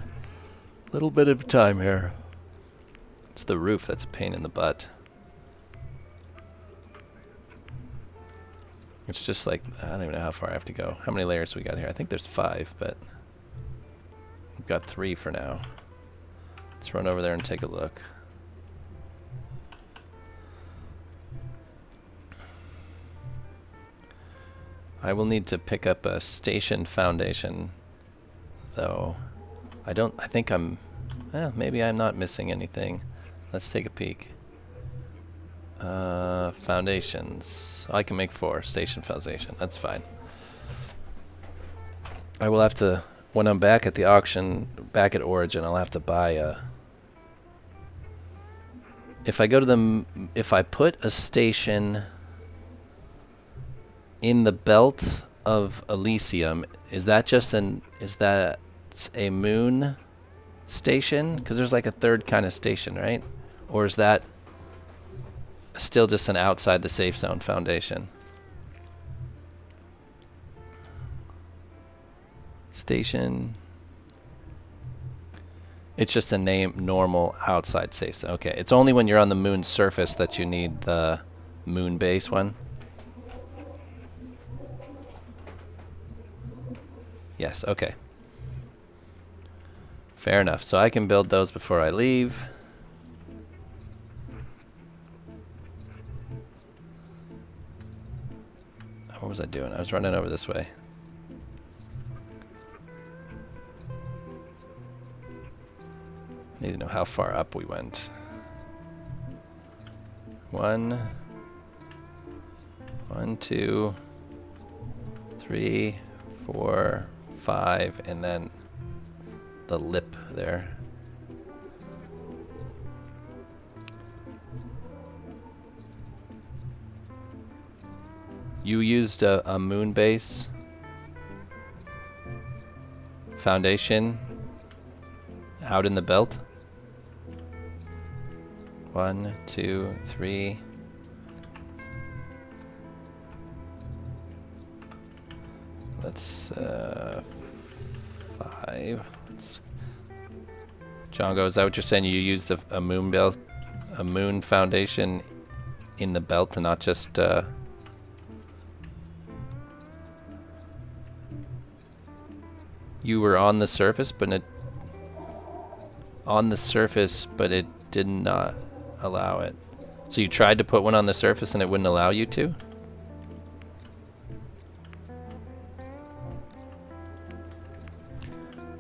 Little bit of time here. It's the roof that's a pain in the butt. It's just like, I don't even know how far I have to go. How many layers we got here? I think there's 5, but we've got 3 for now. Let's run over there and take a look. I will need to pick up a station foundation, though. I think I'm, well, maybe I'm not missing anything. Let's take a peek. Foundations. I can make 4. Station foundation. That's fine. I will have to, when I'm back at the auction, back at Origin, I'll have to buy a... If I go to the... If I put a station in the belt of Elysium, is that just an... Is that a moon station? Because there's like a third kind of station, right? Or is that still just an outside the safe zone foundation? Station. It's just a name, normal outside safe zone. Okay, it's only when you're on the moon's surface that you need the moon base one. Yes, okay. Fair enough. So I can build those before I leave. What was I doing? I was running over this way. I need to know how far up we went. 1, 2, 3, 4, 5, and then the lip there. You used a moon base foundation out in the belt. 1, 2, 3. That's 5. Django, is that what you're saying? You used a moon belt, a moon foundation in the belt, and not just you were on the surface, but it did not allow it. So you tried to put one on the surface and it wouldn't allow you to?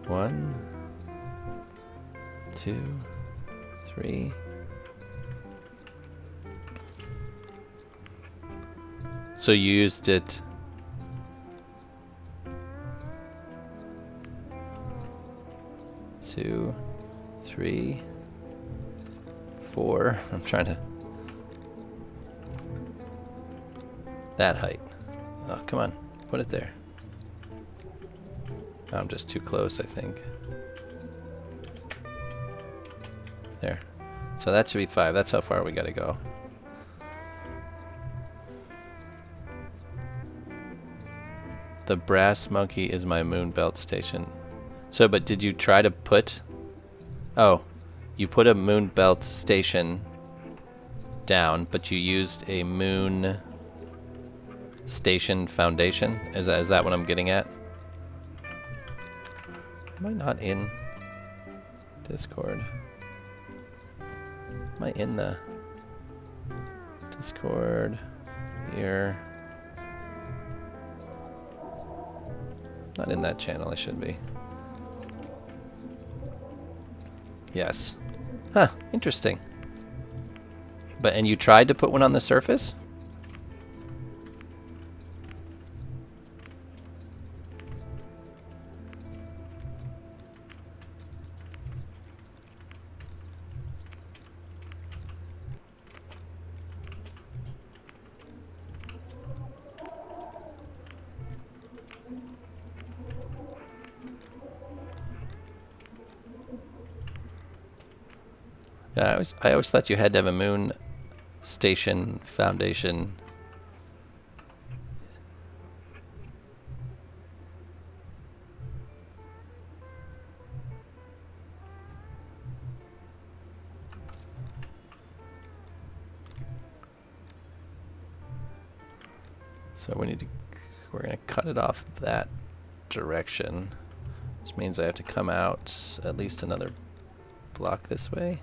One, 2, 3. So you used it. Two, 3, 4. I'm trying to. That height. Oh, come on. Put it there. I'm just too close, I think. There. So that should be 5. That's how far we gotta go. The brass monkey is my moon belt station. So, but did you try to put... Oh, you put a moon belt station down, but you used a moon station foundation? Is that what I'm getting at? Am I not in Discord? Am I in the Discord here? Not in that channel, I should be. Yes. Huh, interesting. And you tried to put one on the surface? Yeah, I always thought you had to have a moon station foundation. So we're gonna cut it off that direction. This means I have to come out at least another block this way.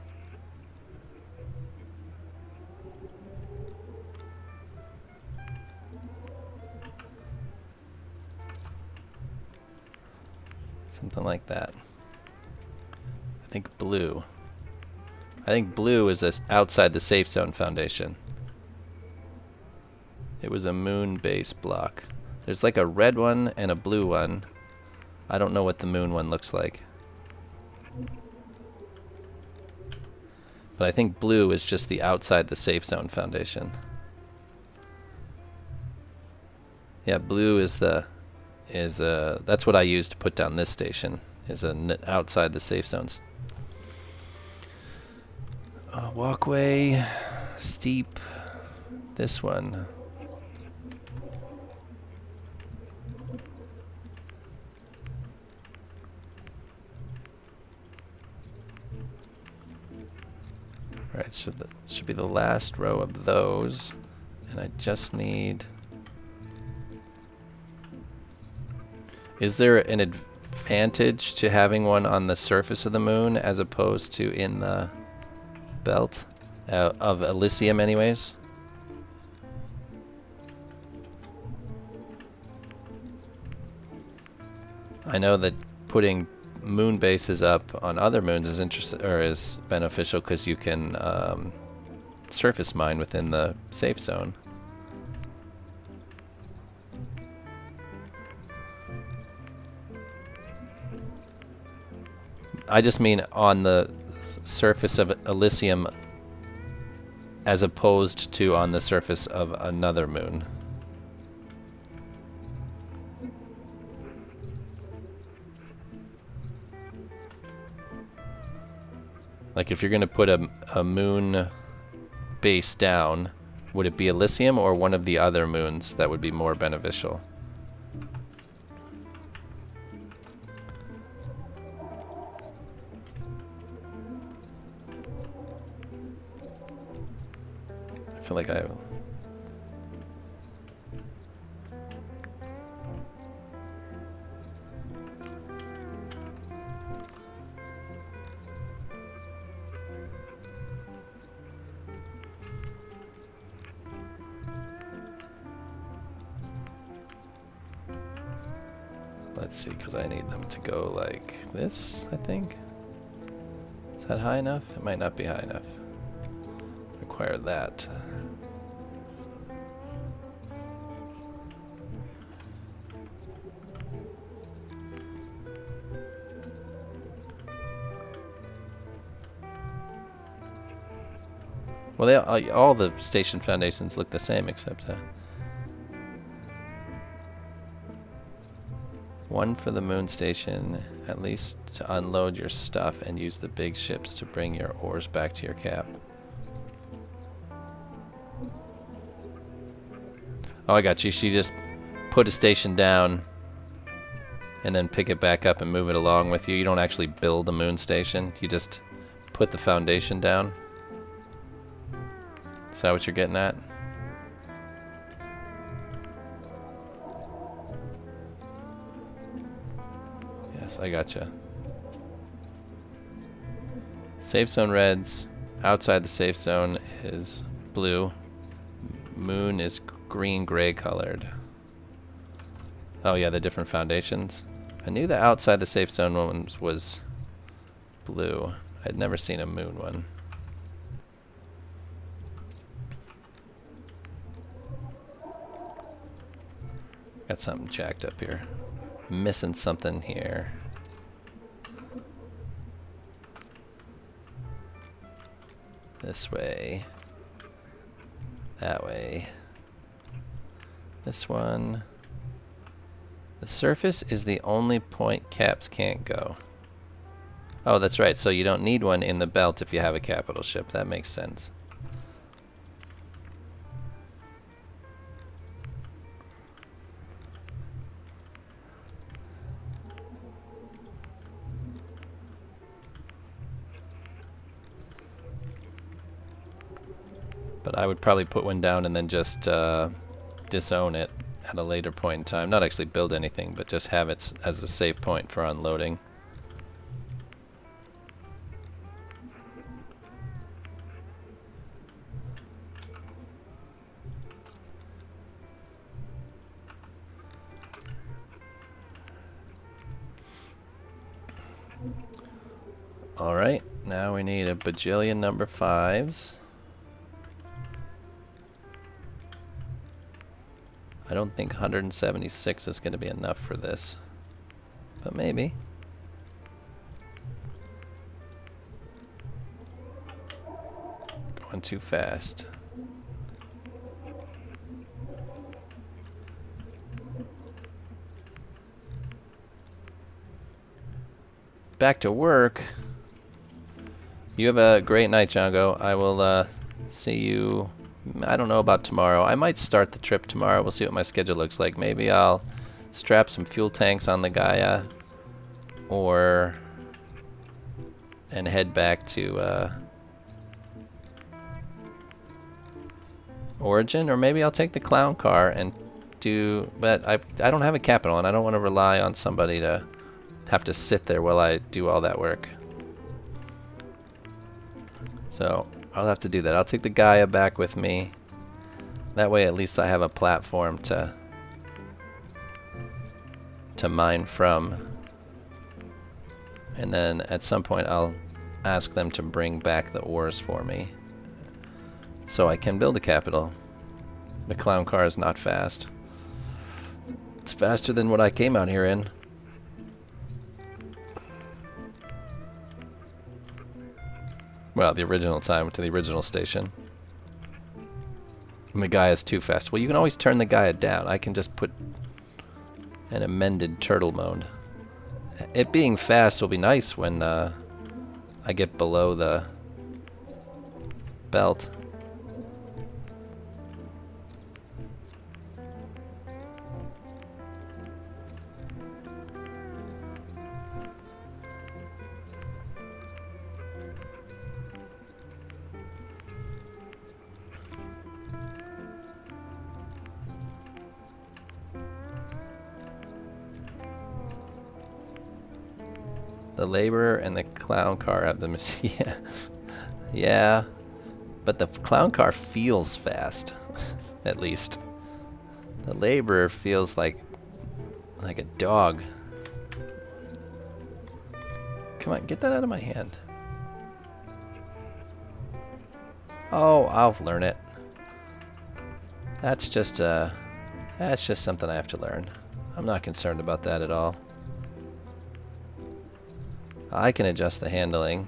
Something like that. I think blue is outside the safe zone foundation. It was a moon base block. There's like a red one and a blue one. I don't know what the moon one looks like. But I think blue is just the outside the safe zone foundation. Yeah, blue is that's what I used to put down this station, is outside the safe zones. Walkway, steep. This one. Right, should be the last row of those, and I just need. Is there an advantage to having one on the surface of the moon as opposed to in the belt of Elysium, anyways? I know that putting moon bases up on other moons is is beneficial because you can surface mine within the safe zone. I just mean on the surface of Elysium as opposed to on the surface of another moon. Like if you're going to put a moon base down, would it be Elysium or one of the other moons that would be more beneficial? I feel like I... Let's see, because I need them to go like this, I think. Is that high enough? It might not be high enough. Require that. Well, all the station foundations look the same except one for the moon station, at least to unload your stuff and use the big ships to bring your ores back to your cap. Oh, I got you. She just put a station down and then pick it back up and move it along with you. You don't actually build a moon station. You just put the foundation down. Is that what you're getting at? Yes, I gotcha. Safe zone reds. Outside the safe zone is blue. Moon is green-gray colored. Oh yeah, the different foundations. I knew the outside the safe zone one was blue. I'd never seen a moon one. Got something jacked up here. Missing something here. This way. That way. This one. The surface is the only point caps can't go. Oh, that's right. So you don't need one in the belt if you have a capital ship. That makes sense. But I would probably put one down and then just disown it at a later point in time. Not actually build anything, but just have it as a safe point for unloading. Alright, now we need a bajillion number 5s. I don't think 176 is going to be enough for this, but maybe. Going too fast. back to work. You have a great night, Django. I will see you. I don't know about tomorrow. I might start the trip tomorrow. We'll see what my schedule looks like. Maybe I'll strap some fuel tanks on the Gaia, and head back to Origin, or maybe I'll take the clown car and do. But I don't have a capital, and I don't want to rely on somebody to have to sit there while I do all that work. So I'll have to do that. I'll take the Gaia back with me. That way at least I have a platform to mine from. And then at some point I'll ask them to bring back the ores for me, so I can build a capital. The clown car is not fast. It's faster than what I came out here in. Well, the original time to the original station. And the Gaia is too fast. Well, you can always turn the Gaia down. I can just put an amended turtle mode. It being fast will be nice when I get below the belt. The laborer and the clown car have the yeah, yeah, but the clown car feels fast, at least. The laborer feels like a dog. Come on, get that out of my hand. Oh, I'll learn it. That's just something I have to learn. I'm not concerned about that at all. I can adjust the handling.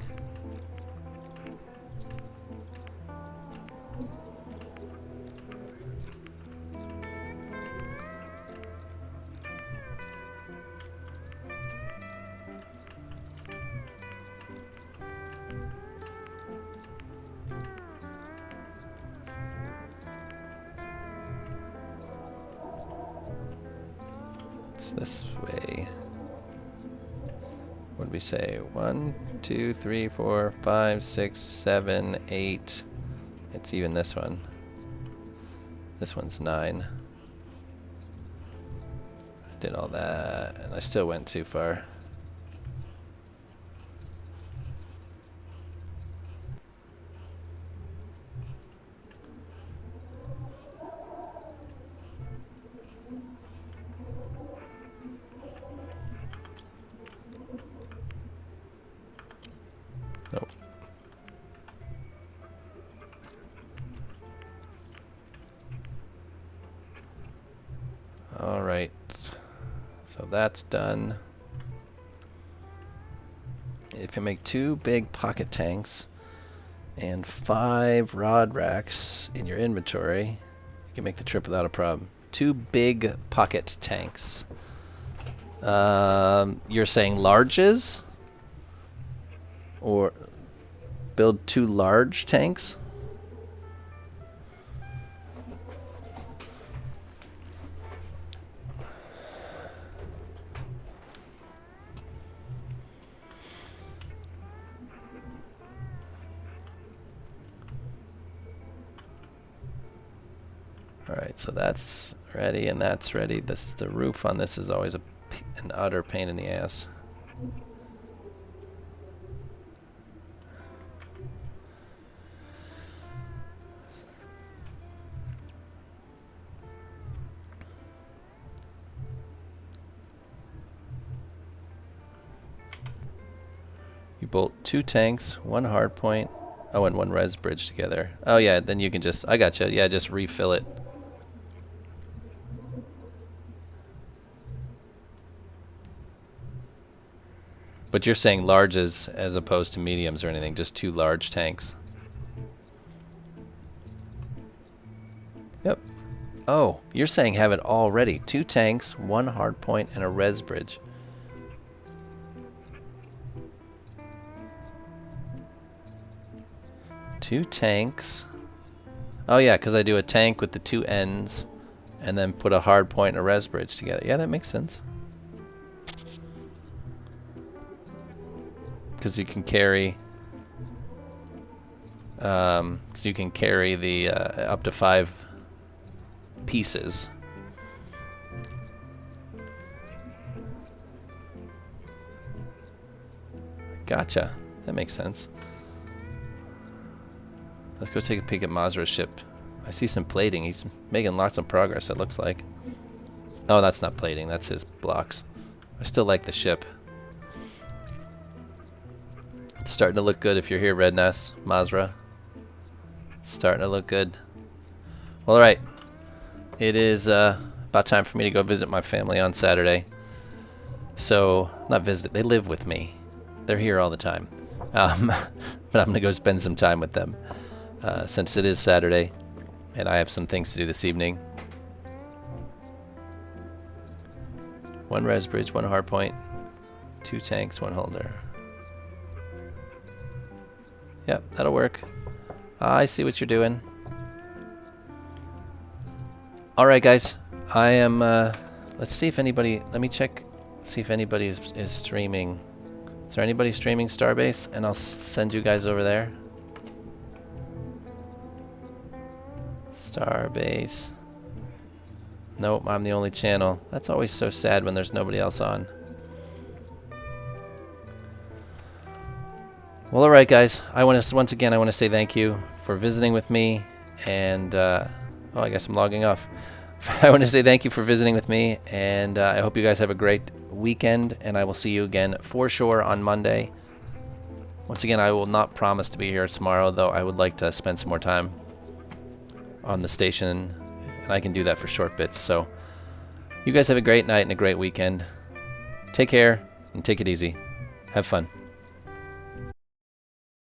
It's this way. What did we say? 1, 2, 3, 4, 5, 6, 7, 8. It's even this one. This one's 9. Did all that, and I still went too far. Nope. All right. So that's done. If you make 2 big pocket tanks and 5 rod racks in your inventory, you can make the trip without a problem. 2 big pocket tanks. You're saying larges? Or build 2 large tanks? Alright, so that's ready and that's ready. The roof on this is always an utter pain in the ass. You bolt 2 tanks, 1 hardpoint, oh, and 1 res bridge together. Oh yeah, then you can just, I gotcha, yeah, just refill it. But you're saying larges as opposed to mediums or anything, just 2 large tanks. Yep. Oh, you're saying have it all ready. 2 tanks, 1 hardpoint, and a res bridge. 2 tanks. Oh yeah, because I do a tank with the 2 ends and then put a hard point and a res bridge together. Yeah, that makes sense. Because you can carry the up to 5 pieces. Gotcha. That makes sense. Let's go take a peek at Mazra's ship. I see some plating. He's making lots of progress, it looks like. Oh, that's not plating. That's his blocks. I still like the ship. It's starting to look good if you're here, Red Nest, Mazra. It's starting to look good. Well, alright. It is about time for me to go visit my family on Saturday. So, not visit. They live with me. They're here all the time. But I'm going to go spend some time with them. Since it is Saturday and I have some things to do this evening. 1 res bridge, 1 hard point, 2 tanks, 1 holder. Yep, that'll work. I see what you're doing. Alright guys, I am, let's see if anybody, let me check, see if anybody is streaming. Is there anybody streaming Starbase? And I'll send you guys over there. Starbase. Nope, I'm the only channel. That's always so sad when there's nobody else on. Well, alright guys, once again I want to say thank you for visiting with me, and oh, I guess I'm logging off. I want to say thank you for visiting with me, and I hope you guys have a great weekend, and I will see you again for sure on Monday. Once again, I will not promise to be here tomorrow, though I would like to spend some more time on the station, and I can do that for short bits. So you guys have a great night and a great weekend. Take care and take it easy. Have fun.